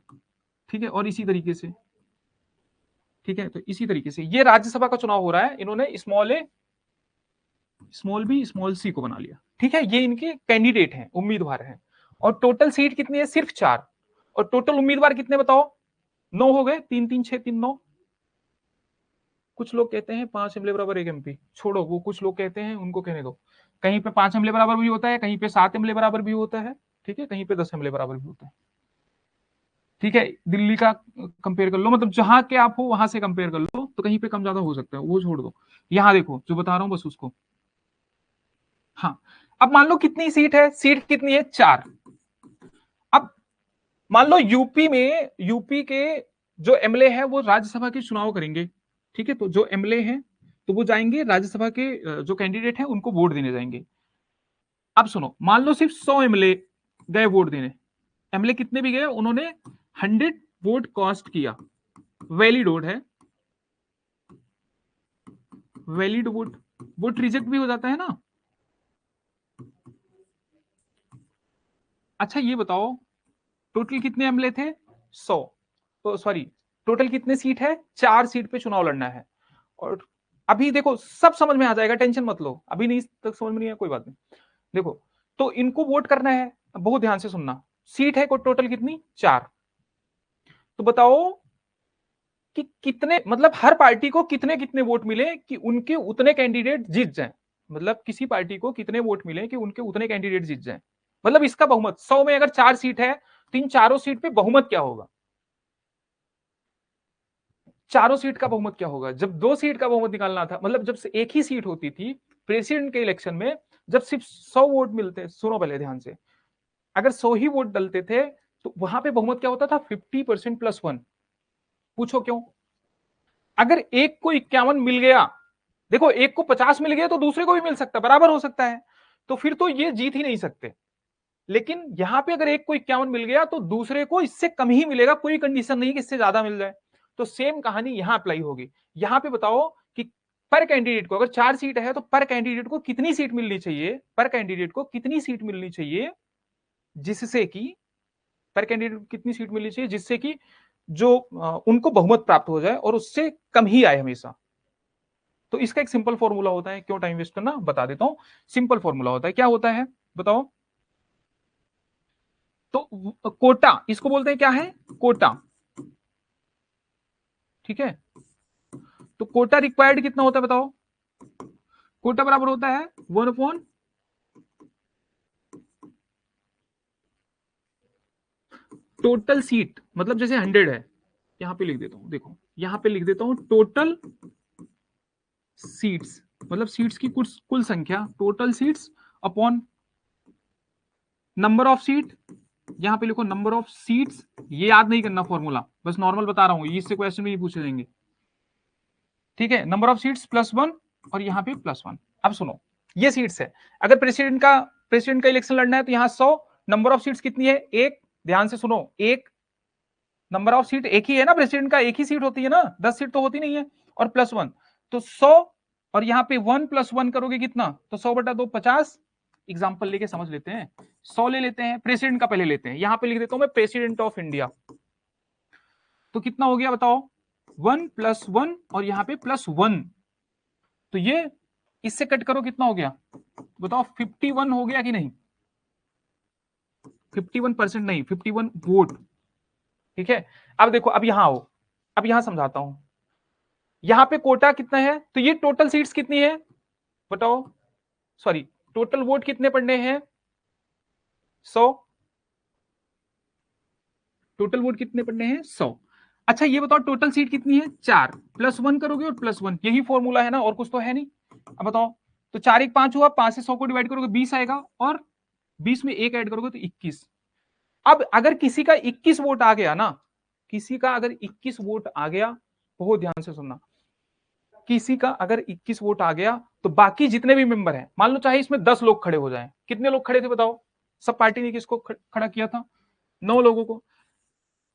ठीक है, और इसी तरीके से, ठीक है। तो इसी तरीके से ये राज्यसभा का चुनाव हो रहा है, इन्होंने स्मॉल ए स्मॉल बी स्मॉल सी को बना लिया, ठीक है। ये इनके कैंडिडेट हैं, उम्मीदवार हैं। और टोटल सीट कितनी है? सिर्फ 4। और टोटल उम्मीदवार कितने बताओ? 9 हो गए, 3 3 6 3 9। कुछ लोग कहते हैं 5 एमएलए बराबर 1 MP, छोड़ो वो, कुछ लोग कहते हैं, उनको कहने दो। कहीं पे 5 एमएलए बराबर भी होता है, कहीं पे 7 एमएलए बराबर भी होता है, ठीक है, कहीं पे 10 एमएलए बराबर भी होता है, ठीक है। दिल्ली का कंपेयर कर लो, मतलब जहां के आप हो वहां से कंपेयर कर लो, तो कहीं पे कम ज्यादा हो सकता है, वो छोड़ दो। यहाँ देखो जो बता रहा हूं बस उसको। हाँ, अब मान लो कितनी सीट है? सीट कितनी है? 4। अब मान लो यूपी के जो एमएलए है वो राज्यसभा के चुनाव करेंगे, ठीक है। तो जो एमएलए हैं तो वो जाएंगे राज्यसभा के, जो कैंडिडेट है उनको वोट देने जाएंगे। अब सुनो, मान लो सिर्फ 100 एमएलए गए वोट देने, एमएलए कितने भी गए, उन्होंने 100 वोट कास्ट किया, वैलिड वोट है, वैलिड वोट। वोट रिजेक्ट भी हो जाता है ना। अच्छा ये बताओ, टोटल कितने एमएलए थे? 100। तो सॉरी, टोटल कितने सीट है? 4 सीट पे चुनाव लड़ना है। और अभी देखो सब समझ में आ जाएगा, टेंशन मत लो, अभी नहीं तक समझ में नहीं है कोई बात नहीं। देखो, तो इनको वोट करना है, बहुत ध्यान से सुनना। सीट है को टोटल कितनी? 4। तो बताओ कि कितने, मतलब हर पार्टी को कितने कितने वोट मिले कि उनके उतने कैंडिडेट जीत जाए। मतलब किसी पार्टी को कितने वोट मिले कि उनके उतने कैंडिडेट जीत जाएं, मतलब इसका बहुमत 100 में अगर 4 सीट है तो इन चारों सीट पे बहुमत क्या होगा, चारों सीट का बहुमत क्या होगा। जब 2 सीट का बहुमत निकालना था, मतलब जब से एक ही सीट होती थी प्रेसिडेंट के इलेक्शन में, जब सिर्फ 100 वोट मिलते, सुनो पहले ध्यान से, अगर 100 ही वोट डलते थे तो वहां पे बहुमत क्या होता था, 50% प्लस 1। पूछो क्यों। अगर एक को 51 मिल गया, देखो एक को 50 मिल गया तो दूसरे को भी मिल सकता है, बराबर हो सकता है, तो फिर तो ये जीत ही नहीं सकते। लेकिन यहां पे अगर एक को 51 मिल गया तो दूसरे को इससे कम ही मिलेगा, कोई कंडीशन नहीं कि इससे ज्यादा मिल जाए। तो सेम कहानी यहां अप्लाई होगी। यहां पे बताओ कि पर कैंडिडेट को, अगर 4 सीट है तो पर कैंडिडेट को कितनी सीट मिलनी चाहिए, पर कैंडिडेट को कितनी सीट मिलनी चाहिए जिससे कि, पर कैंडिडेट को कितनी सीट मिलनी चाहिए जिससे कि जो उनको बहुमत प्राप्त हो जाए और उससे कम ही आए हमेशा। तो इसका एक सिंपल फॉर्मूला होता है, क्यों टाइम वेस्ट करना, बता देता हूं। सिंपल फॉर्मूला होता है, क्या होता है बताओ। तो कोटा, इसको बोलते हैं क्या है, कोटा, ठीक है। तो कोटा रिक्वायर्ड कितना होता है बताओ। कोटा बराबर होता है 1/, टोटल सीट, मतलब जैसे 100 है, यहां पे लिख देता हूं, देखो यहां पे लिख देता हूं टोटल सीट्स, मतलब सीट्स की कुल संख्या, total seats upon number of seat, यहां पे लिखो नंबर ऑफ सीट्स। ये याद नहीं करना फॉर्मूला, बस नॉर्मल बता रहा हूं, इससे क्वेश्चन में ही पूछे जाएंगे, ठीक है। नंबर ऑफ सीट्स प्लस 1 और यहाँ पे प्लस 1। अब सुनो, ये सीट्स है, अगर प्रेसिडेंट का इलेक्शन लड़ना है तो यहाँ 100, नंबर ऑफ सीट्स कितनी है, एक, ध्यान से सुनो, एक, नंबर ऑफ सीट एक ही है ना, प्रेसिडेंट का एक ही सीट होती है ना, 10 सीट तो होती नहीं है, और प्लस 1, तो 100, और यहाँ पे 1 + 1 करोगे कितना, तो 100/2 50। एग्जाम्पल लेके समझ लेते हैं, 100 ले लेते हैं, प्रेसिडेंट का पहले लेते हैं, यहां पे लिख देता हूं मैं प्रेसिडेंट ऑफ इंडिया, तो कितना हो गया बताओ, 1 + 1 और यहाँ पे +1, तो ये इससे कट करो कितना हो गया बताओ, 51 हो गया कि नहीं, 51% नहीं, 51 वोट, ठीक है। अब देखो, अब यहां आओ, अब यहां समझाता हूं, यहां पे कोटा कितना है, तो ये टोटल सीट्स कितनी है बताओ, सॉरी, टोटल वोट कितने पड़ने हैं 100, टोटल वोट कितने पड़ने हैं 100। अच्छा ये बताओ टोटल सीट कितनी है 4, +1 करोगे और +1, यही फॉर्मूला है ना, और कुछ तो है नहीं। अब बताओ, तो 4 1 5 हुआ, 5 से 100 को डिवाइड करोगे 20 आएगा, और 20 में 1 ऐड करोगे तो 21। अब अगर किसी का 21 वोट आ गया ना, किसी का अगर 21 वोट आ गया, बहुत ध्यान से सुनना, किसी का अगर 21 वोट आ गया तो बाकी जितने भी मेंबर हैं, मान लो चाहे इसमें 10 लोग खड़े हो जाएं, कितने लोग खड़े थे बताओ, सब पार्टी ने किसको खड़ा किया था, 9 लोगों को।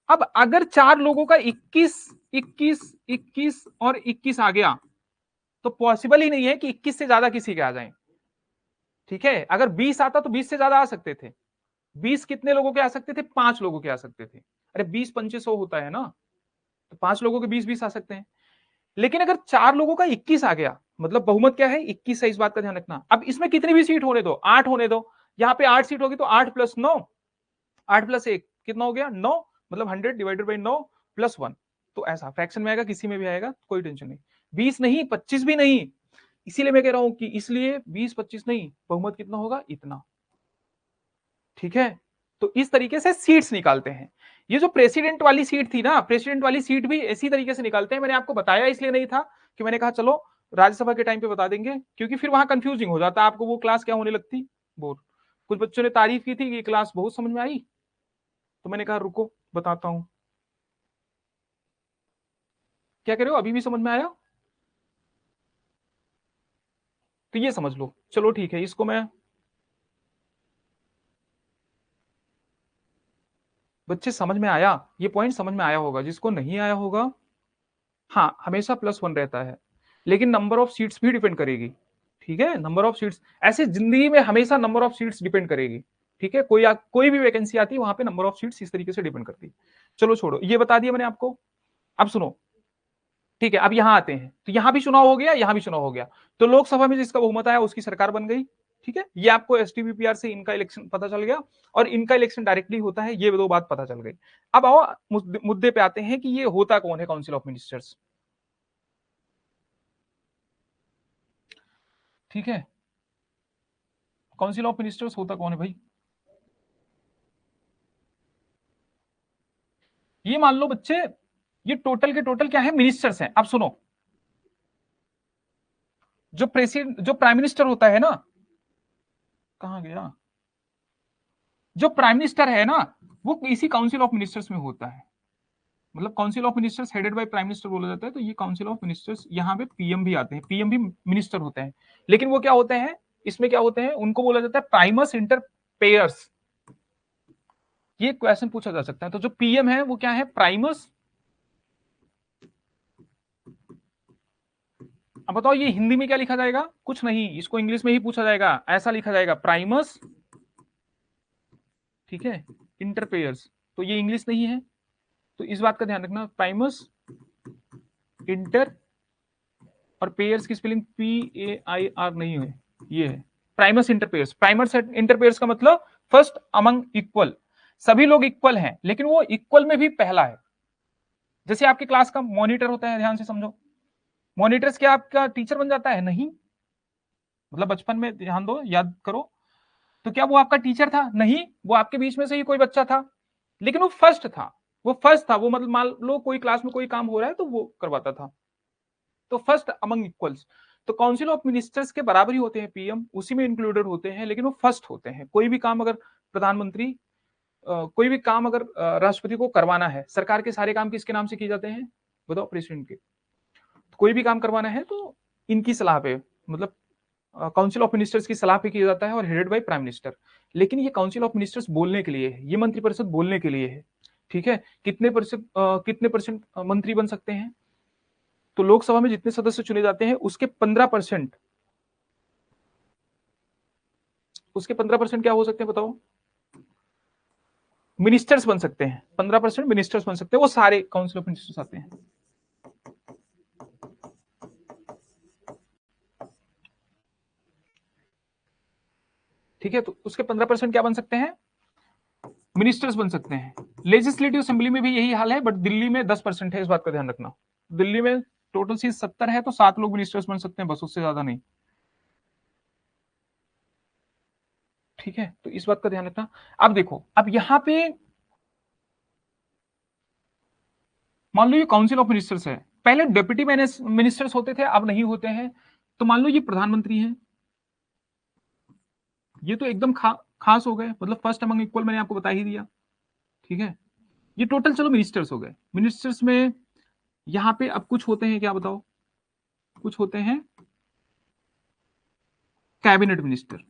अब अगर 4 लोगों का 21 21 21 और 21 आ गया, तो पॉसिबल ही नहीं है कि 21 से ज्यादा किसी के आ जाएं, ठीक है। अगर 20 आता तो 20 से ज्यादा आ सकते थे, 20 कितने लोगों के आ सकते थे, 5 लोगों के आ सकते थे, अरे 20 पंचे 100 होता है ना, तो 5 लोगों के 20 20 आ सकते हैं। लेकिन अगर 4 लोगों का 21 आ गया, मतलब बहुमत क्या है 21 है, इस बात का ध्यान रखना। अब इसमें कितनी भी सीट होने दो, 8 होने दो, यहाँ पे 8 सीट होगी तो 8 + 9, 8 + 1 कितना हो गया 9, मतलब 100/9 + 1, तो ऐसा फ्रैक्शन में आएगा, किसी में भी आएगा, कोई टेंशन नहीं, 20 नहीं 25 भी नहीं। इसीलिए मैं कह रहा हूं कि इसलिए 20 25 नहीं, बहुमत कितना होगा इतना, ठीक है। तो इस तरीके से सीट्स निकालते हैं। ये जो प्रेसिडेंट वाली सीट थी ना, प्रेसिडेंट वाली सीट भी इसी तरीके से निकालते हैं, मैंने आपको बताया इसलिए नहीं था कि मैंने कहा चलो राज्यसभा के टाइम पे बता देंगे, क्योंकि फिर वहां कंफ्यूजिंग हो जाता, आपको वो क्लास क्या होने लगती, बोर। कुछ बच्चों ने तारीफ की थी कि क्लास बहुत समझ में आई, तो मैंने कहा रुको बताता हूं, क्या कह रहे हो, अभी भी समझ में आया, तो ये समझ लो, चलो ठीक है, इसको मैं, बच्चे समझ में आया, ये पॉइंट समझ में आया होगा, जिसको नहीं आया होगा, हाँ हमेशा +1 रहता है, लेकिन नंबर ऑफ सीट्स भी डिपेंड करेगी, ठीक है। नंबर ऑफ सीट्स, ऐसे जिंदगी में हमेशा नंबर ऑफ सीट्स डिपेंड करेगी, ठीक है। कोई भी वैकेंसी आती है वहां पे नंबर ऑफ सीट्स इस तरीके से डिपेंड करती है। चलो छोड़ो, ये बता दिया मैंने आपको। अब सुनो, ठीक है, अब यहां आते हैं, तो यहां भी चुनाव हो गया, यहां भी चुनाव हो गया, तो लोकसभा में जिसका बहुमत आया उसकी सरकार बन गई, ठीक है। ये आपको एसटीबीपीआर से इनका इलेक्शन पता चल गया, और इनका इलेक्शन डायरेक्टली होता है, ये दो बात पता चल गई। अब आओ मुद्दे पे आते हैं कि ये होता कौन है काउंसिल ऑफ मिनिस्टर्स, ठीक है। काउंसिल ऑफ मिनिस्टर्स होता कौन है भाई? ये मान लो बच्चे, ये टोटल के टोटल क्या है, मिनिस्टर्स हैं। अब सुनो, जो प्रेसिडेंट, जो प्राइम मिनिस्टर होता है ना, कहां गया, जो प्राइम मिनिस्टर है ना, वो इसी काउंसिल ऑफ मिनिस्टर्स में होता है। मतलब council of ministers headed by prime minister बोला जाता है, तो ये काउंसिल ऑफ मिनिस्टर्स, यहाँ पे पीएम भी आते हैं, पीएम भी मिनिस्टर होते हैं। लेकिन वो क्या होते हैं, इसमें क्या होते हैं, उनको बोला जाता है प्राइमस इंटर पेयर्स। ये क्वेश्चन पूछा जा सकता है। तो जो पीएम है वो क्या है, प्राइमस। अब बताओ ये हिंदी में क्या लिखा जाएगा, कुछ नहीं, इसको इंग्लिश में ही पूछा जाएगा, ऐसा लिखा जाएगा प्राइमस, ठीक है, इंटर पेयर्स। तो ये इंग्लिश नहीं है, तो इस बात का ध्यान रखना, प्राइमस इंटर, और पेयर्स की स्पेलिंग PAIR नहीं है, ये है प्राइमस इंटरपेयर्स। प्राइमस इंटरपेयर्स का मतलब फर्स्ट अमंग इक्वल, सभी लोग इक्वल हैं, लेकिन वो इक्वल में भी पहला है। जैसे आपकी क्लास का मॉनिटर होता है, ध्यान से समझो, मॉनिटर्स क्या आपका टीचर बन जाता है? नहीं। मतलब बचपन में ध्यान दो, याद करो, तो क्या वो आपका टीचर था? नहीं, वो आपके बीच में से ही कोई बच्चा था, लेकिन वो फर्स्ट था, वो फर्स्ट था, वो मतलब मान लो कोई क्लास में कोई काम हो रहा है तो वो करवाता था, तो फर्स्ट अमंग इक्वल्स। तो काउंसिल ऑफ मिनिस्टर्स के बराबर ही होते हैं पीएम, उसी में इंक्लूडेड होते हैं, लेकिन वो फर्स्ट होते हैं। कोई भी काम अगर प्रधानमंत्री, कोई भी काम अगर राष्ट्रपति को करवाना है, सरकार के सारे काम किसके नाम से किए जाते हैं, बताओ, प्रेसिडेंट के। तो कोई भी काम करवाना है तो इनकी सलाह पे, मतलब काउंसिल ऑफ मिनिस्टर्स की सलाह पे किया जाता है, और हेडेड बाय प्राइम मिनिस्टर। लेकिन ये काउंसिल ऑफ मिनिस्टर्स बोलने के लिए है, ये मंत्रिपरिषद बोलने के लिए है, ठीक है। कितने परसेंट मंत्री बन सकते हैं, तो लोकसभा में जितने सदस्य चुने जाते हैं उसके 15%, उसके 15% क्या हो सकते हैं बताओ, मिनिस्टर्स बन सकते हैं। 15% मिनिस्टर्स बन सकते हैं, वो सारे काउंसिल ऑफ मिनिस्टर्स आते हैं, ठीक है। तो उसके 15% क्या बन सकते हैं, मिनिस्टर्स बन सकते हैं। लेजिस्लेटिव असेंबली में भी यही हाल है, बट दिल्ली में 10% है, इस बात का ध्यान रखना। दिल्ली में टोटल सीट 70 है, तो 7 लोग मिनिस्टर्स बन सकते हैं, बस, उससे ज्यादा नहीं, ठीक है। तो इस बात का ध्यान रखना। अब देखो, अब यहां पे मान लो ये काउंसिल ऑफ मिनिस्टर्स है, पहले डेप्यूटी मिनिस्टर्स होते थे, अब नहीं होते हैं। तो मान लो ये प्रधानमंत्री हैं, ये तो एकदम खास हो गए, मतलब फर्स्ट अमंग इक्वल, मैंने आपको बता ही दिया, ठीक है। ये टोटल चलो मिनिस्टर्स हो गए। मिनिस्टर्स में यहां पे अब कुछ होते हैं, क्या बताओ, कुछ होते हैं कैबिनेट मिनिस्टर,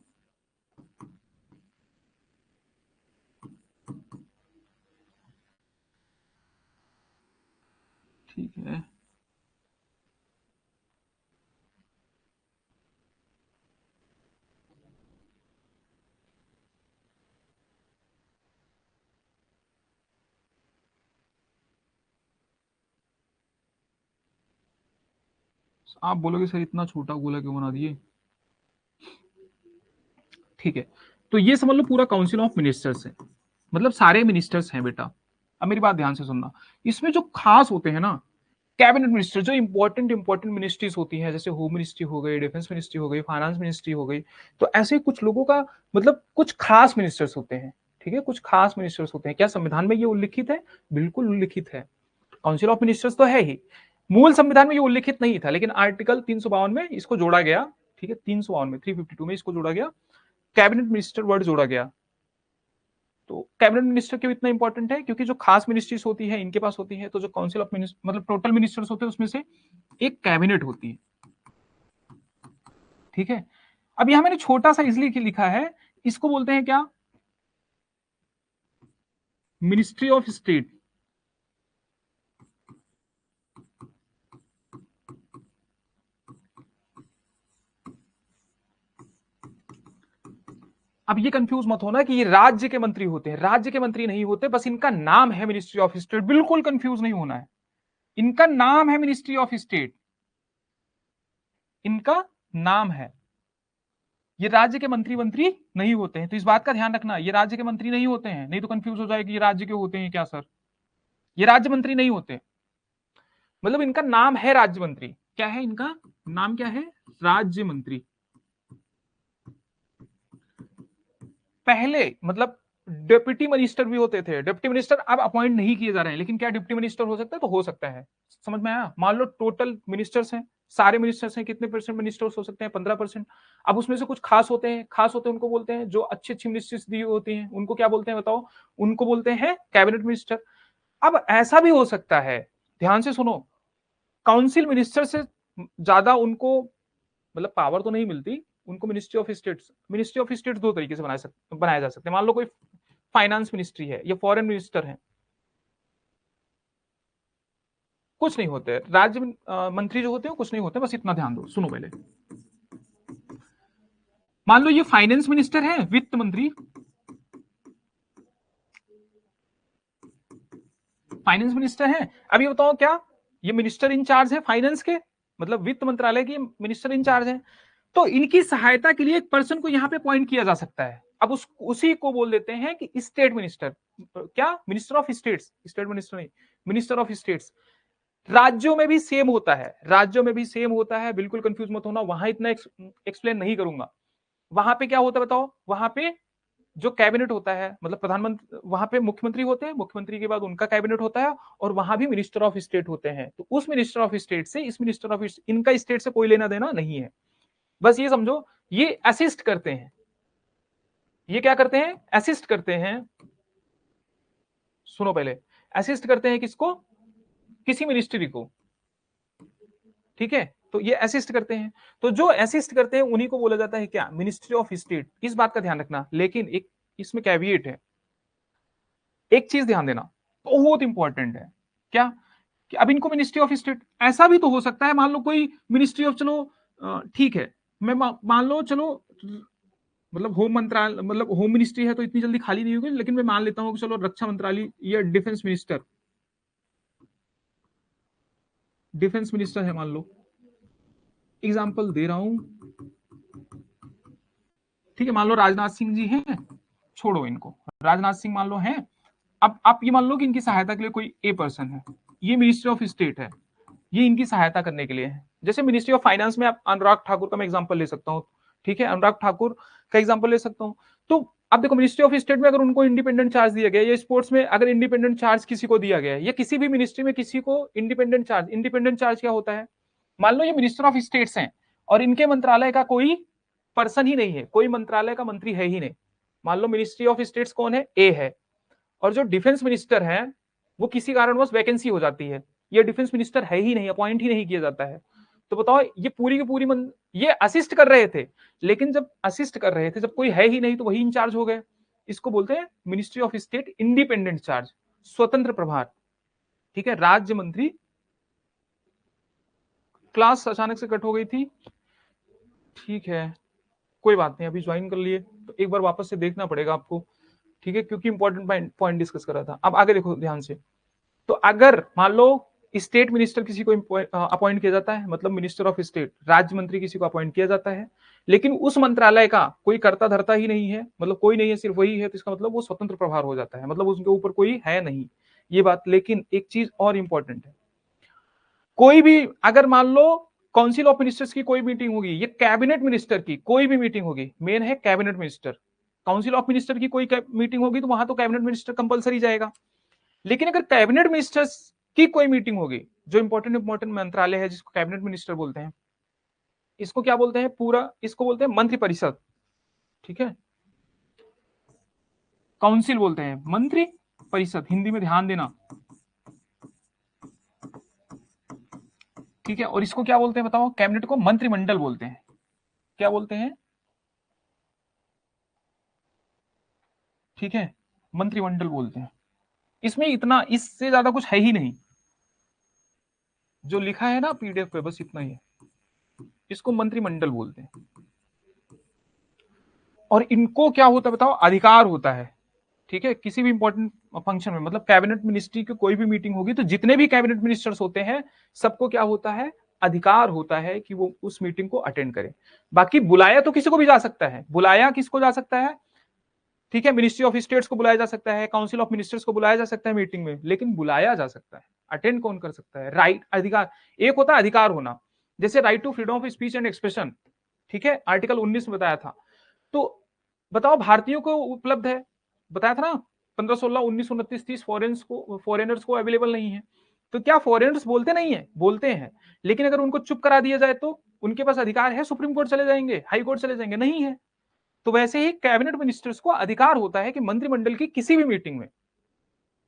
ठीक है। आप बोलोगे सर इतना छोटा गोला क्यों बना दिए, ठीक है। तो ये समझ लो पूरा काउंसिल ऑफ मिनिस्टर्स है, मतलब सारे मिनिस्टर्स हैं बेटा। अब मेरी बात ध्यान से सुनना, इसमें जो खास होते हैं ना, कैबिनेट मिनिस्टर, जो इंपॉर्टेंट मिनिस्ट्रीज होती हैं, जैसे होम मिनिस्ट्री हो गई, डिफेंस मिनिस्ट्री हो गई, फाइनेंस मिनिस्ट्री हो गई, तो ऐसे कुछ लोगों का, मतलब कुछ खास मिनिस्टर्स होते हैं, ठीक है, कुछ खास मिनिस्टर्स होते हैं। क्या संविधान में ये उल्लिखित है? बिल्कुल उल्लिखित है। काउंसिल ऑफ मिनिस्टर्स तो है ही, मूल संविधान में ये उल्लिखित नहीं था, लेकिन आर्टिकल 352 में इसको जोड़ा गया, ठीक है, 352 में, 352 में इसको जोड़ा गया, कैबिनेट मिनिस्टर वर्ड जोड़ा गया। तो कैबिनेट मिनिस्टर क्यों इतना इंपॉर्टेंट है, क्योंकि जो खास मिनिस्ट्रीज होती है इनके पास होती है, तो जो काउंसिल ऑफ मिनिस्टर, मतलब टोटल मिनिस्टर्स होते हैं उसमें से एक कैबिनेट होती है, ठीक है। अब यहां मैंने छोटा सा इसलिए लिखा है, इसको बोलते हैं क्या, मिनिस्ट्री ऑफ स्टेट। अब ये कंफ्यूज मत होना कि ये राज्य के मंत्री होते हैं, राज्य के मंत्री नहीं होते, बस इनका नाम है मिनिस्ट्री ऑफ स्टेट, बिल्कुल कंफ्यूज नहीं होना है। इनका नाम है मिनिस्ट्री ऑफ स्टेट, इनका नाम है। ये राज्य के मंत्री मंत्री नहीं होते हैं, तो इस बात का ध्यान रखना, ये राज्य के मंत्री नहीं होते हैं, नहीं तो कंफ्यूज हो जाएगी, ये राज्य के होते हैं क्या सर, ये राज्य मंत्री नहीं होते। मतलब इनका नाम है राज्य मंत्री, क्या है इनका नाम, क्या है, राज्य मंत्री। पहले मतलब डिप्टी मिनिस्टर भी होते थे, डिप्टी मिनिस्टर अब अपॉइंट नहीं किए जा रहे हैं, लेकिन क्या डिप्टी मिनिस्टर हो सकता है? तो हो सकता है। समझ में आया? मान लो टोटल मिनिस्टर्स हैं, सारे मिनिस्टर्स हैं, कितने परसेंट मिनिस्टर्स हो सकते हैं? 15%। अब उसमें से कुछ खास होते हैं, खास होते हैं उनको बोलते हैं, जो अच्छी अच्छी मिनिस्ट्रीज दी होती हैं उनको क्या बोलते हैं बताओ? उनको बोलते हैं कैबिनेट मिनिस्टर। अब ऐसा भी हो सकता है, ध्यान से सुनो, काउंसिल मिनिस्टर से ज्यादा उनको मतलब पावर तो नहीं मिलती उनको। मिनिस्ट्री ऑफ स्टेट्स दो तरीके से बनाया जा सकते हैं। मान लो कोई फाइनेंस मिनिस्ट्री है या फॉरेन मिनिस्टर है, कुछ नहीं होते राज्य मंत्री जो होते हैं कुछ नहीं होते, बस इतना ध्यान दो। सुनो पहले, मान लो ये फाइनेंस मिनिस्टर है, वित्त मंत्री, फाइनेंस मिनिस्टर है। अब ये बताओ क्या ये मिनिस्टर इंचार्ज है फाइनेंस के, मतलब वित्त मंत्रालय के मिनिस्टर इंचार्ज है? तो इनकी सहायता के लिए एक पर्सन को यहां पे अपॉइंट किया जा सकता है। अब उसी को बोल देते हैं कि स्टेट मिनिस्टर। क्या? Minister of states, state minister नहीं, मिनिस्टर ऑफ स्टेट्स। राज्यों में भी सेम होता है, राज्यों में भी सेम होता है, बिल्कुल कंफ्यूज मत होना, वहां इतना एक्सप्लेन नहीं करूंगा। वहां पे क्या होता है बताओ? वहां पे जो कैबिनेट होता है, मतलब प्रधानमंत्री, वहां पे मुख्यमंत्री होते हैं, मुख्यमंत्री के बाद उनका कैबिनेट होता है, और वहां भी मिनिस्टर ऑफ स्टेट होते हैं। तो उस मिनिस्टर ऑफ स्टेट से इस मिनिस्टर ऑफ, इनका स्टेट से कोई लेना देना नहीं है। बस ये समझो, ये असिस्ट करते हैं। ये क्या करते हैं? असिस्ट करते हैं। सुनो पहले, असिस्ट करते हैं किसको? किसी मिनिस्ट्री को। ठीक है, तो ये असिस्ट करते हैं। तो जो असिस्ट करते हैं उन्हीं को बोला जाता है क्या? Ministry of state. इस बात का ध्यान रखना, लेकिन एक इसमें कैविएट है, एक चीज ध्यान देना, बहुत इंपॉर्टेंट है। क्या? कि अब इनको मिनिस्ट्री ऑफ स्टेट, ऐसा भी तो हो सकता है मान लो कोई मिनिस्ट्री ऑफ, चलो ठीक है, मैं मान लो चलो, मतलब होम मंत्रालय, मतलब होम मिनिस्ट्री है तो इतनी जल्दी खाली नहीं होगी, लेकिन मैं मान लेता हूं कि चलो रक्षा मंत्रालय या डिफेंस मिनिस्टर, डिफेंस मिनिस्टर है मान लो, एग्जांपल दे रहा हूं। ठीक है, मान लो राजनाथ सिंह जी हैं, छोड़ो इनको, राजनाथ सिंह मान लो हैं। अब आप ये मान लो कि इनकी सहायता के लिए कोई ए पर्सन है, ये मिनिस्ट्री ऑफ स्टेट है, ये इनकी सहायता करने के लिए है। जैसे मिनिस्ट्री ऑफ फाइनेंस में आप अनुराग ठाकुर का मैं एग्जांपल ले सकता हूँ। ठीक है, अनुराग ठाकुर का एग्जांपल ले सकता हूँ। तो अब देखो, मिनिस्ट्री ऑफ स्टेट में अगर उनको इंडिपेंडेंट चार्ज दिया गया, या स्पोर्ट्स में अगर इंडिपेंडेंट चार्ज किसी को दिया गया है, या किसी भी मिनिस्ट्री में किसी को इंडिपेंडेंट चार्ज क्या होता है? मान लो ये मिनिस्टर ऑफ स्टेट्स हैं और इनके मंत्रालय का कोई पर्सन ही नहीं है, कोई मंत्रालय का मंत्री है ही नहीं। मान लो मिनिस्ट्री ऑफ स्टेट्स कौन है? ए है। और जो डिफेंस मिनिस्टर है वो किसी कारणवश वैकेंसी हो जाती है, ये डिफेंस मिनिस्टर है ही नहीं, अपॉइंट ही नहीं किया जाता है। तो बताओ, ये पूरी की पूरी ये असिस्ट कर रहे थे, लेकिन जब असिस्ट कर रहे थे, जब कोई है ही नहीं तो वही इंचार्ज हो गए। इसको बोलते हैं ministry of state independent charge, स्वतंत्र प्रभार। ठीक है, राज्य मंत्री। क्लास अचानक से कट हो गई थी, ठीक है, कोई बात नहीं, अभी ज्वाइन कर लिए तो एक बार वापस से देखना पड़ेगा आपको। ठीक है, क्योंकि इंपॉर्टेंट पॉइंट डिस्कस कर रहा था। अब आगे देखो ध्यान से। तो अगर मान लो स्टेट मिनिस्टर किसी को अपॉइंट किया जाता है, मतलब मिनिस्टर ऑफ स्टेट, राज्य मंत्री किसी को अपॉइंट किया जाता है, लेकिन उस मंत्रालय का कोई कर्ता धर्ता ही नहीं है, मतलब कोई नहीं है, सिर्फ वही है, तो इसका मतलब वो स्वतंत्र प्रभार हो जाता है, मतलब उसके ऊपर कोई है नहीं, ये बात। लेकिन एक चीज और इंपॉर्टेंट है, कोई भी अगर मान लो काउंसिल ऑफ मिनिस्टर्स की कोई मीटिंग होगी, ये कैबिनेट मिनिस्टर की कोई भी मीटिंग होगी, मेन है cabinet minister, council of minister की कोई मीटिंग होगी तो वहां तो कैबिनेट मिनिस्टर कंपलसरी जाएगा। लेकिन अगर कैबिनेट मिनिस्टर्स की कोई मीटिंग होगी, जो इंपॉर्टेंट मंत्रालय है जिसको कैबिनेट मिनिस्टर बोलते हैं, इसको क्या बोलते हैं? पूरा इसको बोलते हैं मंत्री परिषद। ठीक है, काउंसिल बोलते हैं, मंत्री परिषद हिंदी में, ध्यान देना। ठीक है, और इसको क्या बोलते हैं बताओ? कैबिनेट को मंत्रिमंडल बोलते हैं। क्या बोलते हैं? ठीक है, मंत्रिमंडल बोलते हैं। इसमें इतना, इससे ज्यादा कुछ है ही नहीं, जो लिखा है ना पीडीएफ पे, बस इतना ही है। इसको मंत्रिमंडल बोलते हैं। और इनको क्या होता है बताओ? अधिकार होता है। ठीक है, किसी भी इंपॉर्टेंट फंक्शन में, मतलब कैबिनेट मिनिस्ट्री की कोई भी मीटिंग होगी तो जितने भी कैबिनेट मिनिस्टर्स होते हैं सबको क्या होता है? अधिकार होता है कि वो उस मीटिंग को अटेंड करें। बाकी बुलाया तो किसी को भी जा सकता है, बुलाया किसको जा सकता है? ठीक है, मिनिस्ट्री ऑफ स्टेट्स को बुलाया जा सकता है, काउंसिल ऑफ मिनिस्टर्स को बुलाया जा सकता है मीटिंग में, लेकिन बुलाया जा सकता है, अटेंड कौन कर सकता है? राइट, अधिकार। एक होता है अधिकार होना, जैसे right to freedom of speech and expression, ठीक है, आर्टिकल 19 में बताया था। तो बताओ भारतीयों को उपलब्ध है, बताया था ना 15, 16, 19, 29, 30 फॉरेनर्स को अवेलेबल नहीं है। तो क्या फॉरेनर्स बोलते नहीं है? बोलते हैं, लेकिन अगर उनको चुप करा दिया जाए तो उनके पास अधिकार है सुप्रीम कोर्ट चले जाएंगे, हाई कोर्ट चले जाएंगे? नहीं है। तो वैसे ही कैबिनेट मिनिस्टर्स को अधिकार होता है कि मंत्रिमंडल की किसी भी मीटिंग में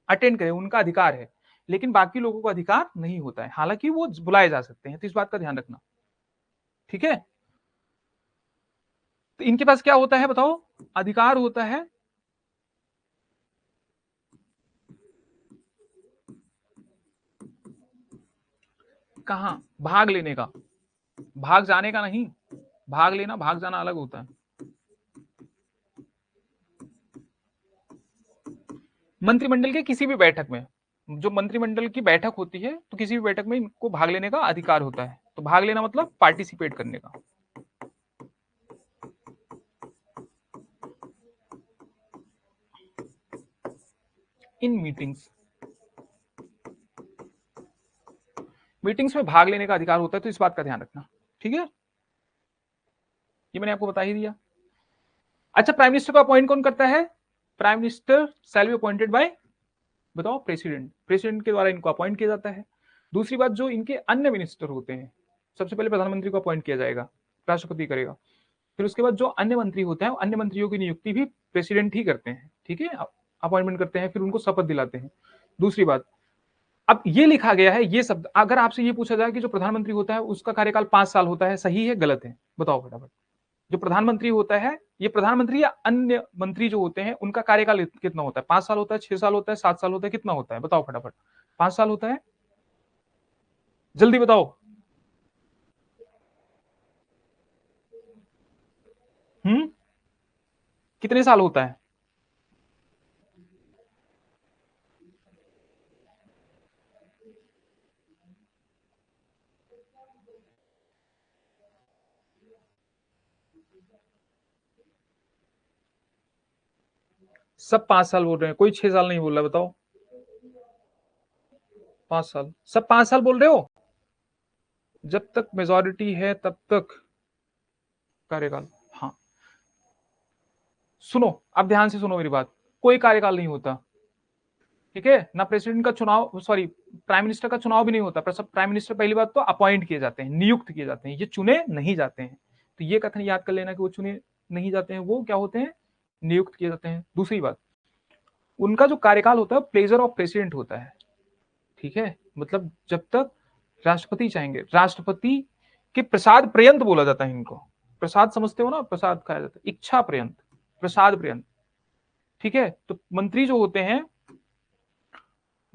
अटेंड करें, उनका अधिकार है, लेकिन बाकी लोगों को अधिकार नहीं होता है, हालांकि वो बुलाए जा सकते हैं। तो इस बात का ध्यान रखना, ठीक है। तो इनके पास क्या होता है बताओ? अधिकार होता है कहां? भाग लेने का, भाग जाने का नहीं। भाग लेना भाग जाना अलग होता है। मंत्रिमंडल के किसी भी बैठक में, जो मंत्रिमंडल की बैठक होती है तो किसी भी बैठक में इनको भाग लेने का अधिकार होता है। तो भाग लेना मतलब पार्टिसिपेट करने का। इन मीटिंग्स, मीटिंग्स में भाग लेने का अधिकार होता है। तो इस बात का ध्यान रखना, ठीक है। ये मैंने आपको बता ही दिया। अच्छा, प्राइम मिनिस्टर को अपॉइंट कौन करता है? Prime minister shall be appointed by, बताओ, प्रेसिडेंट। प्रेसिडेंट के द्वारा इनको अपॉइंट किया जाता है। दूसरी बात, जो इनके अन्य मिनिस्टर होते हैं, सबसे पहले प्रधानमंत्री को अपॉइंट किया जाएगा, राष्ट्रपति करेगा। फिर उसके बाद जो अन्य मंत्री होते हैं, अन्य मंत्रियों की नियुक्ति भी प्रेसिडेंट ही करते हैं, ठीक है। अपॉइंटमेंट करते हैं, फिर उनको शपथ दिलाते हैं। दूसरी बात, अब ये लिखा गया है ये शब्द, अगर आपसे ये पूछा जाए कि जो प्रधानमंत्री होता है उसका कार्यकाल 5 साल होता है, सही है गलत है? बताओ फटाफट। जो प्रधानमंत्री होता है, ये प्रधानमंत्री या अन्य मंत्री जो होते हैं उनका कार्यकाल कितना होता है? 5 साल होता है, 6 साल होता है, 7 साल होता है, कितना होता है? बताओ फटाफट। 5 साल होता है, जल्दी बताओ। हम्म, कितने साल होता है? सब 5 साल बोल रहे हैं, कोई 6 साल नहीं बोल रहा, बताओ। 5 साल, सब 5 साल बोल रहे हो। जब तक मेजोरिटी है तब तक कार्यकाल। हाँ, सुनो, अब ध्यान से सुनो मेरी बात। कोई कार्यकाल नहीं होता, ठीक है ना। प्रेसिडेंट का चुनाव, सॉरी, प्राइम मिनिस्टर का चुनाव भी नहीं होता। प्राइम मिनिस्टर पहली बात तो अपॉइंट किए जाते हैं, नियुक्त किए जाते हैं, ये चुने नहीं जाते हैं। तो ये कथन याद कर लेना कि वो चुने नहीं जाते हैं, वो क्या होते हैं? नियुक्त किए जाते हैं। दूसरी बात, उनका जो कार्यकाल होता है प्लेजर ऑफ प्रेसिडेंट होता है, ठीक है। मतलब जब तक राष्ट्रपति चाहेंगे, राष्ट्रपति के प्रसाद पर्यंत बोला जाता है इनको। प्रसाद समझते हो ना, प्रसाद खाया जाता है, इच्छा पर्यंत, प्रसाद पर्यंत, ठीक है। तो मंत्री जो होते हैं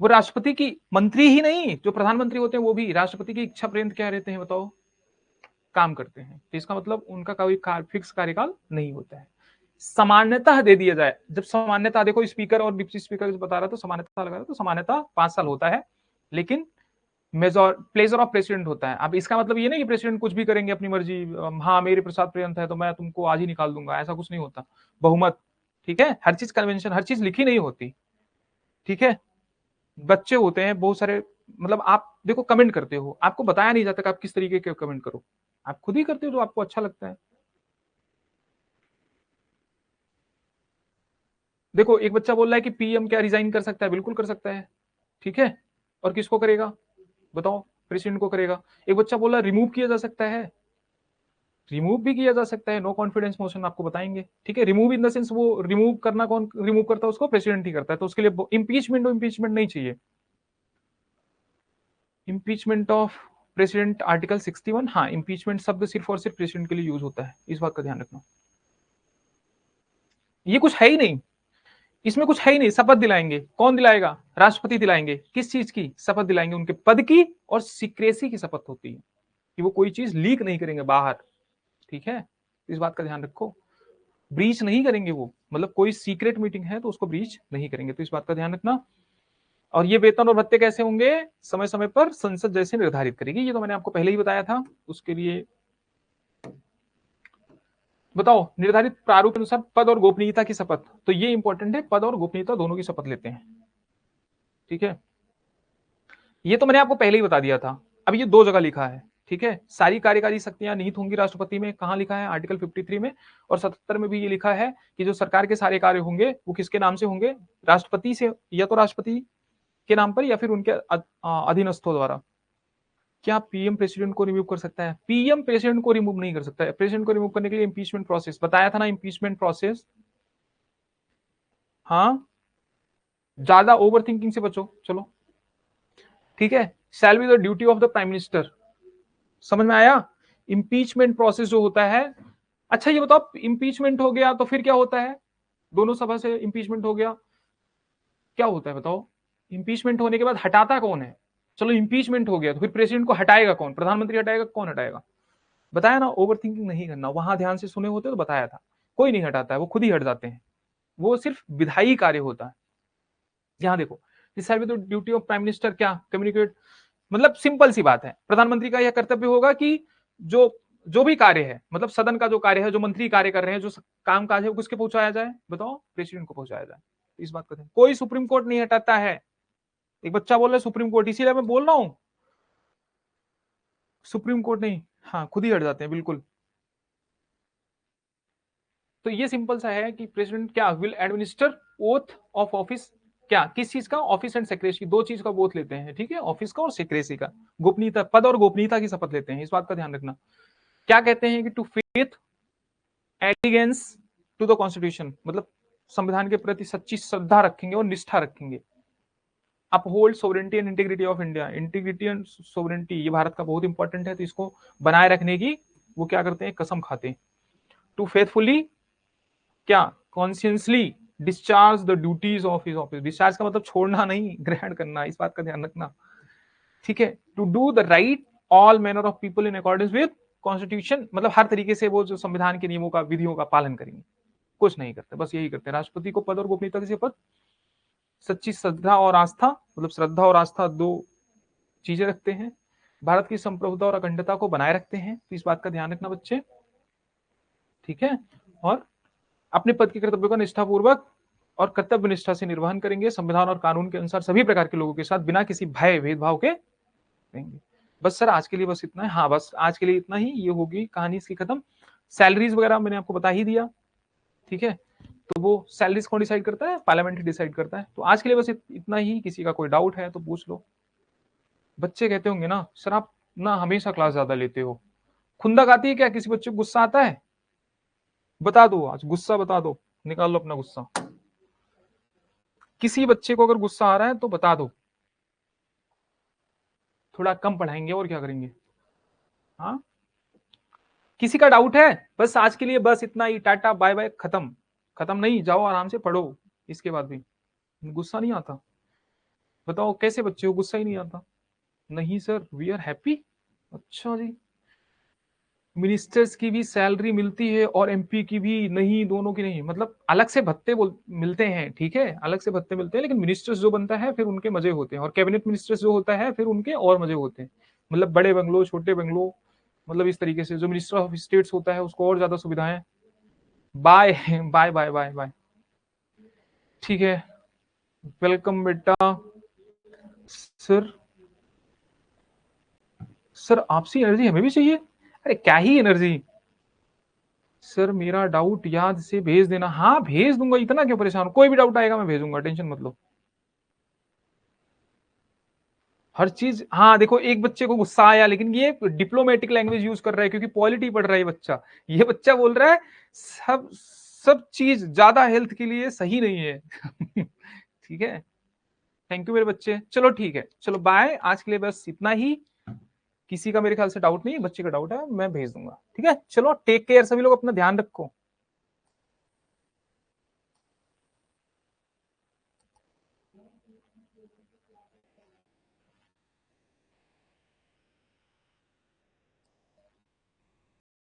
वो राष्ट्रपति की, मंत्री ही नहीं, जो प्रधानमंत्री होते हैं वो भी राष्ट्रपति की इच्छा पर्यंत क्या रहते हैं बताओ? काम करते हैं। तो इसका मतलब उनका कोई फिक्स कार्यकाल नहीं होता है। सामान्यतः दे दिया जाए, जब सामान्यतः देखो, स्पीकर और डिप्टी स्पीकर बता रहा तो सामान्यतः लगा रहा, तो सामान्यतः 5 साल होता है, लेकिन मेजोर प्लेजर ऑफ प्रेसिडेंट होता है। अब इसका मतलब ये नहीं कि प्रेसिडेंट कुछ भी करेंगे अपनी मर्जी, हाँ मेरे प्रसाद पर्यंत है तो मैं तुमको आज ही निकाल दूंगा, ऐसा कुछ नहीं होता। बहुमत, ठीक है। हर चीज कन्वेंशन, हर चीज लिखी नहीं होती, ठीक है। बच्चे होते हैं बहुत सारे, मतलब आप देखो कमेंट करते हो, आपको बताया नहीं जाता कि आप किस तरीके के कमेंट करो, आप खुद ही करते हो जो आपको अच्छा लगता है। देखो, एक बच्चा बोल रहा है कि पीएम क्या रिजाइन कर सकता है? बिल्कुल कर सकता है, ठीक है। और किसको करेगा बताओ? प्रेसिडेंट को करेगा। एक बच्चा बोल रहा है रिमूव किया जा सकता है, रिमूव भी किया जा सकता है, नो कॉन्फिडेंस मोशन आपको बताएंगे, ठीक है। रिमूव इन द सेंस, वो रिमूव करना कौन रिमूव करता है? उसको प्रेसिडेंट ही करता है। तो उसके लिए इम्पीचमेंट नहीं चाहिए। इम्पीचमेंट ऑफ प्रेसिडेंट, आर्टिकल 61, हाँ, इम्पीचमेंट शब्द सिर्फ और सिर्फ प्रेसिडेंट के लिए यूज होता है, इस बात का ध्यान रखना। ये कुछ है ही नहीं, इसमें कुछ है ही नहीं। शपथ दिलाएंगे, कौन दिलाएगा? राष्ट्रपति दिलाएंगे। किस चीज की शपथ दिलाएंगे? उनके पद की और सीक्रेसी की शपथ होती है, कि वो कोई चीज लीक नहीं करेंगे बाहर, ठीक है। इस बात का ध्यान रखो, ब्रीच नहीं करेंगे वो, मतलब कोई सीक्रेट मीटिंग है तो उसको ब्रीच नहीं करेंगे, तो इस बात का ध्यान रखना। और ये वेतन और भत्ते कैसे होंगे? समय समय पर संसद जैसे निर्धारित करेगी, ये तो मैंने आपको पहले ही बताया था। उसके लिए बताओ, निर्धारित प्रारूप के अनुसार पद और गोपनीयता की शपथ, तो ये इंपॉर्टेंट है, पद और गोपनीयता दोनों की शपथ लेते हैं, ठीक है। ये तो मैंने आपको पहले ही बता दिया था। अब ये दो जगह लिखा है, ठीक है, सारी कार्यकारी शक्तियां निहित होंगी राष्ट्रपति में, कहां लिखा है, आर्टिकल 53 में। और 77 में भी ये लिखा है कि जो सरकार के सारे कार्य होंगे वो किसके नाम से होंगे, राष्ट्रपति से, या तो राष्ट्रपति के नाम पर या फिर उनके अधीनस्थों द्वारा। क्या पीएम प्रेसिडेंट को रिमूव कर सकता है? पीएम प्रेसिडेंट को रिमूव नहीं कर सकता है। प्रेसिडेंट को रिमूव करने के लिए इंपीचमेंट प्रोसेस बताया था ना, इंपीचमेंट प्रोसेस। हाँ, ज्यादा ओवर थिंकिंग से बचो, चलो ठीक है। Shall be the duty of the prime minister, समझ में आया? इंपीचमेंट प्रोसेस जो होता है। अच्छा ये बताओ, इंपीचमेंट हो गया तो फिर क्या होता है? दोनों सभा से इंपीचमेंट हो गया, क्या होता है बताओ? इंपीचमेंट होने के बाद हटाता कौन है? चलो इंपीचमेंट हो गया तो फिर प्रेसिडेंट को हटाएगा कौन? प्रधानमंत्री हटाएगा, कौन हटाएगा? बताया ना, ओवर थिंकिंग नहीं करना। वहां ध्यान से सुने होते तो बताया था, कोई नहीं हटाता है, वो खुद ही हट जाते हैं। वो सिर्फ विधायी कार्य होता है। यहां देखो, ड्यूटी ऑफ प्राइम मिनिस्टर क्या, कम्युनिकेट, मतलब सिंपल सी बात है, प्रधानमंत्री का यह कर्तव्य होगा कि जो जो भी कार्य है, मतलब सदन का जो कार्य है, जो मंत्री कार्य कर रहे हैं, जो काम काज है, वो किसके पहुंचाया जाए बताओ? प्रेसिडेंट को पहुंचाया जाए। इस बात का कोई सुप्रीम कोर्ट नहीं हटाता है। एक बच्चा बोल रहा है सुप्रीम कोर्ट, इसीलिए मैं बोल रहा हूं सुप्रीम कोर्ट नहीं, हाँ खुद ही हट जाते हैं बिल्कुल। तो ये सिंपल सा है कि प्रेसिडेंट क्या will administer oath of office, क्या किस चीज का? ऑफिस एंड सेक्रेसी, दो चीज का बोथ लेते हैं, ठीक है, ऑफिस का और सेक्रेसी का, गोपनीयता, पद और गोपनीयता की शपथ लेते हैं, इस बात का ध्यान रखना। क्या कहते हैं कि to faith allegiance to the constitution, मतलब संविधान के प्रति सच्ची श्रद्धा रखेंगे और निष्ठा रखेंगे। Uphold sovereignty and integrity of India, integrity and sovereignty ये भारत का बहुत इंपॉर्टेंट है, तो इसको बनाए रखने की वो क्या करते हैं, कसम खाते हैं। टू फेथफुली क्या, consciously discharge the duties of his office, discharge का मतलब छोड़ना नहीं, ग्रहण करना, इस बात का ध्यान रखना, ठीक है। To do the right all manner of people in accordance with constitution, मतलब हर तरीके से वो जो संविधान के नियमों का, विधियों का पालन करेंगे। कुछ नहीं करते, बस यही करते हैं। राष्ट्रपति को पद और गोपनीयता की शपथ, सच्ची श्रद्धा और आस्था, मतलब श्रद्धा और आस्था दो चीजें रखते हैं, भारत की संप्रभुता और अखंडता को बनाए रखते हैं, तो इस बात का ध्यान रखना बच्चे, ठीक है। और अपने पद के कर्तव्यों का निष्ठापूर्वक और कर्तव्य निष्ठा से निर्वहन करेंगे, संविधान और कानून के अनुसार सभी प्रकार के लोगों के साथ बिना किसी भय भेदभाव के रहेंगे। बस सर आज के लिए बस इतना है, हाँ बस आज के लिए इतना ही, ये होगी कहानी इसकी खत्म। सैलरीज वगैरह मैंने आपको बता ही दिया, ठीक है। तो वो सैलरीज कौन डिसाइड करता है? पार्लियामेंट डिसाइड करता है। तो आज के लिए बस इतना ही, किसी का कोई डाउट है तो पूछ लो। बच्चे कहते होंगे ना सर आप ना हमेशा क्लास ज्यादा लेते हो, खुंदक आती है क्या? किसी बच्चे को गुस्सा आता है? बता दो आज गुस्सा, बता दो, निकाल लो अपना गुस्सा। किसी बच्चे को अगर गुस्सा आ रहा है तो बता दो, थोड़ा कम पढ़ाएंगे और क्या करेंगे। हाँ, किसी का डाउट है? बस आज के लिए बस इतना ही, टाटा बाय बाय, खत्म। खत्म नहीं, जाओ आराम से पढ़ो, इसके बाद भी गुस्सा नहीं आता? बताओ कैसे बच्चे हो, गुस्सा ही नहीं आता? नहीं सर वी आर हैप्पी। अच्छा जी, मिनिस्टर्स की भी सैलरी मिलती है और एमपी की भी? नहीं, दोनों की नहीं, मतलब अलग से भत्ते मिलते हैं, ठीक है, अलग से भत्ते मिलते हैं, लेकिन मिनिस्टर्स जो बनता है फिर उनके मजे होते हैं, और कैबिनेट मिनिस्टर्स जो होता है फिर उनके और मजे होते हैं, मतलब बड़े बंगलो, छोटे बंगलो, मतलब इस तरीके से। जो मिनिस्टर ऑफ स्टेट्स होता है उसको और ज्यादा सुविधाएं। Bye bye bye bye bye, ठीक है, वेलकम बेटा। सर, सर आपसी एनर्जी हमें भी चाहिए। अरे क्या ही एनर्जी सर, मेरा डाउट याद से भेज देना। हाँ भेज दूंगा, इतना क्यों परेशान हो, कोई भी डाउट आएगा मैं भेजूंगा, टेंशन मत लो। हर चीज, हाँ देखो एक बच्चे को गुस्सा आया, लेकिन ये डिप्लोमेटिक लैंग्वेज यूज कर रहा है क्योंकि पॉलिटी पढ़ रहा है बच्चा। ये बच्चा बोल रहा है सब सब चीज ज्यादा हेल्थ के लिए सही नहीं है ठीक है, थैंक यू मेरे बच्चे, चलो ठीक है, चलो बाय, आज के लिए बस इतना ही। किसी का मेरे ख्याल से डाउट नहीं, बच्चे का डाउट है, मैं भेज दूंगा, ठीक है। चलो टेक केयर, सभी लोग अपना ध्यान रखो।